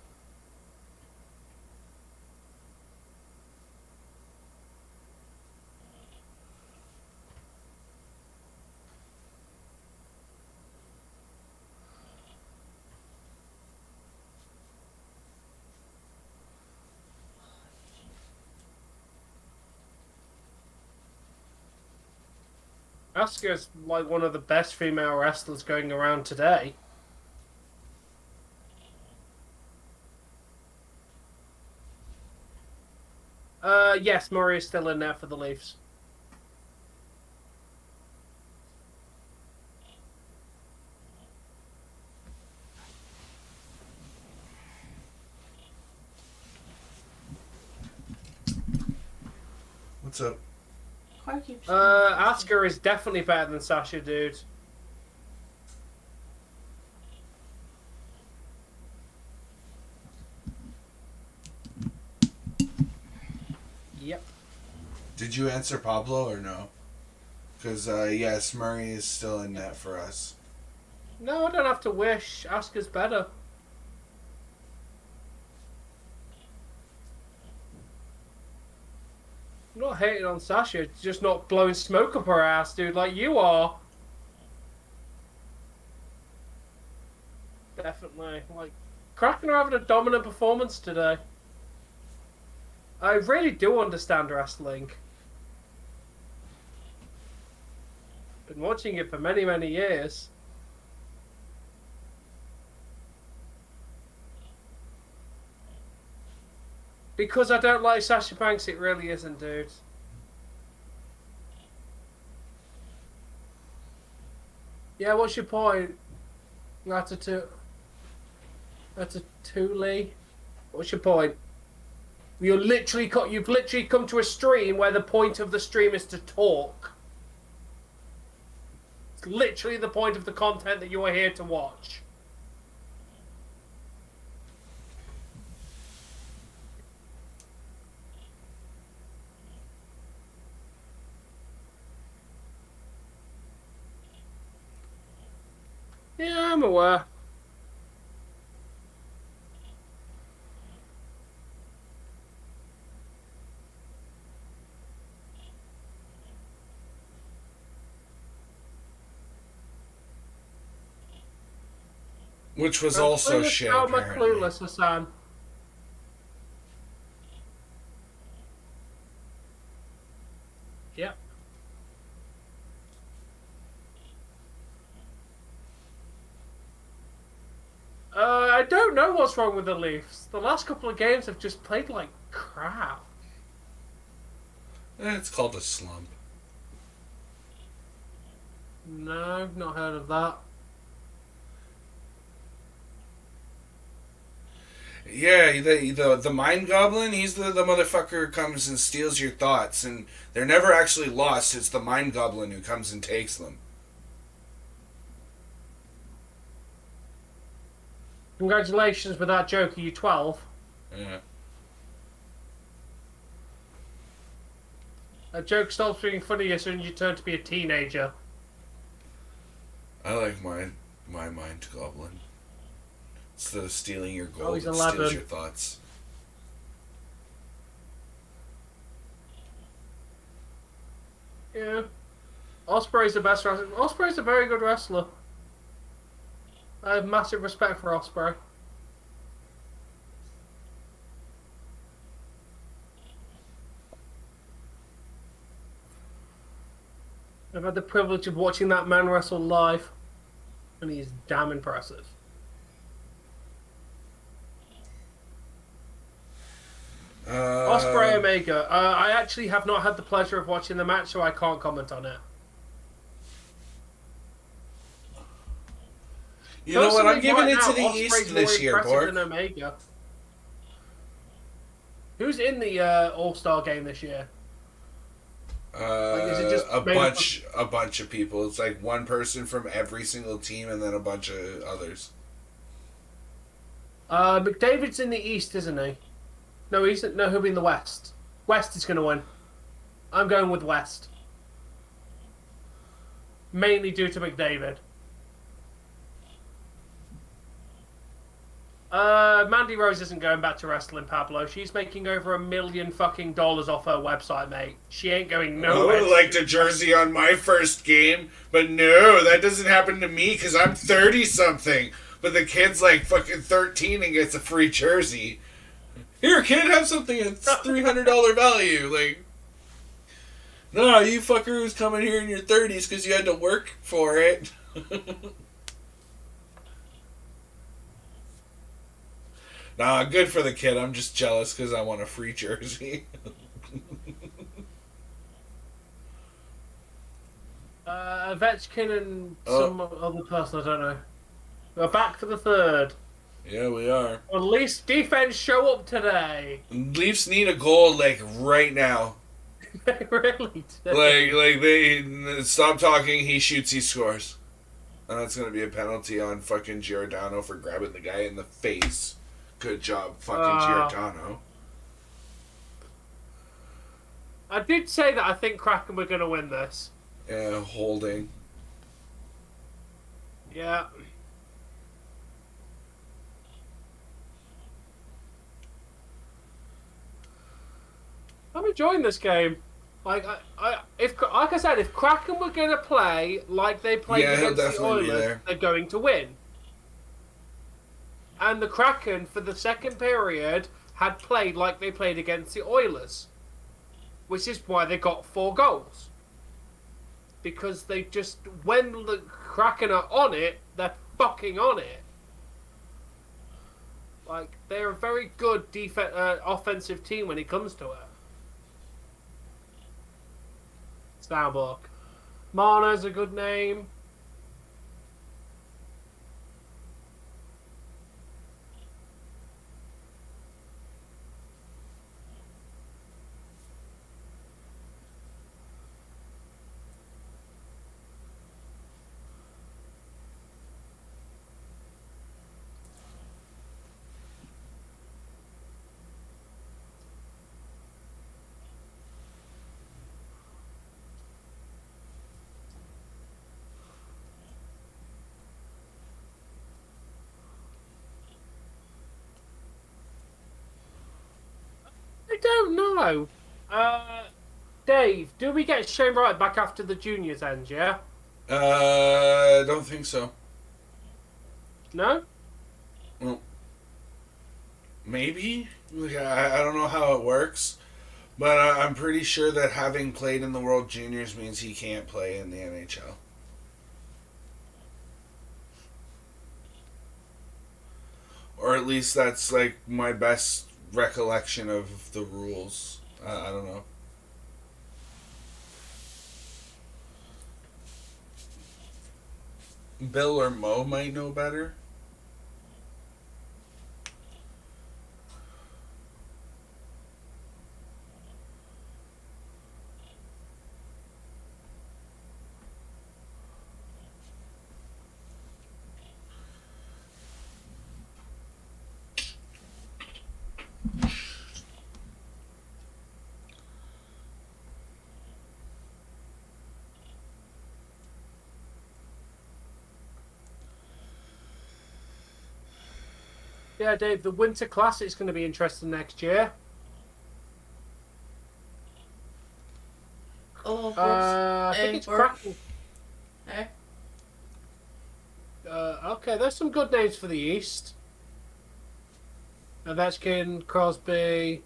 Asuka's like one of the best female wrestlers going around today. Yes, Murray is still in there for the Leafs. What's up? Car keeps. Asuka is definitely better than Sasha, dude. Yep. Did you answer Pablo or no? Because, yes, Murray is still in net for us. No, I don't have to wish. Asuka's better. I'm not hating on Sasha, just not blowing smoke up her ass, dude, like you are. Definitely. Like, Kraken are having a dominant performance today. I really do understand wrestling. Been watching it for many, many years. Because I don't like Sasha Banks, it really isn't, dude. Yeah, what's your point? Ratatouille. What's your point? You've literally come to a stream where the point of the stream is to talk. It's literally the point of the content that you are here to watch. Yeah, I'm aware. Which was also shit, apparently. Clueless, Hassan. Yep. I don't know what's wrong with the Leafs. The last couple of games have just played like crap. It's called a slump. No, not heard of that. Yeah, the mind goblin, he's the motherfucker who comes and steals your thoughts, and they're never actually lost. It's the mind goblin who comes and takes them. Congratulations with that joke. Are you 12? Yeah. That joke stops being funny as soon as you turn to be a teenager. I like my mind goblin. Instead of stealing your gold, he's it 11. steals your thoughts. Yeah. Osprey's the best wrestler. Osprey's a very good wrestler. I have massive respect for Osprey. I've had the privilege of watching that man wrestle live, and he's damn impressive. Osprey Omega. I actually have not had the pleasure of watching the match, so I can't comment on it. You know what? I'm giving it to the Osprey's East this year, Borg. Borg. Who's in the All-Star game this year? Is it just a bunch of people. It's like one person from every single team, and then a bunch of others. McDavid's in the East, isn't he? No, he'll be in the West. West is going to win. I'm going with West. Mainly due to McDavid. Mandy Rose isn't going back to wrestling, Pablo. She's making over $1 million fucking off her website, mate. She ain't going nowhere. I would like a jersey on my first game, but no, that doesn't happen to me because I'm 30-something. But the kid's like fucking 13 and gets a free jersey. Here, kid, have something that's $300 value. Like, no, you fucker who's coming here in your 30s because you had to work for it. Nah, good for the kid. I'm just jealous because I want a free jersey. Ovechkin and some other person, I don't know. We're back for the third. Yeah, we are. Well, at least defense show up today. Leafs need a goal like right now. They really do. Like they stop talking. He shoots. He scores. And that's gonna be a penalty on fucking Giordano for grabbing the guy in the face. Good job, fucking Giordano. I did say that I think Kraken were gonna win this. Yeah, holding. Yeah. I'm enjoying this game. Like I said, if Kraken were going to play like they played against the Oilers, they're going to win. And the Kraken, for the second period, had played like they played against the Oilers, which is why they got 4 goals. Because they just, when the Kraken are on it, they're fucking on it. Like, they're a very good offensive team when it comes to it. Starbuck. Marner's a good name. I don't know. Dave, do we get Shane Wright back after the juniors end, yeah? I don't think so. No? Well, maybe? I don't know how it works. But I'm pretty sure that having played in the World Juniors means he can't play in the NHL. Or at least that's like my best recollection of the rules. I don't know. Bill or Mo might know better. Yeah, Dave, the Winter Classic's going to be interesting next year. Oh, I think it's Kraken. Eh? Okay, there's some good names for the East. Ovechkin, Crosby,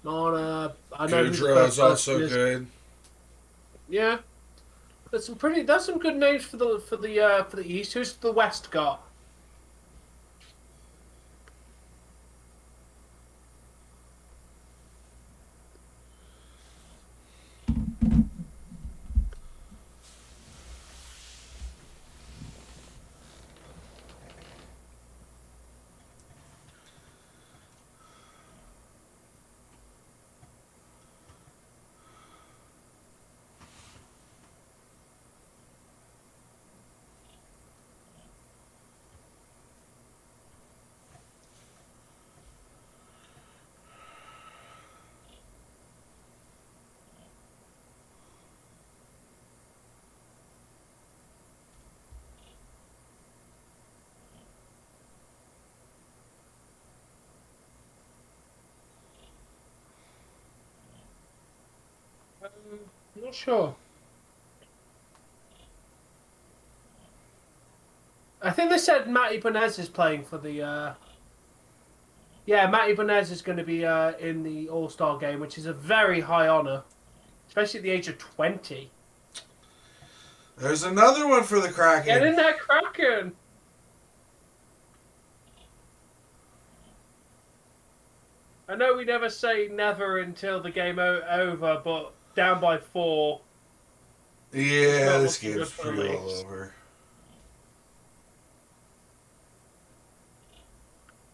Marner. I know Goudreau's also good. Yeah, there's some good names for the East. Who's the West got? Not sure. I think they said Matty Bonez is playing for the. Yeah, Matty Bonez is going to be in the All-Star game, which is a very high honor, especially at the age of 20. There's another one for the Kraken. Get in there, Kraken! I know we never say never until the game over, but down by 4. Yeah, Not this looking game's good for the pretty well Leafs. over.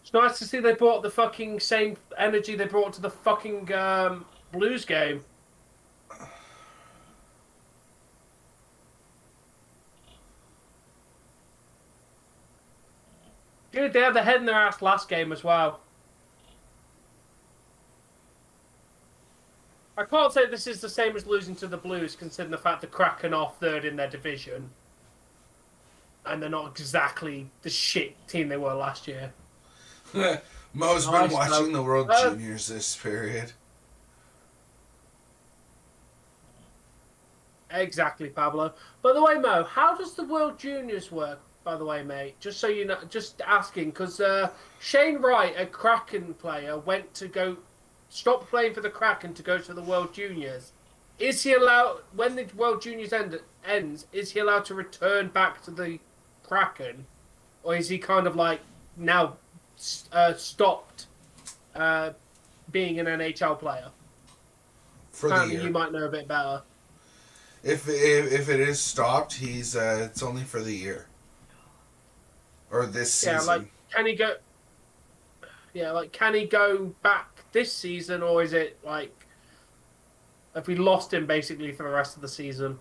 It's nice to see they brought the fucking same energy they brought to the fucking Blues game. Dude, they had their head in their ass last game as well. I can't say this is the same as losing to the Blues, considering the fact the Kraken are third in their division. And they're not exactly the shit team they were last year. Mo's been Nice, watching Mo. the World Juniors this period. Exactly, Pablo. By the way, Mo, how does the World Juniors work, by the way, mate? Just so you know, just asking, because Shane Wright, a Kraken player, went to go, stop playing for the Kraken to go to the World Juniors. Is he allowed, when the World Juniors ends, is he allowed to return back to the Kraken? Or is he kind of like now stopped being an NHL player? For the Apparently, year. you might know a bit better. If it is stopped, he's it's only for the year. Or this season. Yeah, like, can he go... Yeah, like, can he go back this season, or is it, like... Have we lost him, basically, for the rest of the season?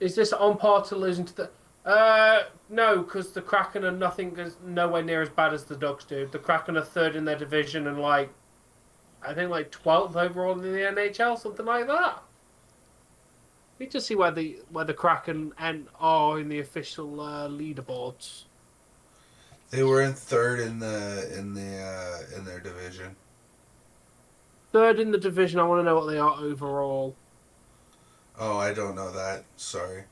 Is this on par to losing to the... no, because the Kraken are nowhere near as bad as the Ducks do. The Kraken are third in their division and, like... I think, like, 12th overall in the NHL, something like that. Let me just see where the Kraken are in the official leaderboards. They were in third in their division. Third in the division. I want to know what they are overall. Oh, I don't know that. Sorry.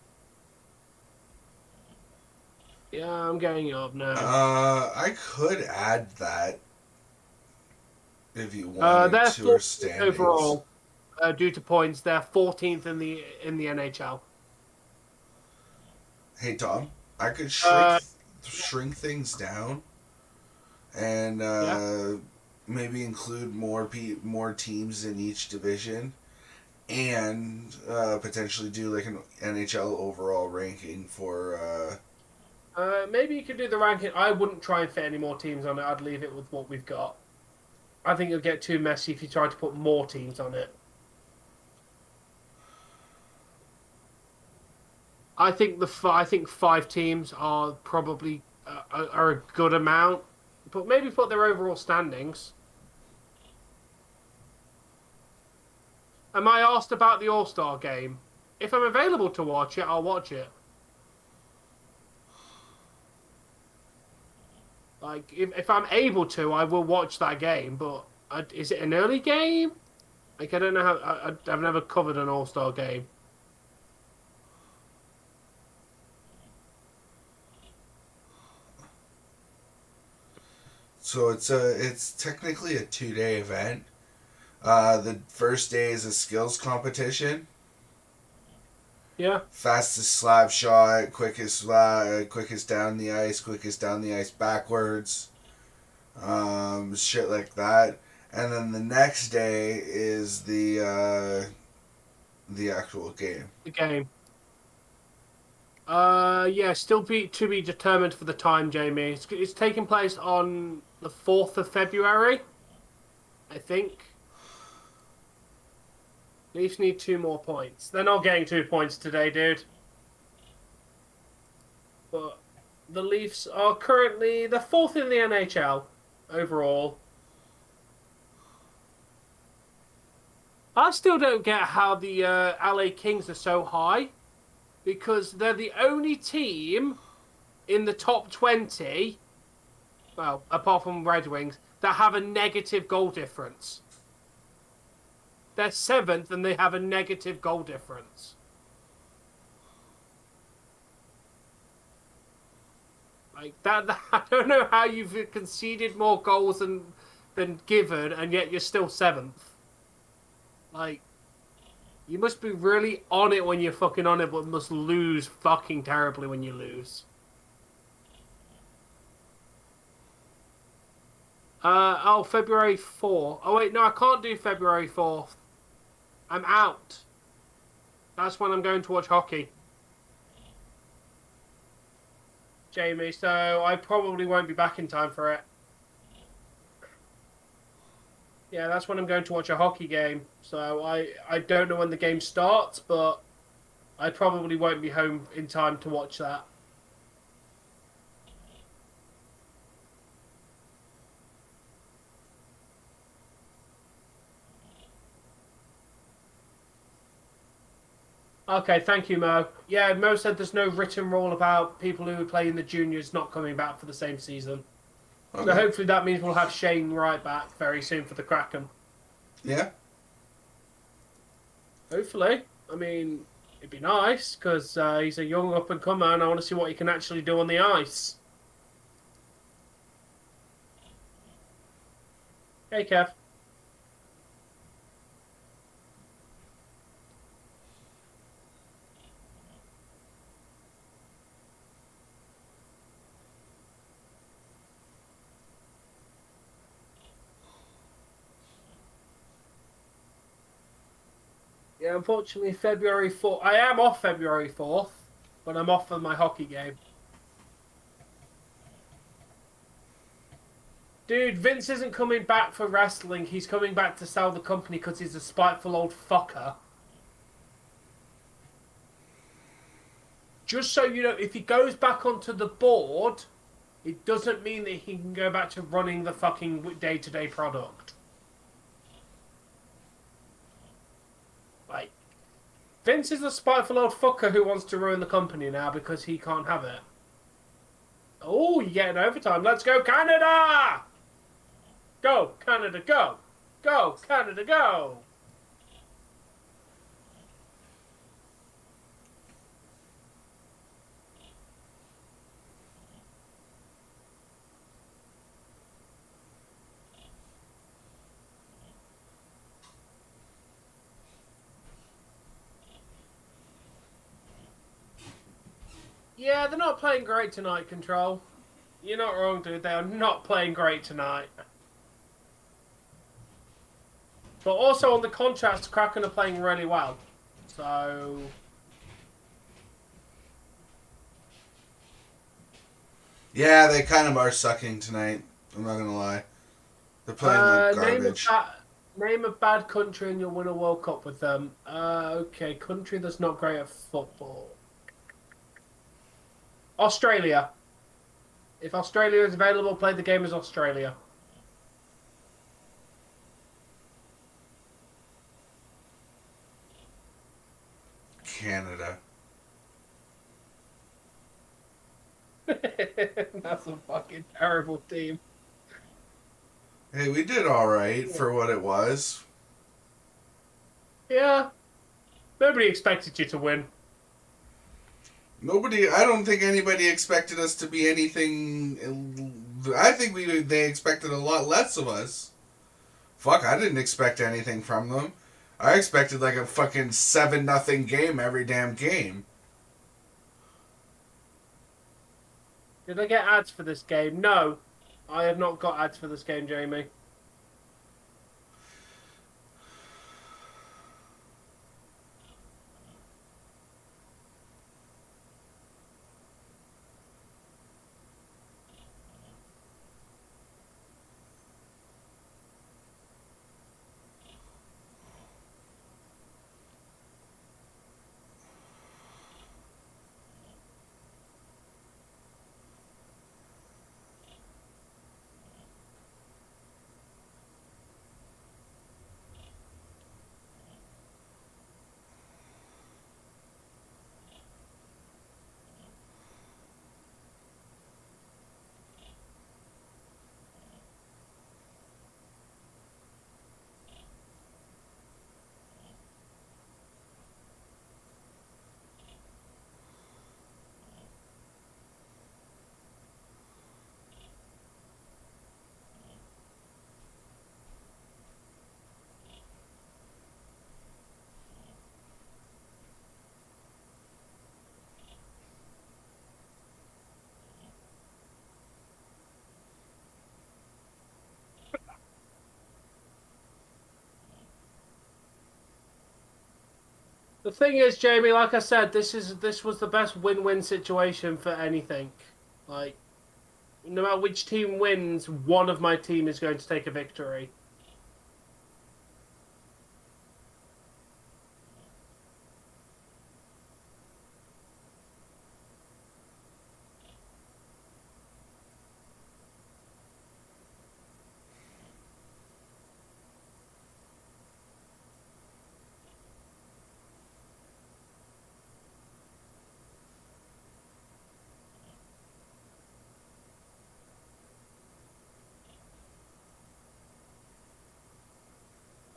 Yeah, I'm getting it up now. I could add that if you wanted They're to our standings. overall. Due to points, they're 14th in the NHL. Hey Tom, I could shrink things down, and maybe include more teams in each division, and potentially do like an NHL overall ranking for. Maybe you could do the ranking. I wouldn't try and fit any more teams on it. I'd leave it with what we've got. I think it'll get too messy if you try to put more teams on it. I think I think 5 teams are probably are a good amount, but maybe put their overall standings. Am I asked about the All-Star game? If I'm available to watch it, I'll watch it. Like, if I'm able to, I will watch that game, but is it an early game? Like, I don't know how... I've never covered an All-Star game. So it's technically a 2-day event. The first day is a skills competition. Yeah. Fastest slap shot, quickest down the ice backwards, shit like that. And then the next day is the actual game. The game. Yeah, still to be determined for the time, Jamie. It's taking place on the 4th of February, I think. Leafs need 2 more points. They're not getting 2 points today, dude. But the Leafs are currently the 4th in the NHL overall. I still don't get how the LA Kings are so high, because they're the only team in the top 20, well, apart from Red Wings, that have a negative goal difference. They're 7th and they have a negative goal difference. Like that I don't know how you've conceded more goals than given, and yet you're still 7th. Like, you must be really on it when you're fucking on it, but must lose fucking terribly when you lose. February 4th. Oh wait, no, I can't do February 4th. I'm out. That's when I'm going to watch hockey. Jamie, so I probably won't be back in time for it. Yeah, that's when I'm going to watch a hockey game. So I don't know when the game starts, but I probably won't be home in time to watch that. Okay, thank you, Mo. Yeah, Mo said there's no written rule about people who play in the juniors not coming back for the same season. Okay. So hopefully that means we'll have Shane right back very soon for the Kraken. Yeah. Hopefully. I mean, it'd be nice, because he's a young up-and-comer, and I want to see what he can actually do on the ice. Hey, Kev. Yeah, unfortunately, February 4th. I am off February 4th, but I'm off for my hockey game. Dude, Vince isn't coming back for wrestling. He's coming back to sell the company because he's a spiteful old fucker. Just so you know, if he goes back onto the board, it doesn't mean that he can go back to running the fucking day-to-day product. Like, Vince is a spiteful old fucker who wants to ruin the company now because he can't have it. Oh, you're getting overtime. Let's go, Canada! Go, Canada, go! Go, Canada, go! Yeah, they're not playing great tonight, Control. You're not wrong, dude. They are not playing great tonight. But also on the contrast, Kraken are playing really well. So... Yeah, they kind of are sucking tonight. I'm not gonna lie. They're playing like garbage. Name a bad country and you'll win a World Cup with them. Okay, country that's not great at football. Australia. If Australia is available, play the game as Australia. Canada. That's a fucking terrible team. Hey, we did alright for what it was. Yeah. Nobody expected you to win. I don't think anybody expected us to be anything. I think they expected a lot less of us. Fuck, I didn't expect anything from them. I expected like a fucking 7-0 game every damn game. Did I get ads for this game? No. I have not got ads for this game, Jamie. The thing is, Jamie, like I said, this was the best win-win situation for anything. Like, no matter which team wins, one of my team is going to take a victory.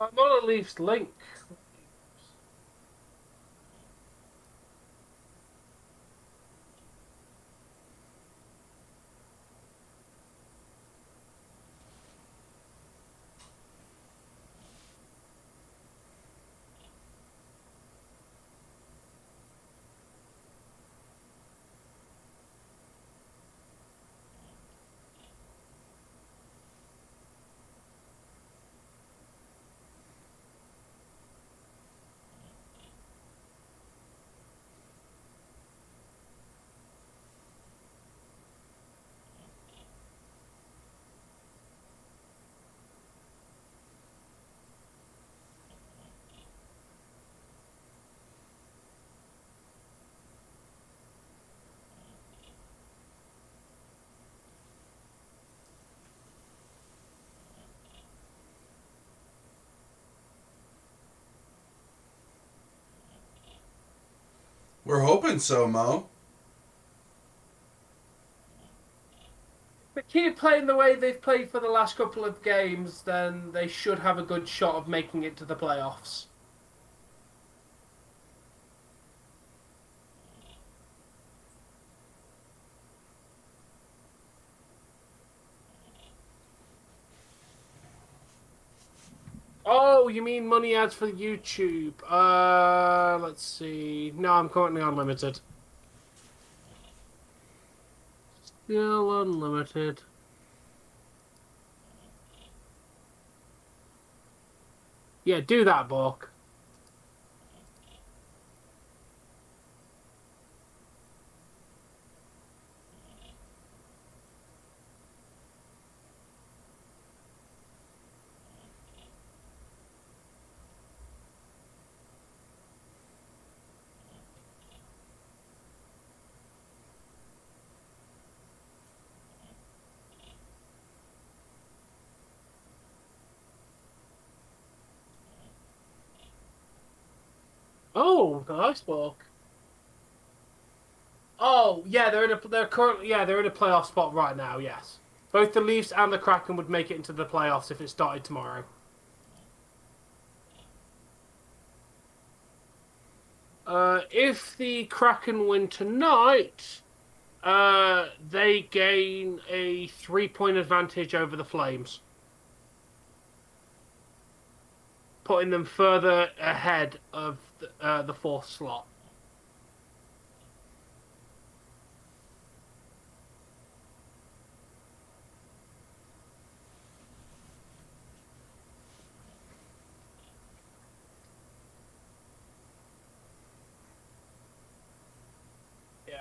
I'm on a Leafs link. We're hoping so, Mo. If they keep playing the way they've played for the last couple of games, then they should have a good shot of making it to the playoffs. Oh, you mean money ads for YouTube? Let's see. No, I'm currently unlimited. Still unlimited. Yeah, do that, Bork. Oh, nice, Bork. Oh, yeah, they're in a playoff spot right now. Yes, both the Leafs and the Kraken would make it into the playoffs if it started tomorrow. If the Kraken win tonight, they gain a 3-point advantage over the Flames, putting them further ahead of the fourth slot. Yeah.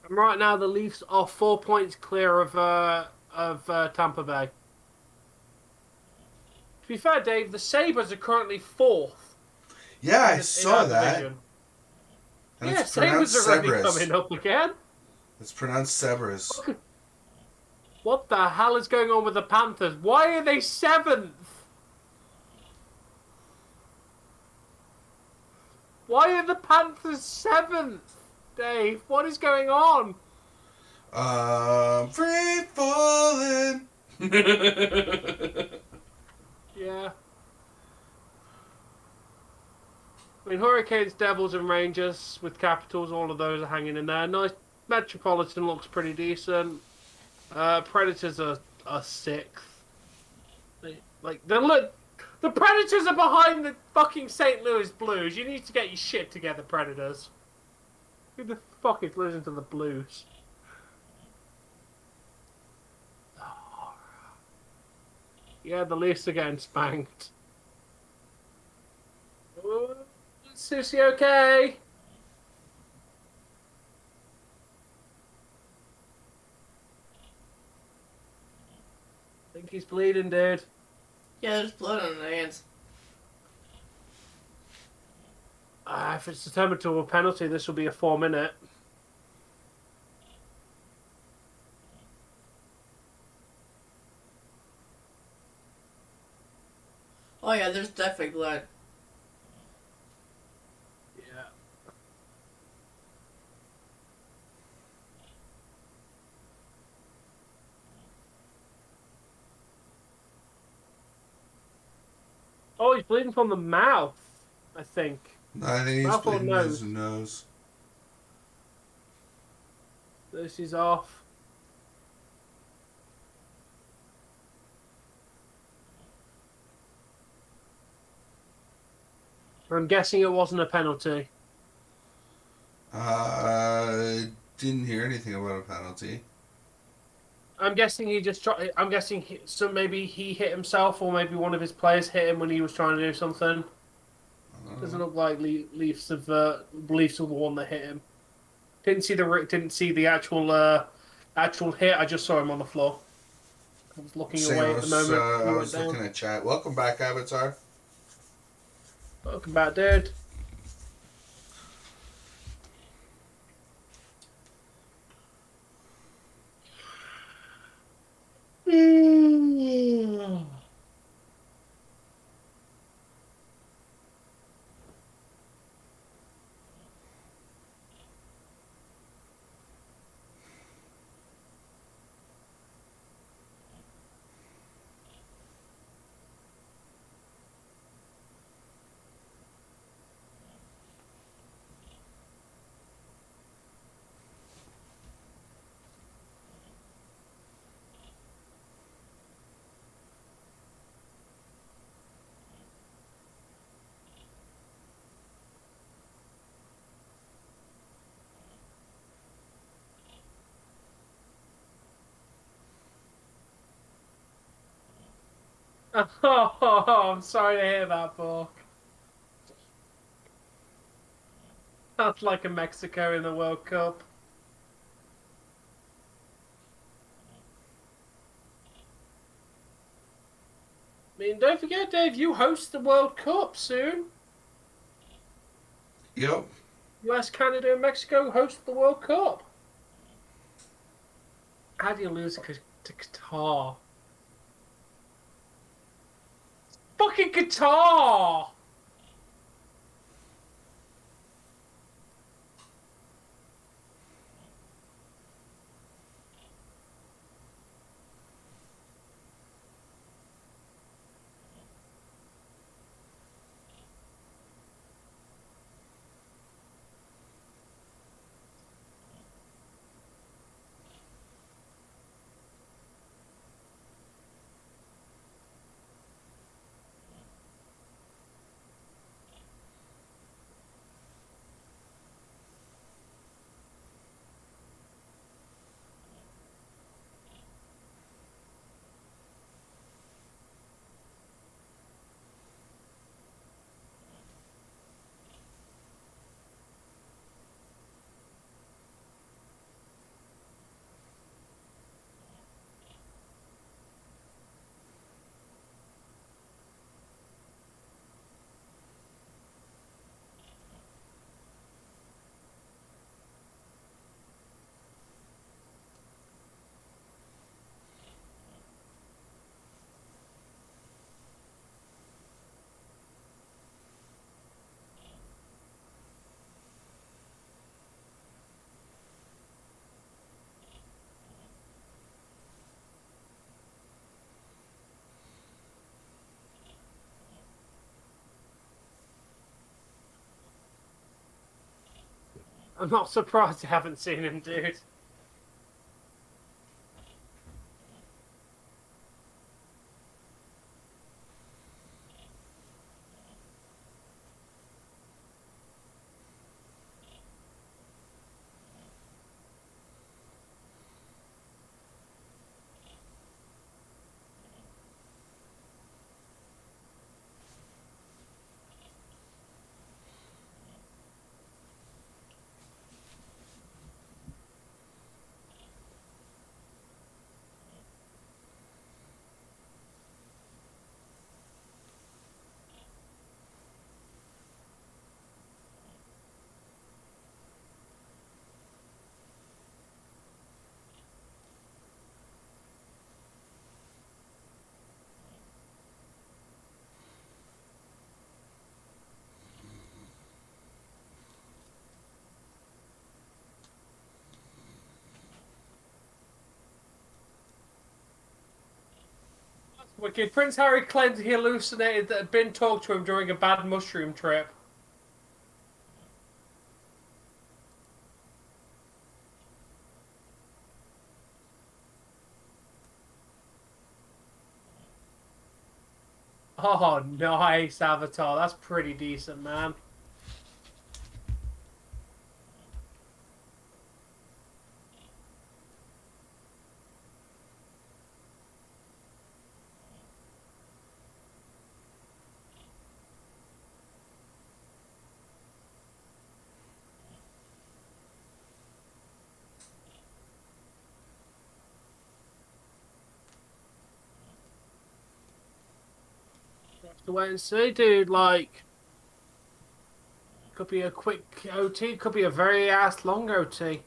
And right now, the Leafs are 4 points clear of Tampa Bay. To be fair, Dave, the Sabres are currently fourth. Yeah, I saw that. Division. And Yeah, it's pronounced Sabres are already Cerberus. coming up again. It's pronounced Cerberus. What the hell is going on with the Panthers? Why are they 7th? Why are the Panthers 7th, Dave? What is going on? Free falling. Yeah. I mean, Hurricanes, Devils, and Rangers with Capitals, all of those are hanging in there. Nice. Metropolitan looks pretty decent. Predators are 6th. The Predators are behind the fucking St. Louis Blues. You need to get your shit together, Predators. Who the fuck is losing to the Blues? Yeah, the Leafs are getting spanked. Susie, okay? I think he's bleeding, dude. Yeah, there's blood on the hands. If it's determined to a penalty, this will be a 4-minute. Oh yeah, there's definitely blood. Yeah. Oh, he's bleeding from the mouth, I think. I think he's Mouth or bleeding nose? his nose. This is off. I'm guessing it wasn't a penalty. Didn't hear anything about a penalty. I'm guessing he just tried. I'm guessing so maybe he hit himself, or maybe one of his players hit him when he was trying to do something. Doesn't look like Leafs of the one that hit him. Didn't see the actual hit. I just saw him on the floor. I was looking away at the moment. I was looking at chat. Welcome back, Avatar. Welcome back, dude. Oh, I'm sorry to hear that, Bork. That's like a Mexico in the World Cup. I mean, don't forget, Dave, you host the World Cup soon. Yep. US, Canada, and Mexico host the World Cup. How do you lose to Qatar? Fucking Qatar! I'm not surprised you haven't seen him, dude. Wicked. Prince Harry claims he hallucinated that had been talked to him during a bad mushroom trip. Oh, nice, Avatar. That's pretty decent, man. Have to wait and see, dude. Like, could be a quick OT, could be a very ass long OT.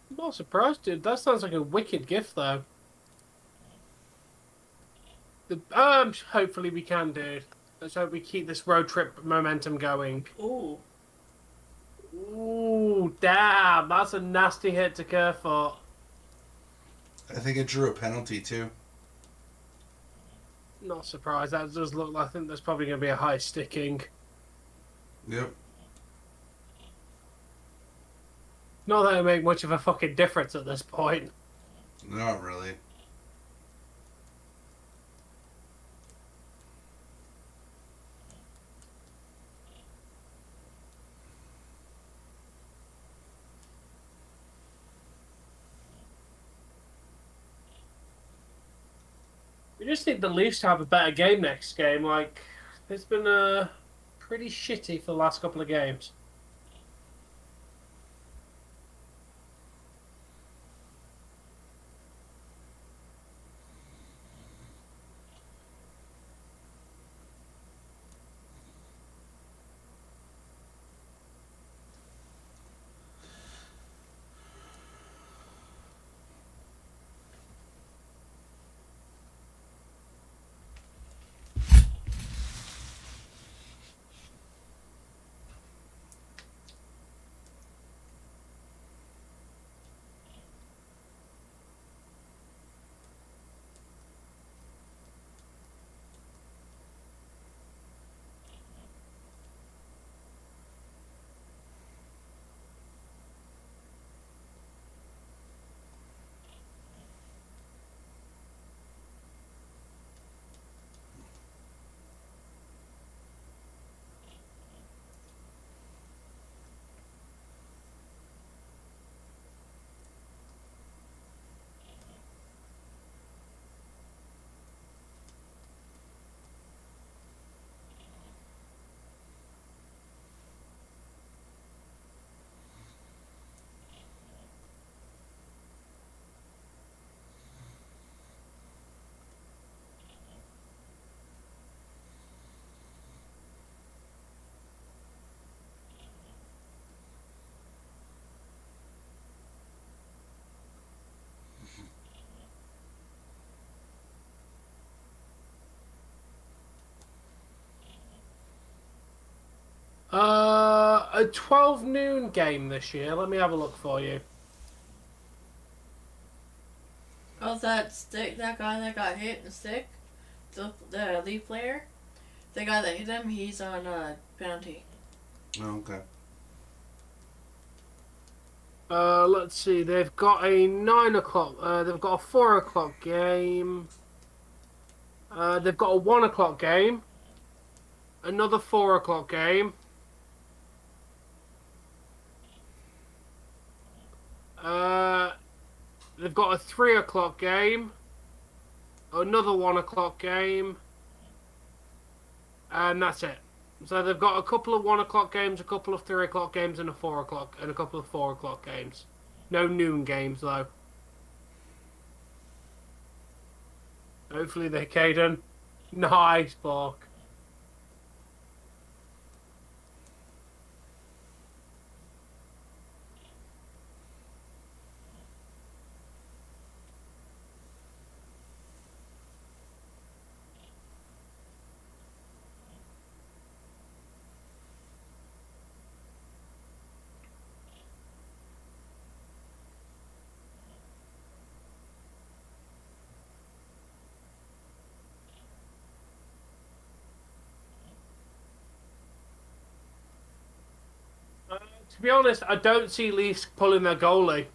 I'm not surprised, dude. That sounds like a wicked gift, though. Hopefully we can, dude. Let's hope we keep this road trip momentum going. Ooh. Ooh, damn. That's a nasty hit to Kerfoot. I think it drew a penalty too. Not surprised. That does look like, I think there's probably going to be a high sticking. Yep. Not that it make much of a fucking difference at this point. Not really. We just need the Leafs to have a better game next game. Like, it's been pretty shitty for the last couple of games. A 12 noon game this year. Let me have a look for you. Oh, that stick, that guy that got hit in the stick, the lead player, the guy that hit him, he's on a penalty. Oh, okay. Let's see. They've got a 9 o'clock. They've got a 4 o'clock game. They've got a 1 o'clock game. Another 4 o'clock game. They've got a 3 o'clock game. Another 1 o'clock game. And that's it. So they've got a couple of 1 o'clock games, a couple of 3 o'clock games, and a 4 o'clock, and a couple of 4 o'clock games. No noon games, though. Hopefully they're Caden. Nice, Bork. To be honest, I don't see Leafs pulling their goalie.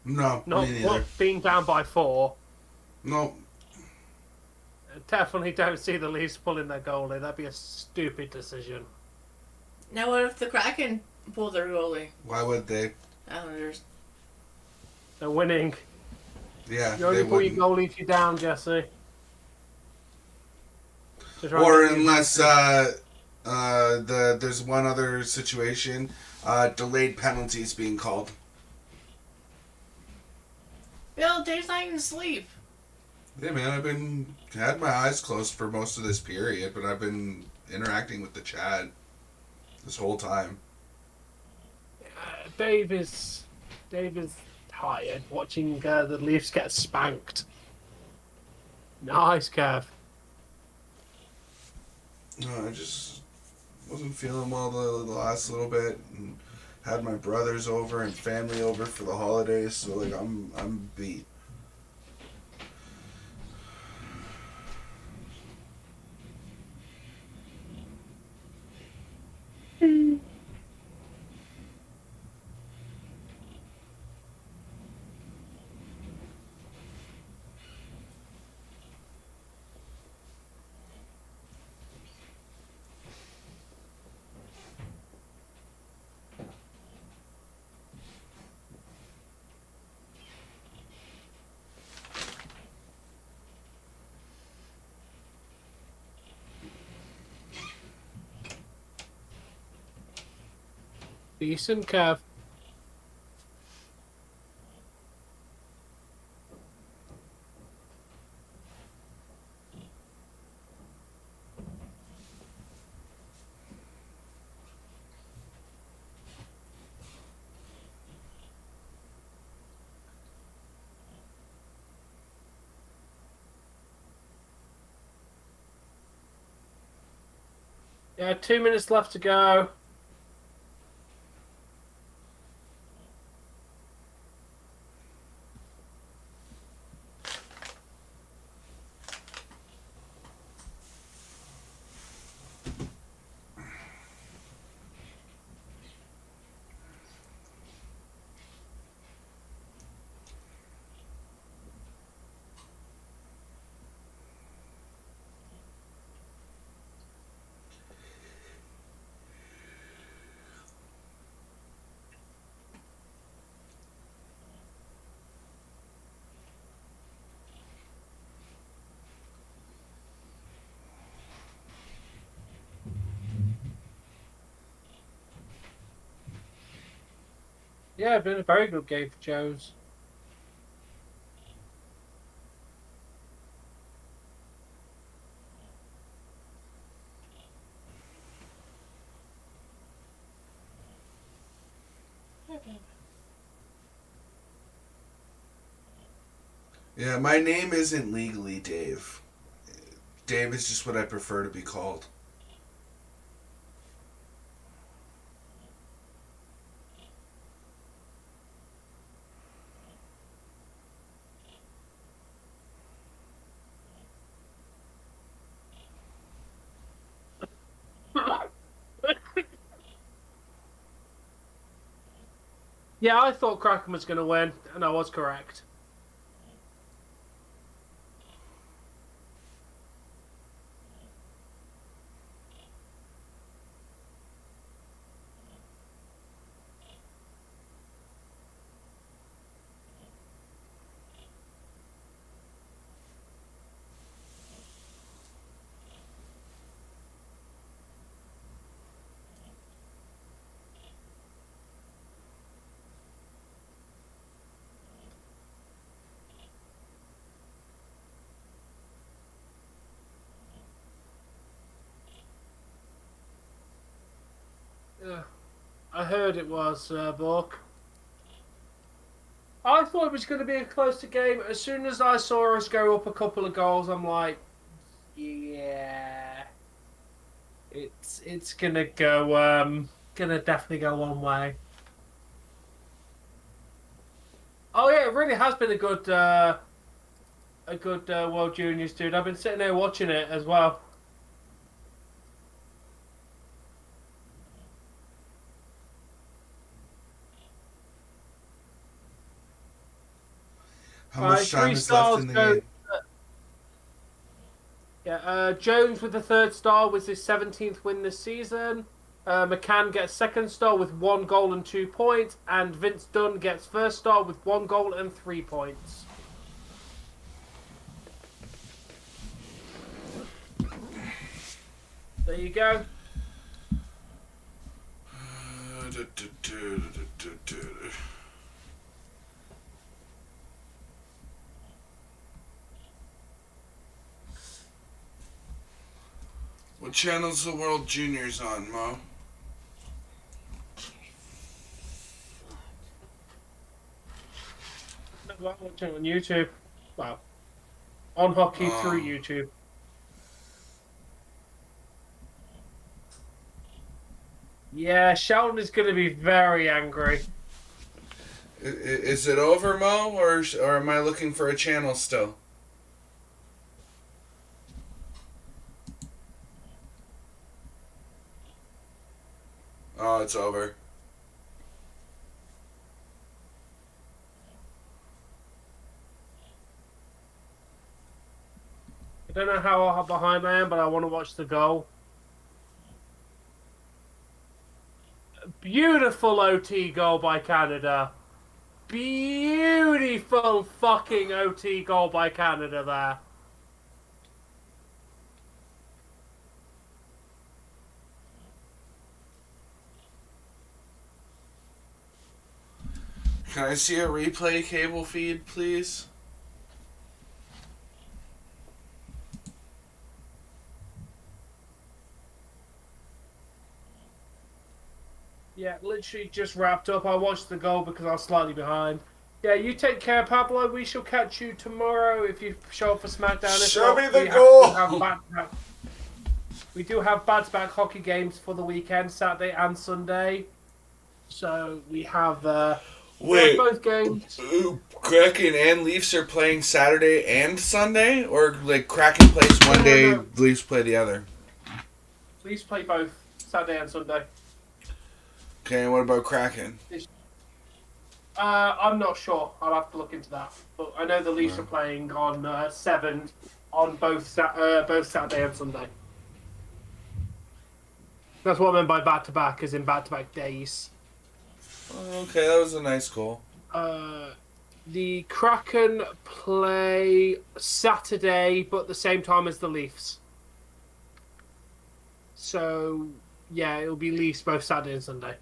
No, Not me neither. being down by 4. No. Definitely don't see the Leafs pulling their goalie. That'd be a stupid decision. Now what if the Kraken pull their goalie? Why would they? Islanders. They're winning. Yeah, You only they pull your wouldn't. goalie if you're down, Jesse. Or unless there's one other situation, delayed penalties being called. Bill, Dave's not even asleep. Hey man, I've been had my eyes closed for most of this period, but I've been interacting with the chat this whole time. Dave is tired watching the Leafs get spanked. Nice, Kev. No, I just wasn't feeling well the last little bit, and had my brothers over and family over for the holidays, so like I'm beat. Decent, Kev. Yeah, 2 minutes left to go. Yeah, been a very good game for Jones. Yeah, my name isn't legally Dave. Dave is just what I prefer to be called. Yeah, I thought Kraken was going to win, and I was correct. Yeah, I heard it was, Bork. I thought it was going to be a closer game. As soon as I saw us go up a couple of goals, I'm like, yeah, it's gonna go, gonna definitely go one way. Oh yeah, it really has been a good World Juniors, dude. I've been sitting there watching it as well. How much time 3 is left stars in the go. game? Jones with the 3rd star was his 17th win this season. McCann gets 2nd star with 1 goal and 2 points, and Vince Dunn gets 1st star with 1 goal and 3 points. There you go. What channel's the World Juniors on, Mo? I'm watching on YouTube. Wow. On hockey through YouTube. Yeah, Sheldon is going to be very angry. Is it over, Mo, or am I looking for a channel still? Oh, it's over. I don't know how behind I am, but I want to watch the goal. Beautiful OT goal by Canada. Beautiful fucking OT goal by Canada there. Can I see a replay cable feed, please? Yeah, literally just wrapped up. I watched the goal because I was slightly behind. Yeah, you take care, Pablo. We shall catch you tomorrow if you show up for SmackDown. If Show not, me the we goal! We do have back-to-back hockey games for the weekend, Saturday and Sunday. So we have, Wait, both games. Kraken and Leafs are playing Saturday and Sunday? Or, like, Kraken plays one day, No. Leafs play the other? Leafs play both Saturday and Sunday. Okay, and what about Kraken? I'm not sure. I'll have to look into that. But I know the Leafs are playing on 7 on both Saturday and Sunday. That's what I meant by back-to-back, as in back-to-back days. Okay, that was a nice goal. The Kraken play Saturday, but the same time as the Leafs. So, yeah, it'll be Leafs both Saturday and Sunday.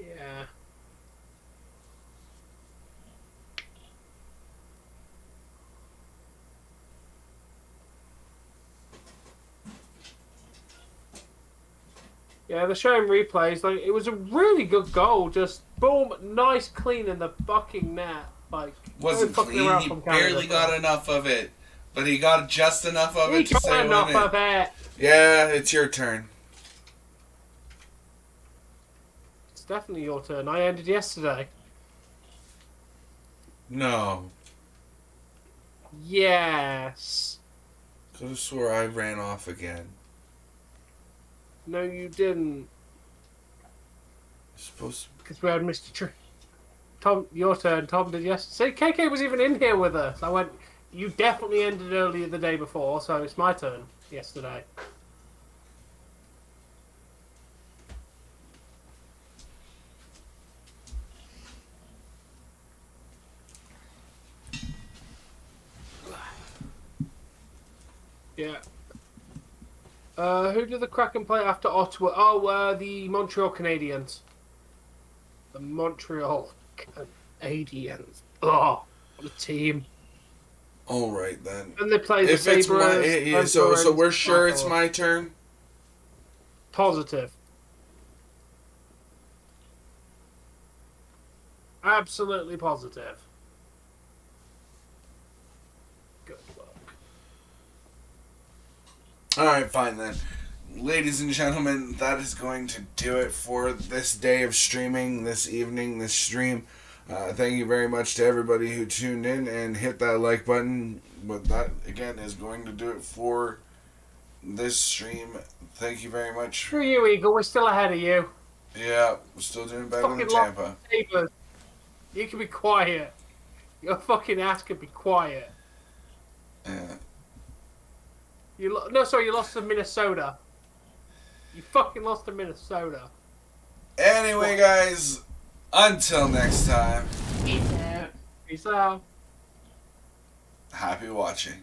Yeah. Yeah, they're showing replays. Like, it was a really good goal. Just boom, nice, clean in the fucking net. Like, Wasn't no fucking clean, around he from Canada, barely bro. got enough of it. But he got just enough of He it to got say enough win of it. it. Yeah, it's your turn. It's definitely your turn. I ended yesterday. No. Yes. Could have swore I ran off again. No, you didn't. Supposed to... Because we had Mr. Tom, your turn. Tom did yesterday. See, KK was even in here with us. I went, you definitely ended earlier the day before, so it's my turn yesterday. Yeah. Who did the Kraken play after Ottawa? Oh, the Montreal Canadiens. The Montreal Canadiens. Oh, what a team. All right, then. And they play the If it's my... Sabres. Yeah, so we're sure it's my turn? Positive. Absolutely positive. Good luck. Alright, fine then. Ladies and gentlemen, that is going to do it for this day of streaming, this evening, this stream. Thank you very much to everybody who tuned in and hit that like button. But that, again, is going to do it for this stream. Thank you very much. Screw you, Eagle. We're still ahead of you. Yeah, we're still doing better than Fucking Tampa. Sabres. You can be quiet. Your fucking ass can be quiet. Yeah. You lost to Minnesota. You fucking lost to Minnesota. Anyway, guys, until next time, Peace out. Peace out. happy watching.